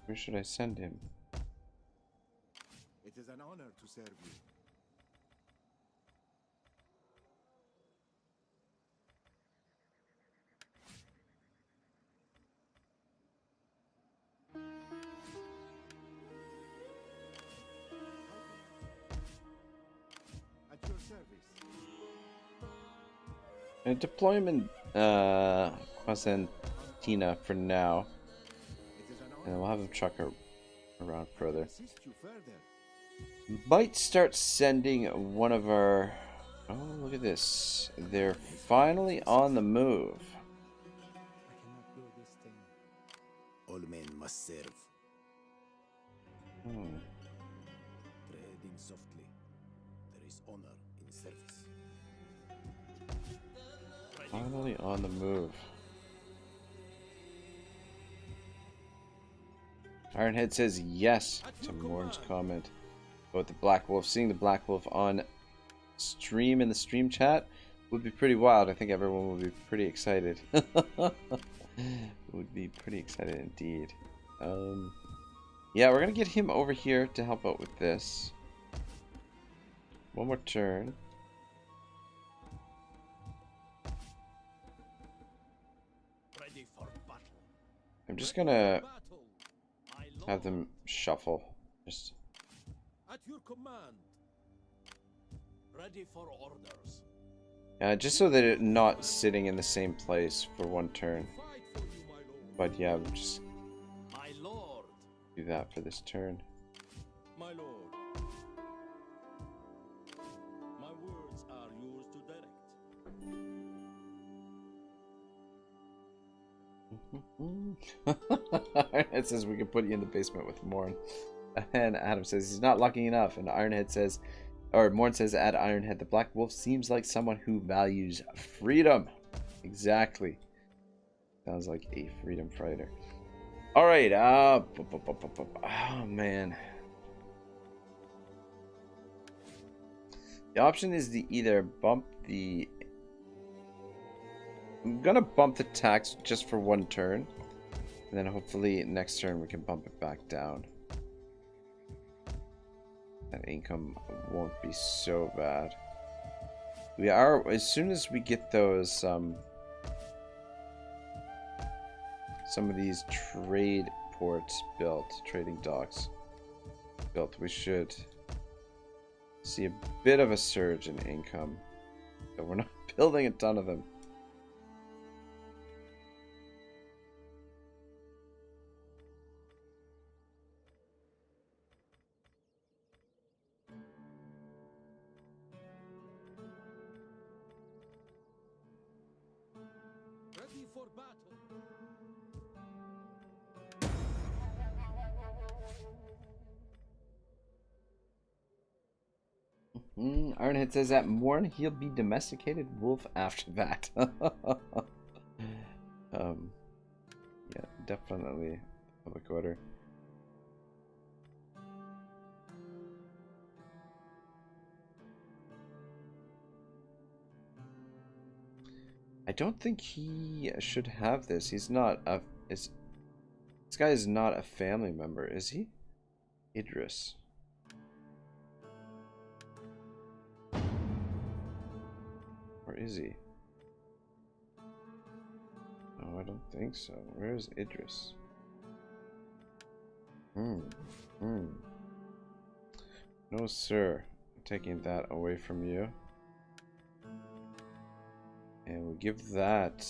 Speaker 2: Where should I send him?
Speaker 4: It is an honor to serve you. At your service.
Speaker 2: Deploy him in Quasantina for now. And we'll have him truck around further. Might start sending one of our... Oh, look at this. They're finally on the move.
Speaker 3: I cannot do this thing.
Speaker 4: All men must serve. Treading softly. There is honor in service.
Speaker 2: Finally on the move. Ironhead says yes to Morn's comment about the Black Wolf. Seeing the Black Wolf on stream in the stream chat would be pretty wild. I think everyone would be pretty excited. Would be pretty excited indeed. Yeah, we're gonna get him over here to help out with this. One more turn.
Speaker 5: Ready for battle.
Speaker 2: I'm just gonna have them shuffle. Just
Speaker 1: At your command.
Speaker 5: Ready for orders.
Speaker 2: just so that they're not sitting in the same place for one turn.
Speaker 1: Fight for you, my lord.
Speaker 2: But yeah, we'll just
Speaker 5: My lord.
Speaker 2: do that for this turn.
Speaker 1: My lord. My words are yours to direct.
Speaker 2: Ironhead says we can put you in the basement with Morn. And Adam says he's not lucky enough. And Ironhead says, or Morn says, add Ironhead, the Black Wolf seems like someone who values freedom. Exactly. Sounds like a freedom fighter. Alright, oh man. The option is to either bump the I'm gonna bump the tax just for one turn. And then hopefully next turn we can bump it back down. That income won't be so bad. We are, as soon as we get those, some of these trade ports built, trading docks built, we should see a bit of a surge in income. But we're not building a ton of them.
Speaker 5: Ready for battle.
Speaker 2: Ironhead says at Morn he'll be domesticated wolf after that. Yeah, definitely public order. I don't think he should have this. He's not a this guy is not a family member, is he? Idris. Or is he? No, I don't think so. Where is Idris? No, sir. I'm taking that away from you. And we'll give that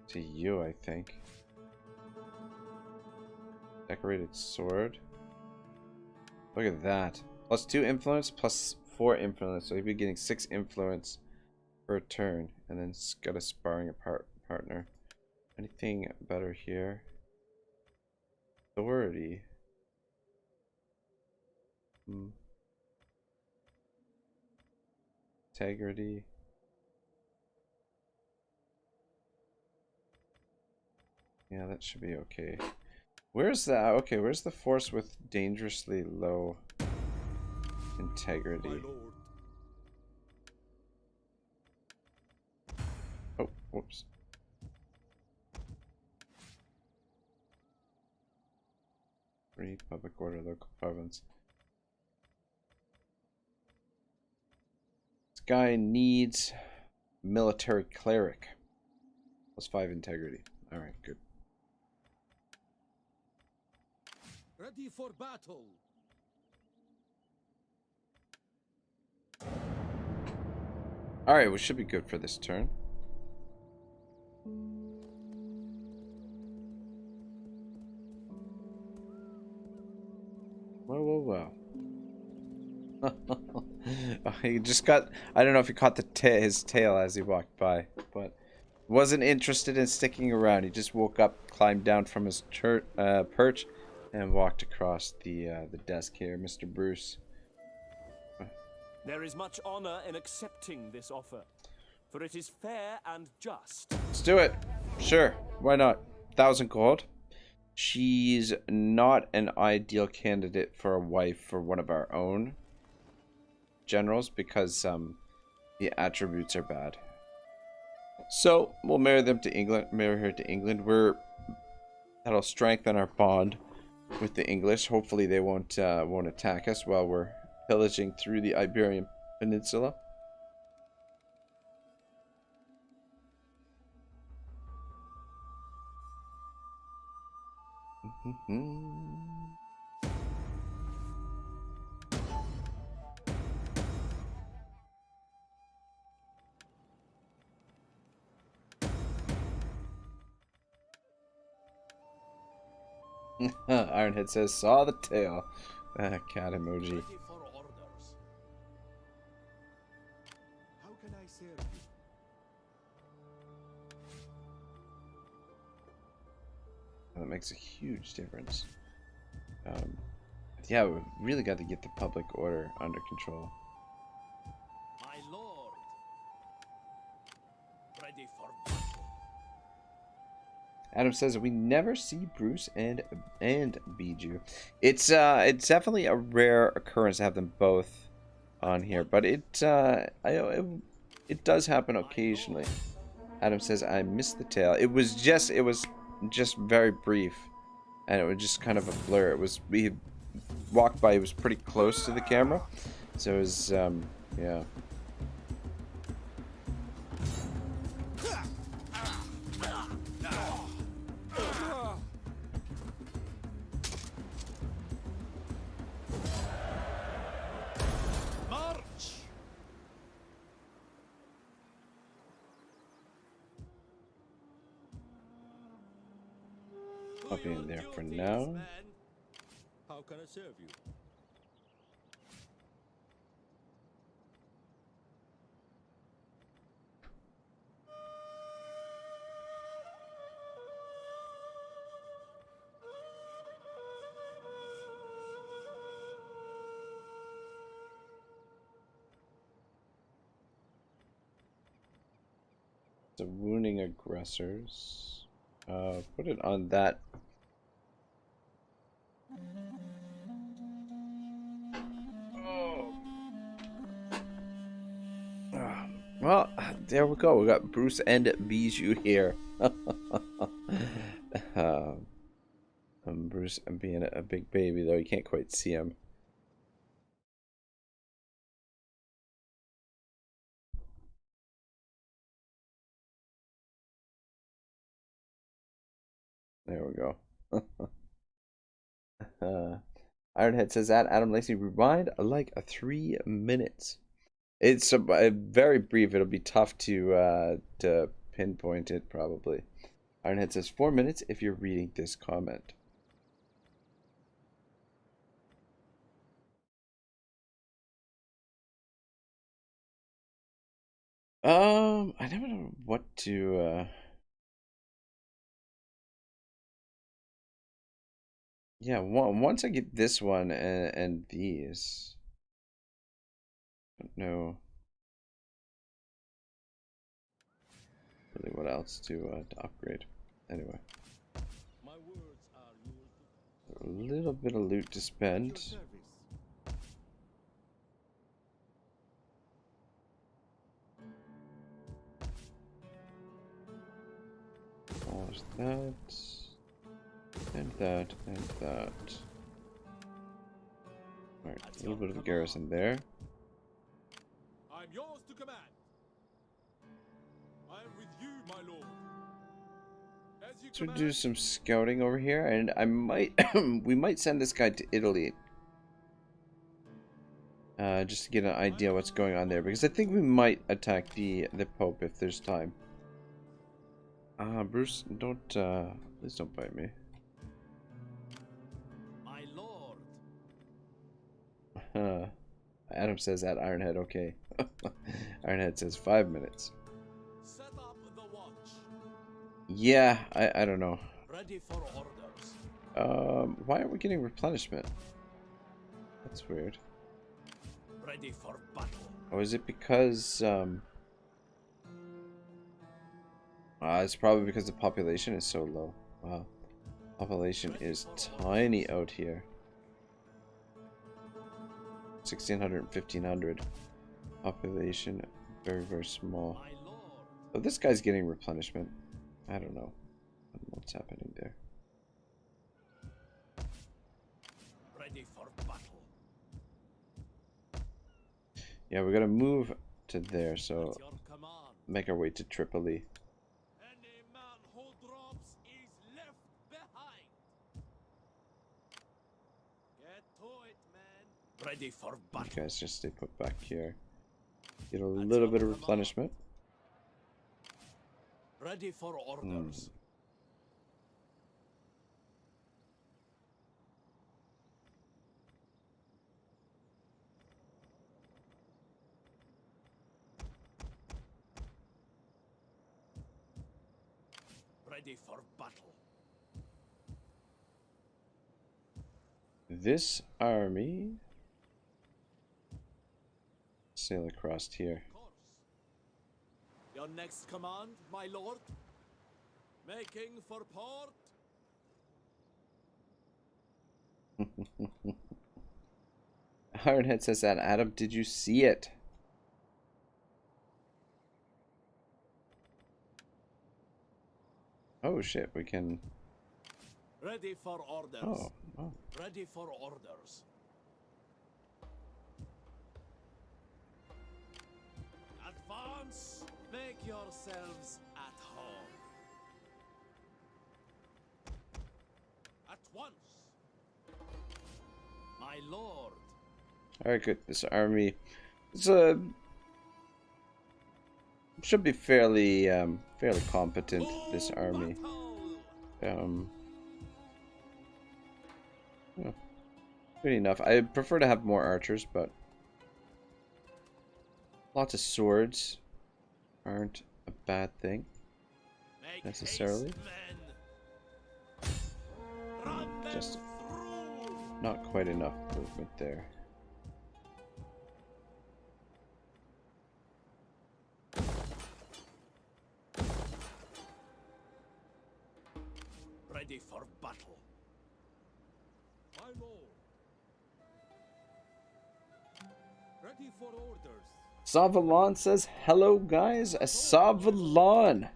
Speaker 2: to you, I think. Decorated sword. Look at that. +2 influence, +4 influence. So you'll be getting 6 influence per turn. And then it's got a sparring partner. Anything better here? Authority. Integrity. Yeah, that should be okay. Where's the okay? Where's the force with dangerously low integrity? Oh, whoops. Free public order, local province. This guy needs military cleric. +5 integrity. All right, good.
Speaker 5: Ready for battle.
Speaker 2: All right, we should be good for this turn. Whoa. He just got, I don't know if he caught his tail as he walked by, but wasn't interested in sticking around. He just woke up, climbed down from his perch, and walked across the desk here, Mr. Bruce.
Speaker 6: There is much honor in accepting this offer, for it is fair and just.
Speaker 2: Let's do it. Sure, why not? 1,000 gold. She's not an ideal candidate for a wife for one of our own generals because the attributes are bad. So we'll marry them to England. Marry her to England. That'll strengthen our bond with the English. Hopefully they won't attack us while we're pillaging through the Iberian Peninsula. Ironhead says, saw the tail. Cat emoji.
Speaker 5: Ready for orders.
Speaker 3: How can I serve you?
Speaker 2: That makes a huge difference. Yeah, we really got to get the public order under control.
Speaker 5: My lord. Ready for battle.
Speaker 2: Adam says we never see Bruce and Bijou. It's definitely a rare occurrence to have them both on here, but It does happen occasionally. Adam says, I missed the tail. It was just very brief. And it was just kind of a blur. It was, we walked by, it was pretty close to the camera. So it was, yeah. I'll be in there for now.
Speaker 1: How can I serve you?
Speaker 2: The wounding aggressors. Put it on that. Well, there we go. We got Bruce and Bijou here. Bruce being a big baby, though you can't quite see him. There we go. Ironhead says that. Adam Lacey, rewind like 3 minutes. It's a very brief. It'll be tough to pinpoint it probably. Ironhead says 4 minutes if you're reading this comment. I never know what to yeah, once I get this one and these, I don't know really what else to upgrade. Anyway,
Speaker 1: My words are yours.
Speaker 2: a little bit of loot to spend. There's that, and that, and that. Alright, a little bit of a garrison there.
Speaker 5: I'm yours to command. I am with you, my lord. As you
Speaker 2: So
Speaker 5: command.
Speaker 2: do some scouting over here, and I might we might send this guy to Italy. Just to get an idea what's going on there, because I think we might attack the Pope if there's time. Bruce, don't please don't bite me.
Speaker 5: My lord.
Speaker 2: Adam says that. Ironhead, okay. Ironhead says 5 minutes.
Speaker 5: Set up the watch.
Speaker 2: Yeah, I don't know.
Speaker 5: Ready for orders.
Speaker 2: Why aren't we getting replenishment? That's weird.
Speaker 5: Ready for battle.
Speaker 2: Oh, is it because it's probably because the population is so low. Wow. Population is tiny out here. 1,600 and 1,500. Population very, very small.
Speaker 5: My lord.
Speaker 2: Oh, this guy's getting replenishment. I don't know what's happening there.
Speaker 5: Ready for battle.
Speaker 2: Yeah, we gotta move to there, so
Speaker 5: At your command.
Speaker 2: make our way to Tripoli.
Speaker 5: Any man who drops is left behind. Get to it, man. Ready for
Speaker 2: You
Speaker 5: battle.
Speaker 2: guys just stay put back here. Get a little bit of replenishment.
Speaker 5: Ready for orders. Ready for battle.
Speaker 2: This army sail across here.
Speaker 5: Of course. Your next command, my lord. Making for port.
Speaker 2: Ironhead says that. Adam, did you see it? Oh shit, we can...
Speaker 5: Ready for orders.
Speaker 2: Oh, oh.
Speaker 5: Ready for orders. Advance. Make yourselves at home. At once. My lord.
Speaker 2: Alright, good. This army is should be fairly fairly competent, this army. Yeah, good enough. I prefer to have more archers, but lots of swords aren't a bad thing
Speaker 5: Make
Speaker 2: necessarily.
Speaker 5: haste, men. Run them
Speaker 2: Just
Speaker 5: through.
Speaker 2: not quite enough movement there.
Speaker 5: Ready for battle.
Speaker 1: My lord. Ready for orders.
Speaker 2: Savalon says, hello guys, Savalon!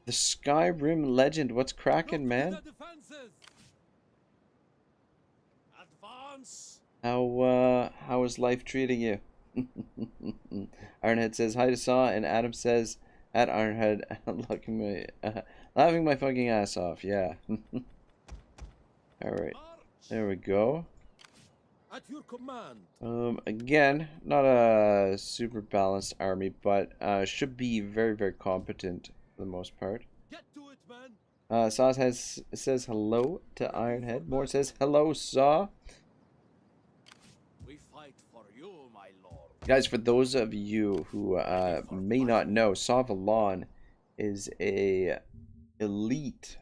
Speaker 2: The Skyrim legend, what's cracking, man?
Speaker 1: The defenses.
Speaker 5: Advance.
Speaker 2: How is life treating you? Ironhead says hi to Saw, and Adam says at Ironhead, laughing my fucking ass off. Yeah. All right, there we go.
Speaker 1: At your command.
Speaker 2: Again, not a super balanced army, but should be very, very competent for the most part.
Speaker 1: Get to it, man.
Speaker 2: Saw says hello to Ironhead. Moore says hello, Saw.
Speaker 5: We fight for you, my lord.
Speaker 2: Guys, for those of you who may not know, Savalon is a elite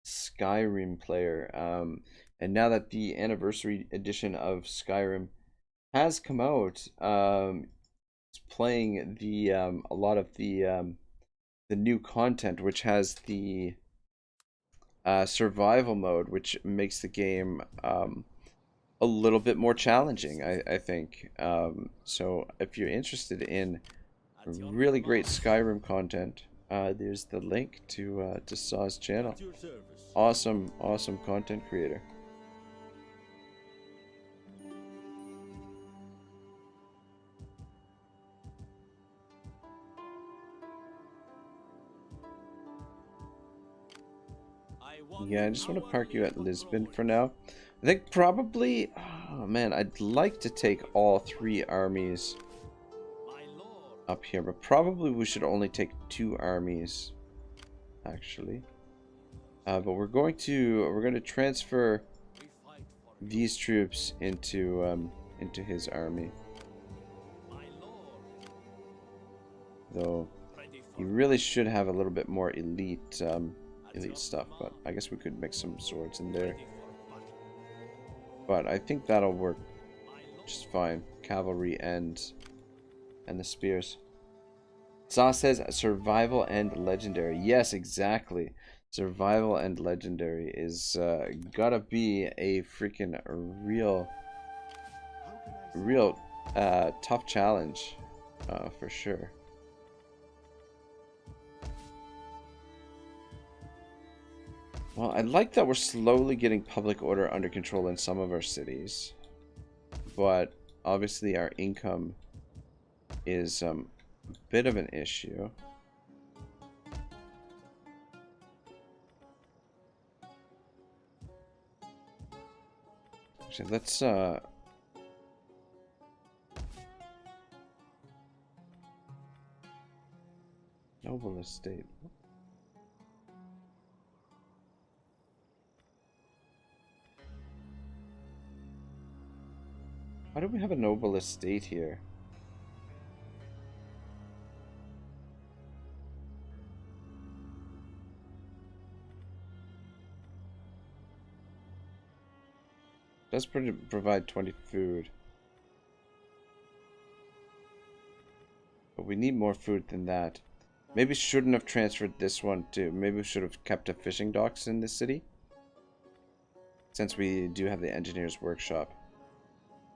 Speaker 2: Skyrim player. And now that the anniversary edition of Skyrim has come out, it's playing the a lot of the new content, which has the survival mode, which makes the game a little bit more challenging, I think. So if you're interested in really great Skyrim content, there's the link to Saw's channel.
Speaker 1: At your service.
Speaker 2: Awesome content creator. Yeah, I just want to park you at Lisbon for now. I think probably, oh man, I'd like to take all three armies up here, but probably we should only take 2 armies, actually. But we're going to transfer these troops into his army. Though he really should have a little bit more elite stuff, but I guess we could mix some swords in there. But I think that'll work just fine. Cavalry and the spears. Saw says survival and legendary. Yes, exactly. Survival and legendary is gotta be a freaking real tough challenge for sure. Well, I like that we're slowly getting public order under control in some of our cities, but obviously our income is a bit of an issue. Actually, let's noble estate. Why do we have a noble estate here? Does provide 20 food. But we need more food than that. Maybe shouldn't have transferred this one to... Maybe we should have kept a fishing docks in this city. Since we do have the engineer's workshop.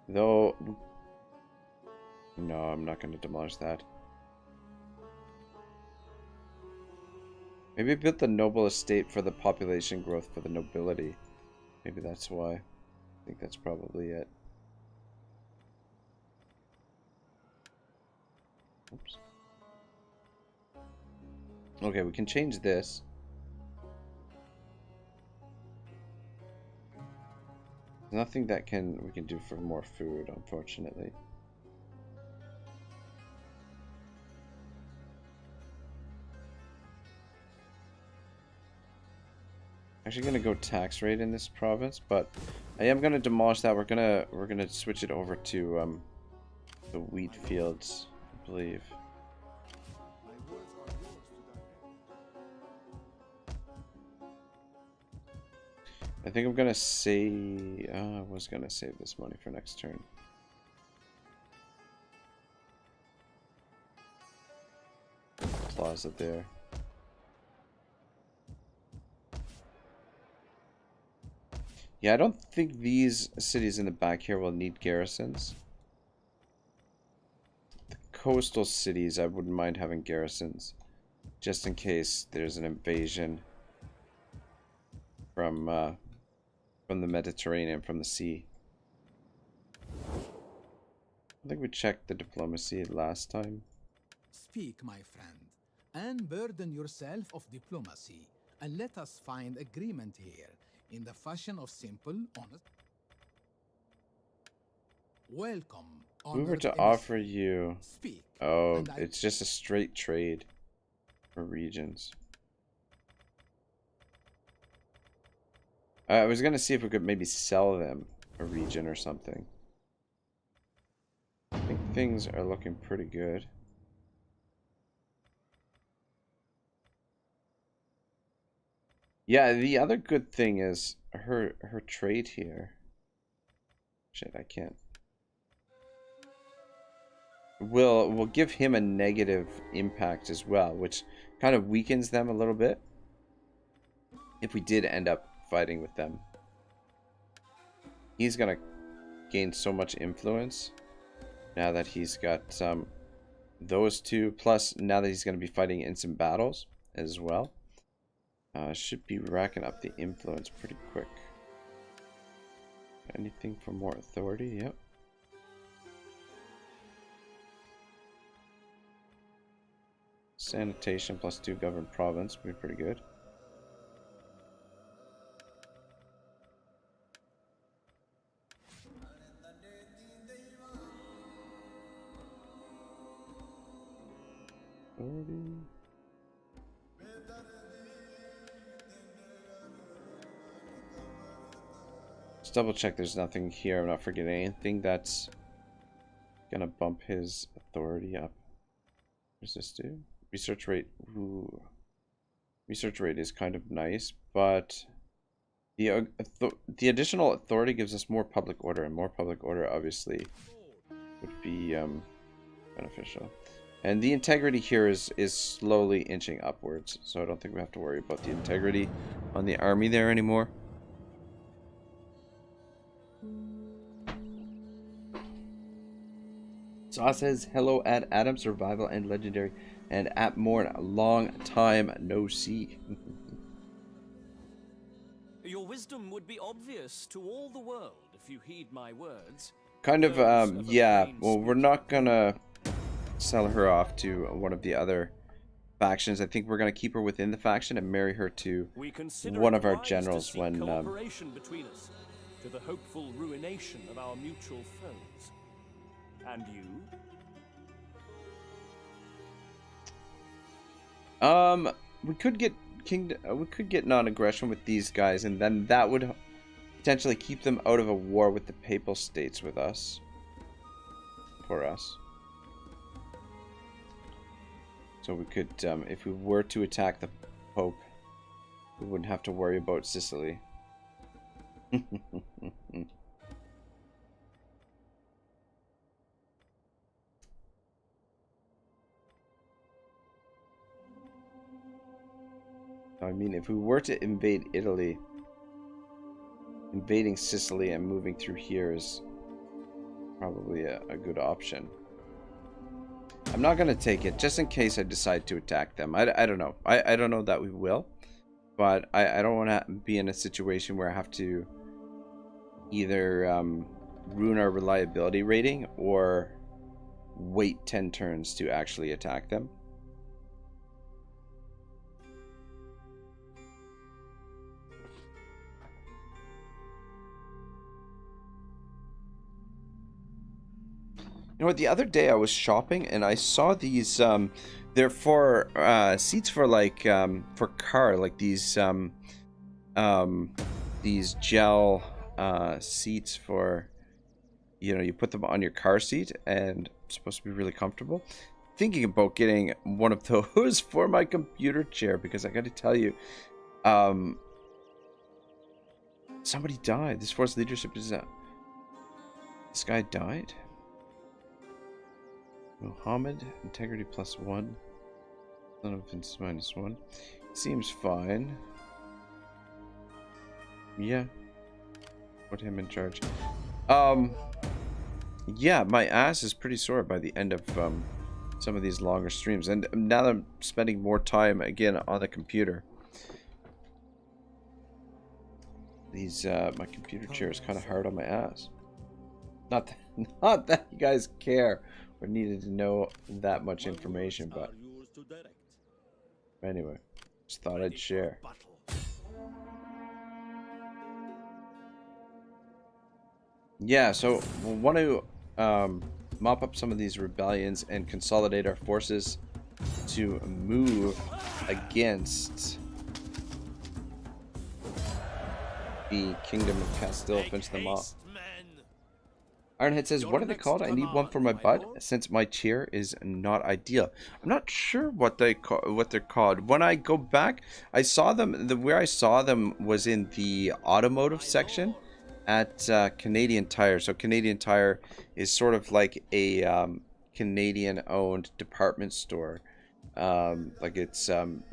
Speaker 2: Though... No, I'm not going to demolish that. Maybe I built the noble estate for the population growth for the nobility. Maybe that's why. I think that's probably it. Oops. Okay, we can change this. Nothing that we can do for more food, unfortunately. Actually gonna go tax rate in this province, but I am gonna demolish that. We're gonna switch it over to the wheat fields, I believe. I think I'm gonna save. I was gonna save this money for next turn. Plaza there. Yeah, I don't think these cities in the back here will need garrisons. The coastal cities, I wouldn't mind having garrisons, just in case there's an invasion from the Mediterranean, from the sea. I think we checked the diplomacy last time.
Speaker 3: Speak, my friend, unburden yourself of diplomacy, and let us find agreement here in the fashion of simple, honest. Welcome.
Speaker 2: We were to
Speaker 3: honored
Speaker 2: offer
Speaker 3: emissary.
Speaker 2: you.
Speaker 3: Speak.
Speaker 2: Oh,
Speaker 3: and I-
Speaker 2: it's just a straight trade for regions. I was gonna see if we could maybe sell them a region or something. I think things are looking pretty good. Yeah, the other good thing is her trade here. Shit, I can't. Will give him a negative impact as well, which kind of weakens them a little bit. If we did end up fighting with them, he's gonna gain so much influence now that he's got those two, plus now that he's gonna be fighting in some battles as well. Should be racking up the influence pretty quick. Anything for more authority? Yep. Sanitation plus 2 governed province would be pretty good. Authority. Let's double check there's nothing here. I'm not forgetting anything that's gonna bump his authority up. What does this do? Research rate. Ooh. Research rate is kind of nice, but the additional authority gives us more public order, and more public order obviously would be beneficial. And the integrity here is slowly inching upwards, so I don't think we have to worry about the integrity on the army there anymore. Saw says, hello at Adam, Survival and Legendary, and at Morn, a long time no see.
Speaker 6: Your wisdom would be obvious to all the world if you heed my words.
Speaker 2: Kind of,
Speaker 6: Those a
Speaker 2: yeah,
Speaker 6: plain
Speaker 2: well, we're
Speaker 6: speaking
Speaker 2: not gonna sell her off to one of the other factions. I think we're gonna keep her within the faction and marry her to
Speaker 6: We consider
Speaker 2: one
Speaker 6: it
Speaker 2: of our
Speaker 6: wise to
Speaker 2: generals
Speaker 6: seek
Speaker 2: when
Speaker 6: cooperation between us, to the hopeful ruination of our mutual foes. And you?
Speaker 2: we could get non-aggression with these guys, and then that would potentially keep them out of a war with the Papal States with us. For us. So we could, if we were to attack the Pope, we wouldn't have to worry about Sicily. I mean, if we were to invade Italy, invading Sicily and moving through here is probably a good option. I'm not going to take it, just in case I decide to attack them. I don't know. I don't know that we will. But I don't want to be in a situation where I have to either ruin our reliability rating or wait 10 turns to actually attack them. You know what, the other day I was shopping and I saw these they're for seats for like for car, like these gel seats for, you know, you put them on your car seat and it's supposed to be really comfortable. Thinking about getting one of those for my computer chair, because I got to tell you, somebody died. This force leadership is this guy died. Muhammad, integrity +1. Son of offense -1. Seems fine. Yeah. Put him in charge. Yeah, my ass is pretty sore by the end of some of these longer streams. And now that I'm spending more time again on the computer, my computer chair is kind of hard on my ass. Not that you guys care or needed to know that much information, but anyway, just thought I'd share. Yeah, so we'll want to mop up some of these rebellions and consolidate our forces to move against the Kingdom of Castile, finish them off. Ironhead says, what are they called? I need one for my butt since my chair is not ideal. I'm not sure what they're called. When I go back, I saw them, where I saw them was in the automotive section at Canadian Tire. So Canadian Tire is sort of like a Canadian owned department store. Like it's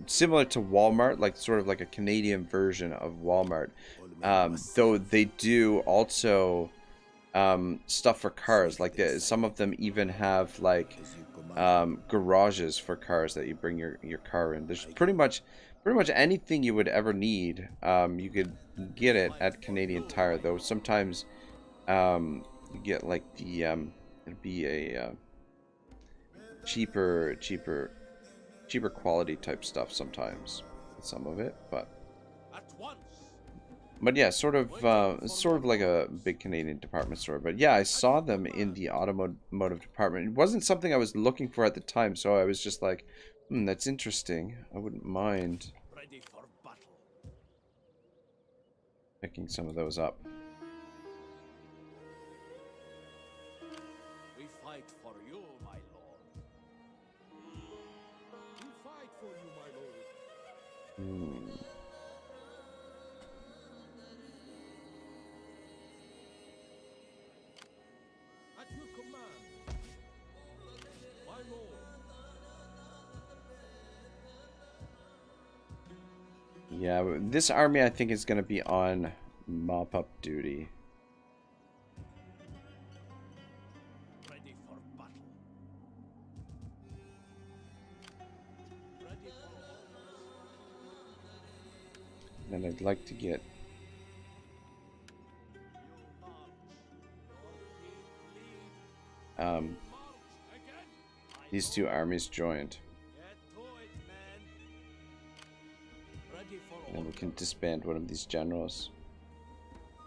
Speaker 2: similar to Walmart, like sort of like a Canadian version of Walmart. Though they do also stuff for cars, like some of them even have like garages for cars that you bring your car in. There's pretty much anything you would ever need. You could get it at Canadian Tire, though sometimes you get like the it'd be a cheaper quality type stuff sometimes, some of it, but yeah, sort of like a big Canadian department store. But yeah, I saw them in the automotive department. It wasn't something I was looking for at the time, so I was just like, that's interesting. I wouldn't mind picking some of those up.
Speaker 5: We fight for you, my lord.
Speaker 4: We fight for you, my lord. At your command, my lord.
Speaker 2: Yeah, this army I think is going to be on mop-up duty.
Speaker 5: Ready for battle. Ready for
Speaker 2: And I'd like to get these two armies joined. And we can disband one of these generals.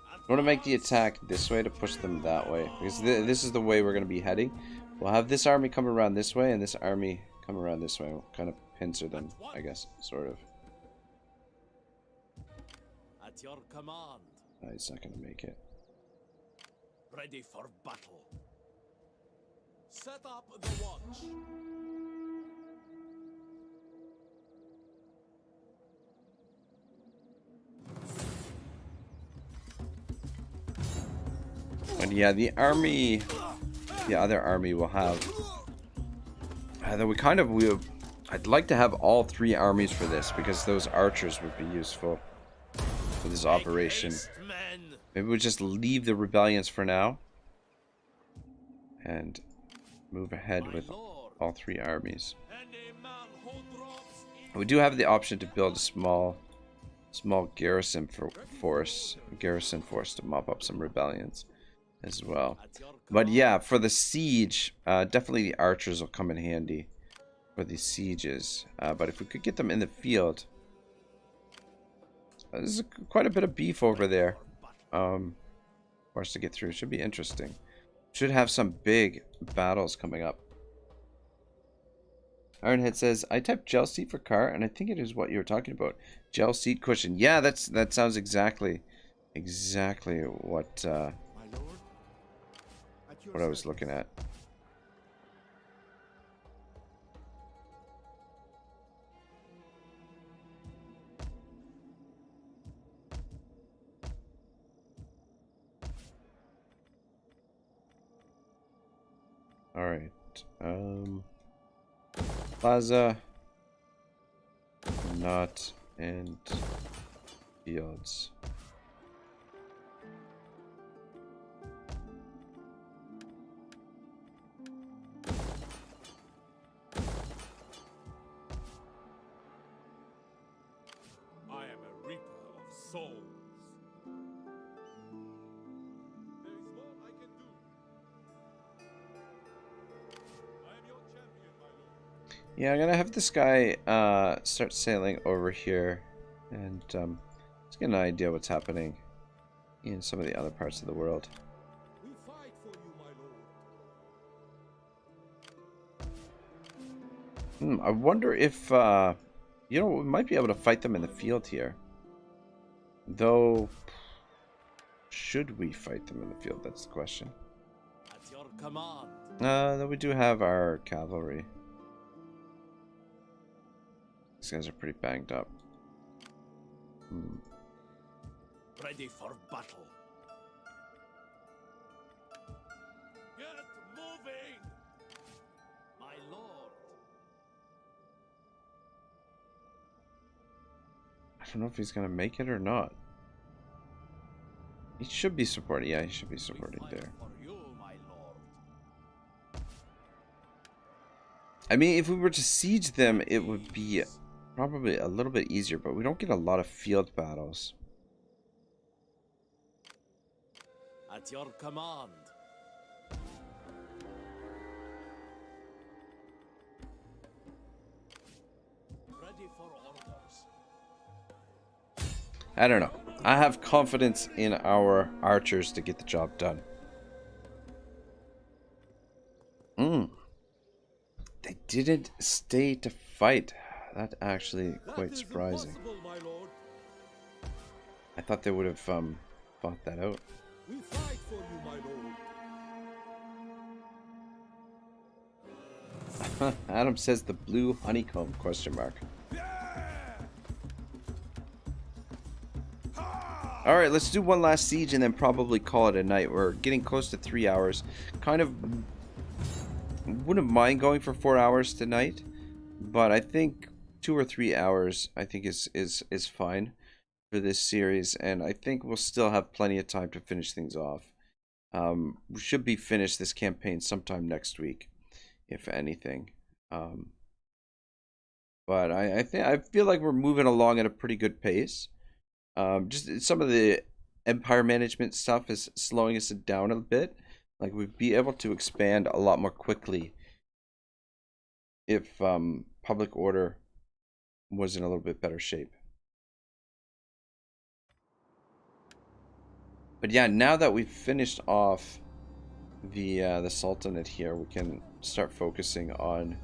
Speaker 2: I want to make the attack this way to push them that way, because this is the way we're going to be heading. We'll have this army come around this way and this army come around this way. We'll kind of pincer them, I guess, sort of.
Speaker 5: At your command.
Speaker 2: No, he's not going to make it.
Speaker 5: Ready for battle. Set up the watch.
Speaker 2: But yeah, the other army will have. I'd like to have all three armies for this, because those archers would be useful for this operation. Maybe we'll just leave the rebellions for now and move ahead with all three armies.
Speaker 5: Any man who drops in
Speaker 2: We do have the option to build a small garrison force to mop up some rebellions as well.
Speaker 5: at your
Speaker 2: But
Speaker 5: command.
Speaker 2: yeah, for the siege, definitely the archers will come in handy for these sieges. But if we could get them in the field, there's quite a bit of beef over there for us to get through. Should be interesting. Should have some big battles coming up. Ironhead says, I typed gel seat for car, and I think it is what you were talking about. Gel seat cushion. Yeah, that sounds exactly what
Speaker 4: My lord, at your
Speaker 2: what I was
Speaker 4: service.
Speaker 2: looking at. All right. Plaza, not and fields.
Speaker 5: I am a reaper of souls. There is more I can do. I am your champion, my lord.
Speaker 2: Yeah, I'm gonna have this guy start sailing over here, and let's get an idea what's happening in some of the other parts of the world.
Speaker 1: We fight for you, my lord.
Speaker 2: I wonder if you know, we might be able to fight them in the field here. Though, should we fight them in the field? That's the question.
Speaker 5: At your command.
Speaker 2: Though we do have our cavalry. These guys are pretty banged up.
Speaker 5: Ready for battle. Get moving, my lord.
Speaker 2: I don't know if he's gonna make it or not. He should be supporting. Yeah, he should be supporting
Speaker 5: We fight
Speaker 2: there.
Speaker 5: for you, my lord.
Speaker 2: I mean, if we were to siege them, it would be probably a little bit easier, but we don't get a lot of field battles.
Speaker 5: At your command. Ready for orders.
Speaker 2: I don't know. I have confidence in our archers to get the job done. They didn't stay to fight. That's actually
Speaker 1: That
Speaker 2: quite
Speaker 1: is
Speaker 2: surprising.
Speaker 1: impossible, my lord.
Speaker 2: I thought they would have fought that out.
Speaker 1: We fight for you, my lord.
Speaker 2: Adam says the blue honeycomb question mark. All right, let's do one last siege and then probably call it a night. We're getting close to 3 hours. Kind of wouldn't mind going for 4 hours tonight, but I think 2 or 3 hours I think is fine for this series, and I think we'll still have plenty of time to finish things off. We should be finished this campaign sometime next week, if anything. But I feel like we're moving along at a pretty good pace. Just some of the empire management stuff is slowing us down a bit. Like, we'd be able to expand a lot more quickly if public order was in a little bit better shape. But yeah, now that we've finished off the Sultanate here, we can start focusing on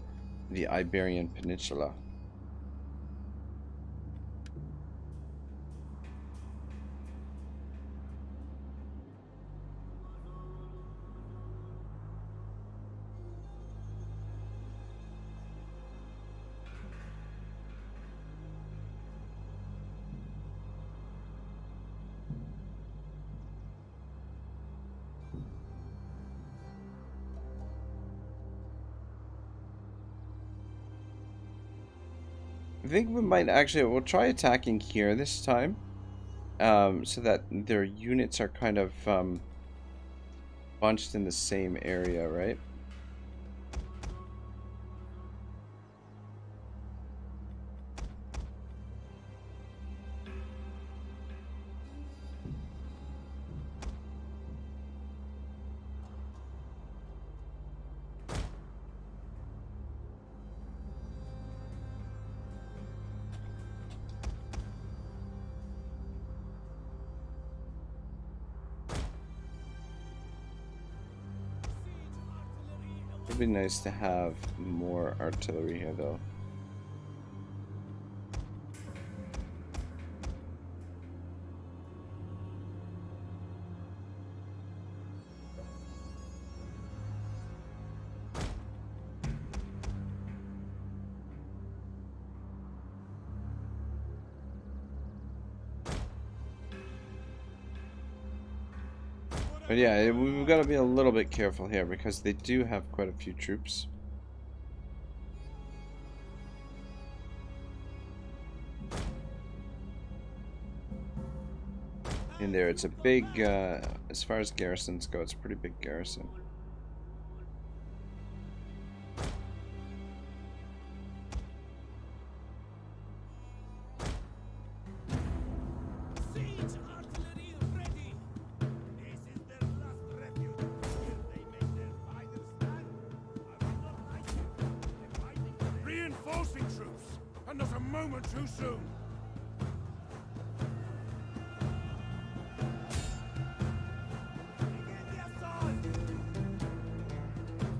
Speaker 2: the Iberian Peninsula. I think we might actually, we'll try attacking here this time, so that their units are kind of bunched in the same area, right? be nice to have more artillery here, though. But yeah, we've got to be a little bit careful here because they do have quite a few troops. In there, it's a big, as far as garrisons go, it's a pretty big garrison.
Speaker 4: Reinforcing troops, and not a moment too soon.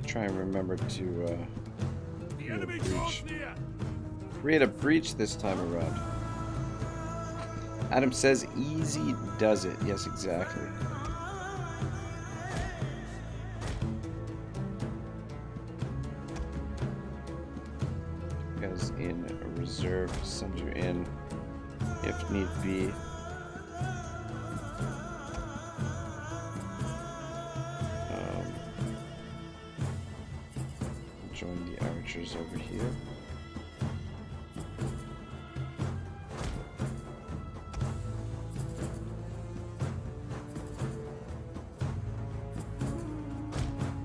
Speaker 2: Try and remember to
Speaker 4: The enemy draws near.
Speaker 2: create a breach this time around. Adam says easy does it. Yes, exactly. Because in reserve, send you in if need be. Join the archers over here.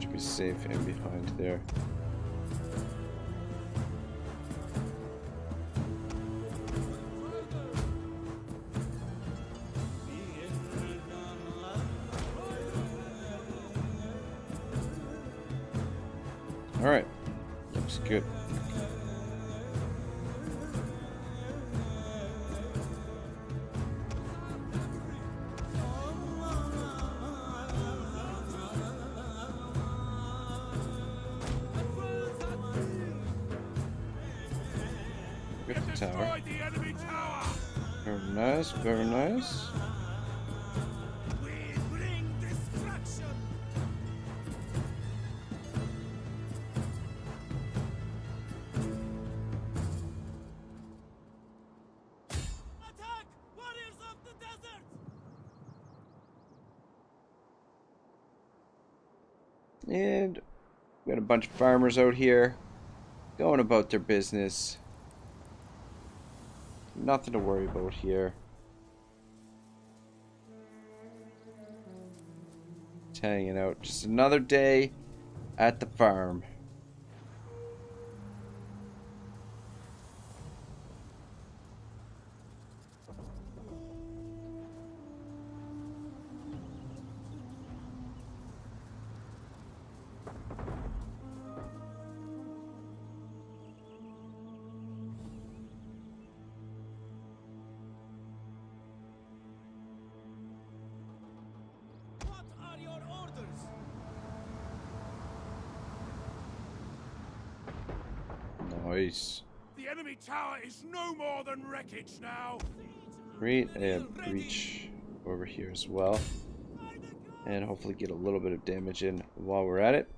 Speaker 2: Should be safe in behind there. All right. Looks good. Good tower.
Speaker 4: Destroy the enemy tower.
Speaker 2: Very nice, very nice.
Speaker 4: We bring destruction.
Speaker 5: Attack! Warriors of the desert!
Speaker 2: And we got a bunch of farmers out here going about their business. Nothing to worry about here. Just hanging out. Just another day at the farm.
Speaker 5: What are your orders?
Speaker 2: Nice.
Speaker 4: The enemy tower is no more than wreckage now.
Speaker 2: Create a breach over here as well. And hopefully get a little bit of damage in while we're at it.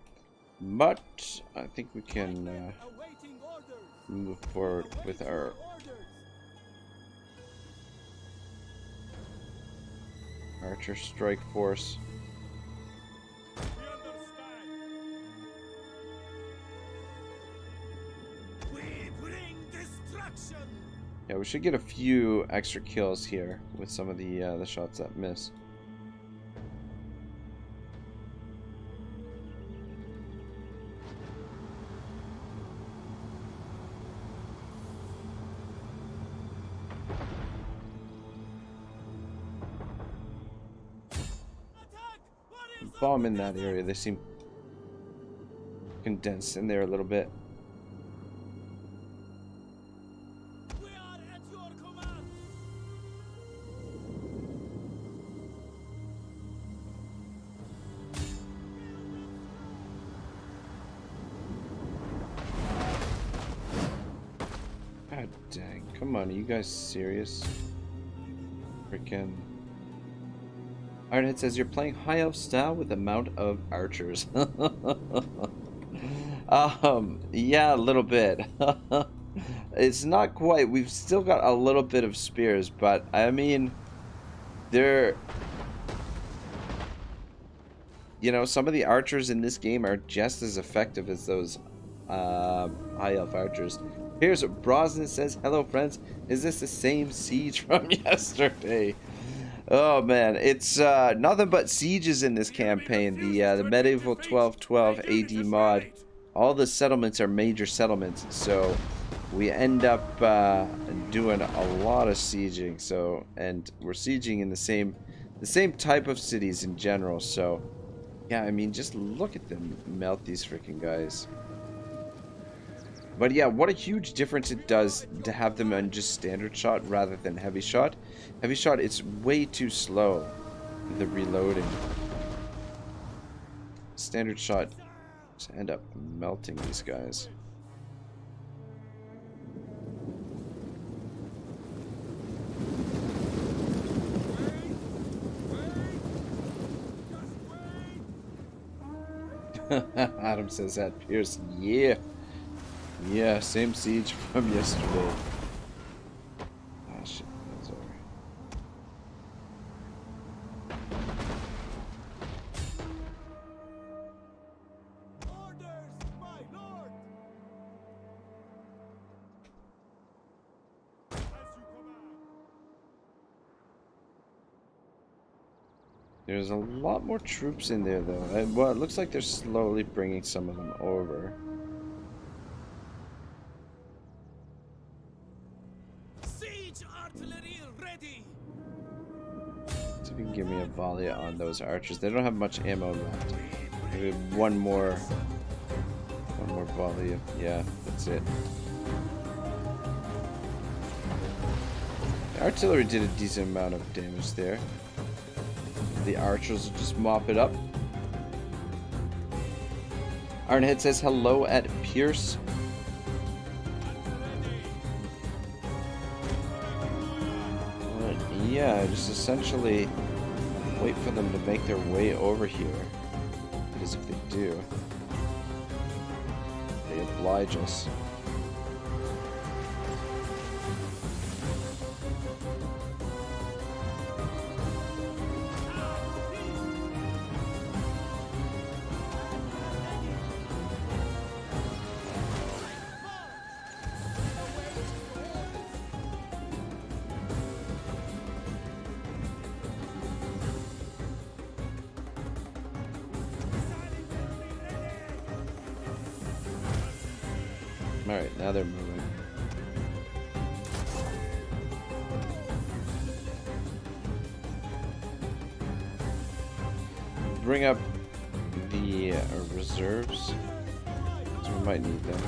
Speaker 2: But I think we can
Speaker 5: Awaiting orders.
Speaker 2: move forward with our
Speaker 5: Orders.
Speaker 2: archer strike force.
Speaker 4: We understand. We bring destruction.
Speaker 2: Yeah, we should get a few extra kills here with some of the shots that miss.
Speaker 5: Attack! Warriors of
Speaker 2: Bomb
Speaker 5: the
Speaker 2: in that
Speaker 5: desert!
Speaker 2: area. They seem condensed in there a little bit.
Speaker 5: We are at your command.
Speaker 2: God dang. Come on, are you guys serious? Freaking. Ironhead says you're playing high elf style with a mount of archers. Yeah, a little bit. It's not quite. We've still got a little bit of spears, but I mean, they're, you know, some of the archers in this game are just as effective as those high elf archers. Here's what Brosnan says. Hello, friends. Is this the same siege from yesterday? Oh man, it's nothing but sieges in this campaign. The medieval 1212 AD mod. All the settlements are major settlements, so we end up doing a lot of sieging. So, and we're sieging in the same type of cities in general. So, yeah, I mean, just look at them melt these freaking guys. But yeah, what a huge difference it does to have them on just standard shot rather than heavy shot. Heavy shot, it's way too slow, the reloading. Standard shot, just end up melting these guys. Adam says that, Pierce, yeah. Yeah, same siege from yesterday. Ah, shit, that's over.
Speaker 5: Orders, my lord! As you command.
Speaker 2: There's a lot more troops in there, though. And, well, it looks like they're slowly bringing some of them over.
Speaker 5: Siege artillery ready!
Speaker 2: So if you can give me a volley on those archers. They don't have much ammo left. Maybe one more volley. Yeah, that's it. The artillery did a decent amount of damage there. The archers will just mop it up. Ironhead says hello at Pierce. Yeah, just essentially wait for them to make their way over here. Because if they do, they oblige us. Alright, now they're moving. Bring up the reserves, so we might need them.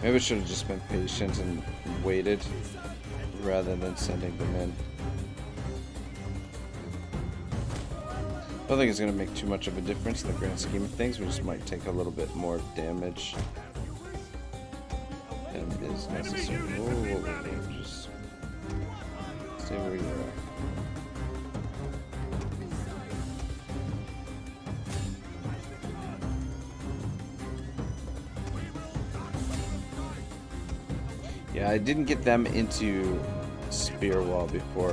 Speaker 2: Maybe I should have just been patient and waited rather than sending them in. I don't think it's going to make too much of a difference in the grand scheme of things. We just might take a little bit more damage than is necessary. Whoa. Just stay where you are. Yeah, I didn't get them into spear wall before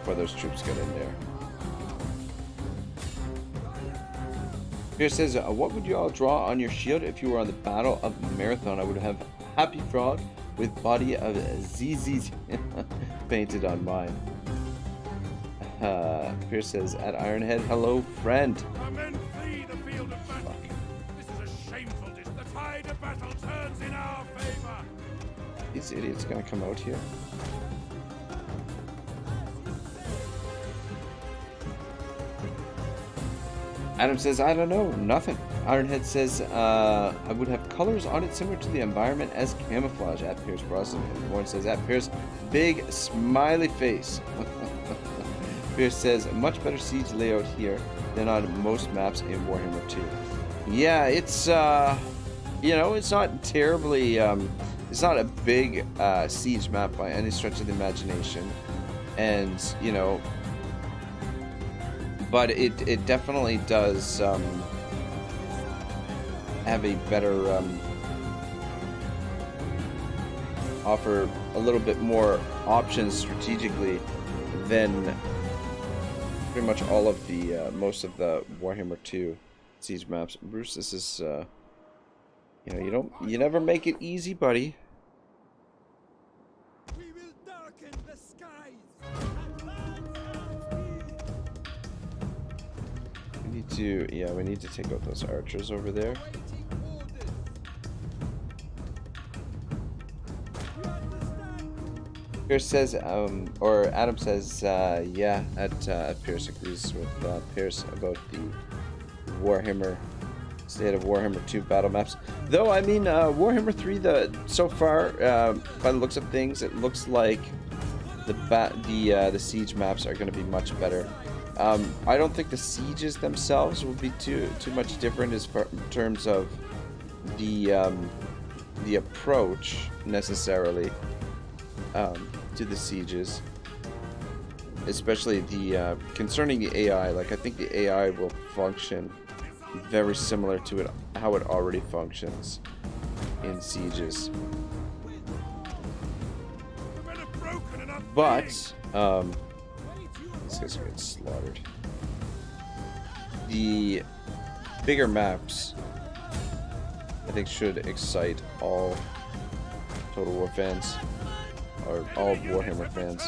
Speaker 2: those troops got in there. Here says, what would you all draw on your shield if you were on the Battle of Marathon? I would have Happy Frog with body of ZZ painted on mine. Pierce says, at Ironhead, hello, friend.
Speaker 4: Our men flee the field of battle. This is a shameful dish. The tide of battle turns in our favor.
Speaker 2: These idiots gonna come out here? Adam says, I don't know, nothing. Ironhead says, I would have colors on it similar to the environment as camouflage at Pierce Brosnan. And Warren says, at Pierce, big smiley face. Pierce says, much better siege layout here than on most maps in Warhammer 2. Yeah, it's, you know, it's not terribly, it's not a big siege map by any stretch of the imagination. And, you know, but it definitely does have a better, offer a little bit more options strategically than pretty much all of the, most of the Warhammer 2 siege maps. Bruce, this is, you know, you never make it easy, buddy.
Speaker 4: We will darken the skies.
Speaker 2: We need to, yeah, we need to take out those archers over there. Pierce says, or Adam says, yeah, at Pierce agrees with Pierce about the Warhammer, state of Warhammer 2 battle maps. Though, I mean, Warhammer 3, so far, by the looks of things, it looks like the siege maps are going to be much better. I don't think the sieges themselves will be too much different as far in terms of the approach necessarily to the sieges, especially the concerning the AI. Like, I think the AI will function very similar to it how it already functions in sieges. But these guys are getting slaughtered. The bigger maps, I think, should excite all Total War fans, or all Warhammer fans.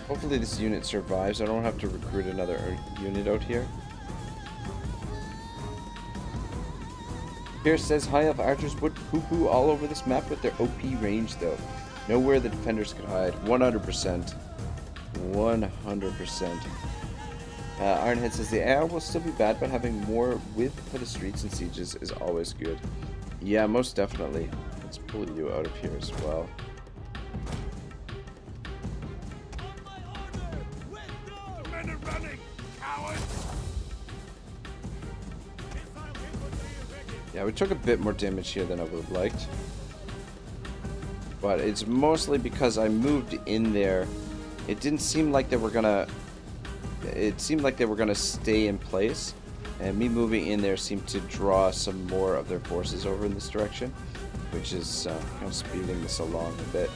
Speaker 2: Hopefully this unit survives. I don't have to recruit another unit out here. Pierce says high elf archers would poo-poo all over this map with their OP range though. Nowhere the defenders could hide. 100%. 100%. Ironhead says the AI will still be bad, but having more width for the streets and sieges is always good. Yeah, most definitely. Let's pull you out of here as well.
Speaker 4: The men are running, cowards!
Speaker 2: Yeah, we took a bit more damage here than I would have liked. But it's mostly because I moved in there. It didn't seem like they were gonna... It seemed like they were gonna stay in place. And me moving in there seemed to draw some more of their forces over in this direction, which is kind of speeding this along a bit.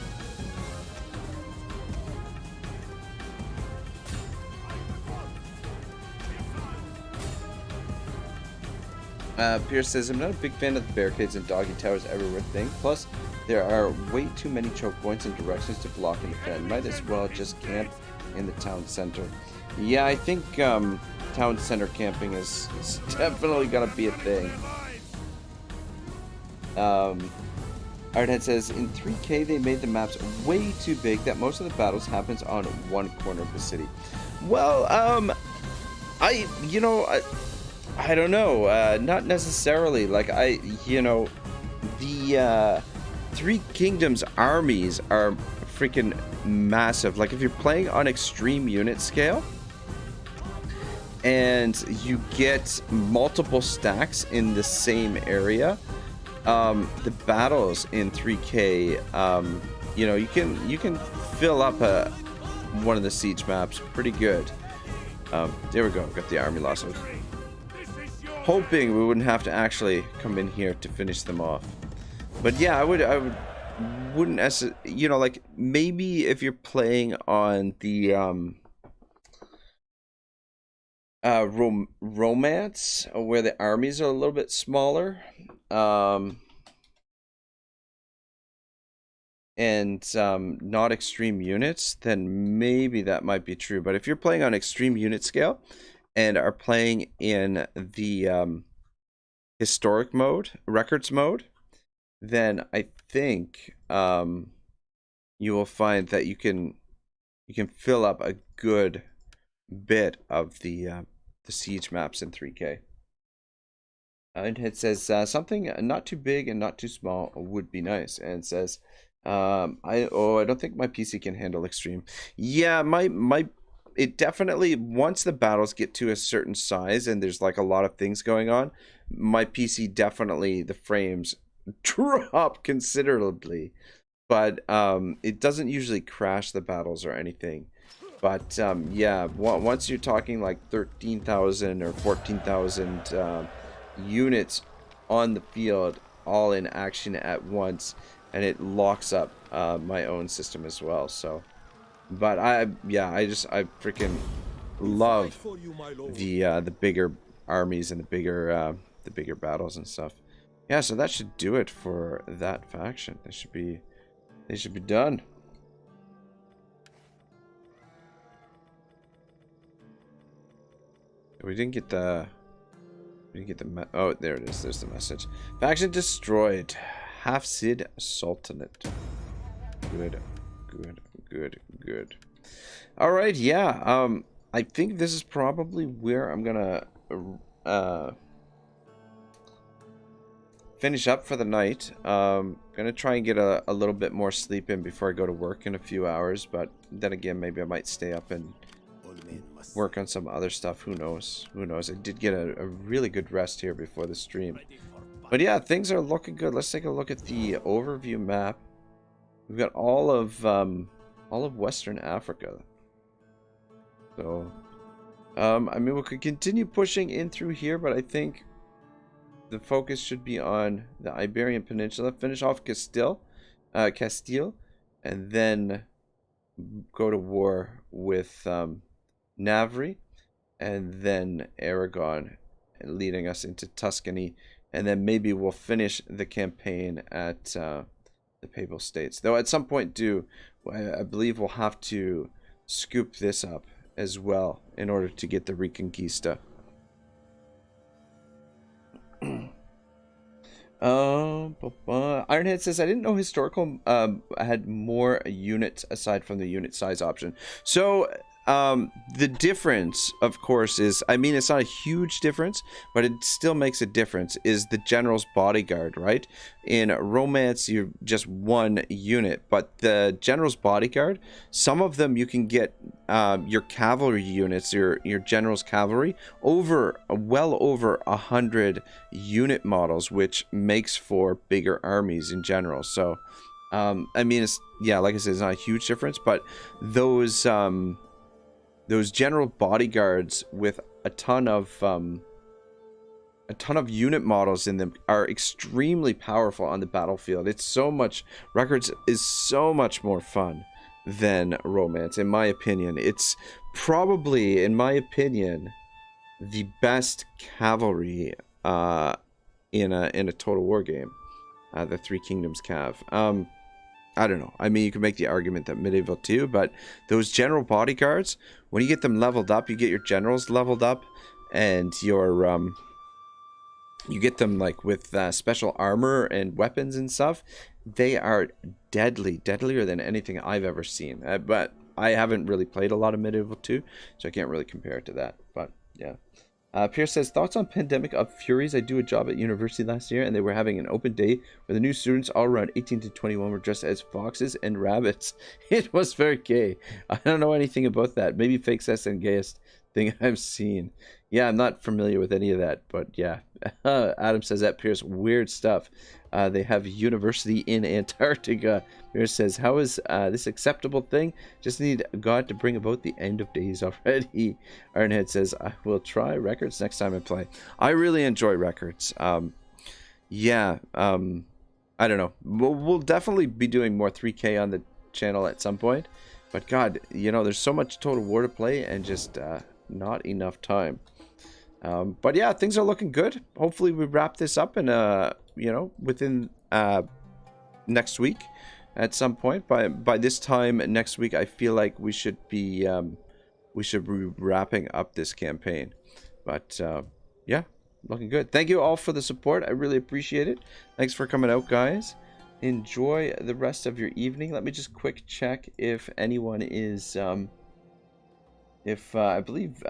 Speaker 2: Pierce says, I'm not a big fan of the barricades and doggy towers everywhere thing. Plus, there are way too many choke points and directions to block and defend. Might as well just camp in the town center. Yeah, I think town center camping is definitely gonna be a thing. Ironhead says, in 3K they made the maps way too big that most of the battles happens on one corner of the city. Well, I don't know, not necessarily. Like, the Three Kingdoms armies are freaking massive. Like, if you're playing on extreme unit scale and you get multiple stacks in the same area, the battles in 3K, you can fill up one of the siege maps pretty good. There we go. Got the army loss. Hoping we wouldn't have to actually come in here to finish them off. But yeah, I wouldn't necessarily, like, maybe if you're playing on the romance, where the armies are a little bit smaller, and not extreme units, then maybe that might be true. But if you're playing on extreme unit scale and are playing in the historic mode, records mode, then I think you will find that you can fill up a good bit of the the siege maps in 3K. And it says something not too big and not too small would be nice. And it says, I don't think my PC can handle extreme. Yeah, it definitely, once the battles get to a certain size and there's like a lot of things going on, my PC definitely, the frames drop considerably. But it doesn't usually crash the battles or anything. But yeah, once you're talking like 13,000 or 14,000 units on the field, all in action at once, and it locks up my own system as well. So, but I freaking love the bigger armies and the bigger battles and stuff. Yeah, so that should do it they should be done. We didn't get the oh, there it is. There's the message. Faction destroyed. Hafsid Sultanate. Good. All right, yeah. I think this is probably where I'm gonna finish up for the night. Gonna try and get a little bit more sleep in before I go to work in a few hours. But then again, maybe I might stay up and work on some other stuff. Who knows? I did get a really good rest here before the stream. But yeah, things are looking good. Let's take a look at the overview map. We've got all of Western Africa. So, I mean, we could continue pushing in through here, but I think the focus should be on the Iberian Peninsula. Finish off Castile, and then go to war with Navary, and then Aragon, leading us into Tuscany, and then maybe we'll finish the campaign at the Papal States. Though at some point, I believe we'll have to scoop this up as well in order to get the Reconquista. Ironhead says, I didn't know historical had more units aside from the unit size option. So the difference, of course, is, I mean, it's not a huge difference, but it still makes a difference, is the general's bodyguard, right? In Romance, you're just one unit, but the general's bodyguard, some of them you can get your cavalry units, your general's cavalry, well over 100 unit models, which makes for bigger armies in general. So, I mean, it's, yeah, like I said, it's not a huge difference, but those general bodyguards with a ton of unit models in them are extremely powerful on the battlefield. It's so much, Records is so much more fun than Romance, in my opinion. It's probably, in my opinion, the best cavalry in a Total War game, the Three Kingdoms Cav. I don't know. I mean, you can make the argument that Medieval too, but those general bodyguards, when you get them leveled up, you get your generals leveled up, and your you get them like with special armor and weapons and stuff. They are deadlier than anything I've ever seen. But I haven't really played a lot of Medieval 2, so I can't really compare it to that. But yeah. Pierce says, thoughts on Pandemic of Furies? I do a job at university last year, and they were having an open day where the new students all around 18 to 21 were dressed as foxes and rabbits. It was very gay. I don't know anything about that. Maybe fake sex and gayest thing I've seen. Yeah, I'm not familiar with any of that, but yeah. Adam says that, Pierce, weird stuff. They have university in Antarctica. Pierce says, how is this acceptable thing? Just need God to bring about the end of days already. Ironhead says, I will try Records next time I play. I really enjoy Records. Yeah, I don't know. We'll definitely be doing more 3K on the channel at some point. But God, you know, there's so much Total War to play and just not enough time. But yeah, things are looking good. Hopefully we wrap this up in you know, within next week at some point. By this time next week, I feel like we should be wrapping up this campaign. But yeah, looking good. Thank you all for the support. I really appreciate it. Thanks for coming out, guys. Enjoy the rest of your evening. Let me just quick check if anyone is I believe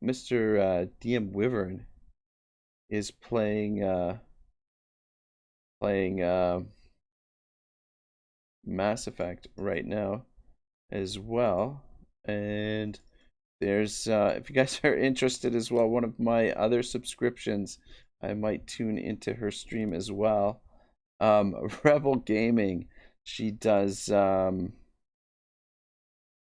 Speaker 2: Mr. DM Wyvern is playing Mass Effect right now as well. And there's if you guys are interested as well, one of my other subscriptions, I might tune into her stream as well. Rebel Gaming, she does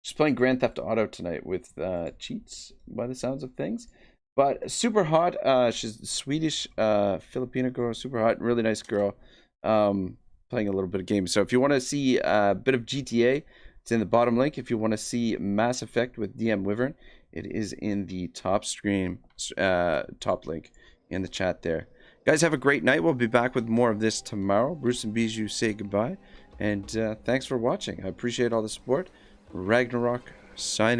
Speaker 2: she's playing Grand Theft Auto tonight with cheats by the sounds of things, but super hot. She's a Swedish Filipino girl, super hot, really nice girl, playing a little bit of games. So if you want to see a bit of GTA, it's in the bottom link. If you want to see Mass Effect with DM Wyvern, it is in the top link in the chat there. Guys, have a great night. We'll be back with more of this tomorrow. Bruce and Bijou say goodbye, and thanks for watching. I appreciate all the support. Ragnarok signing.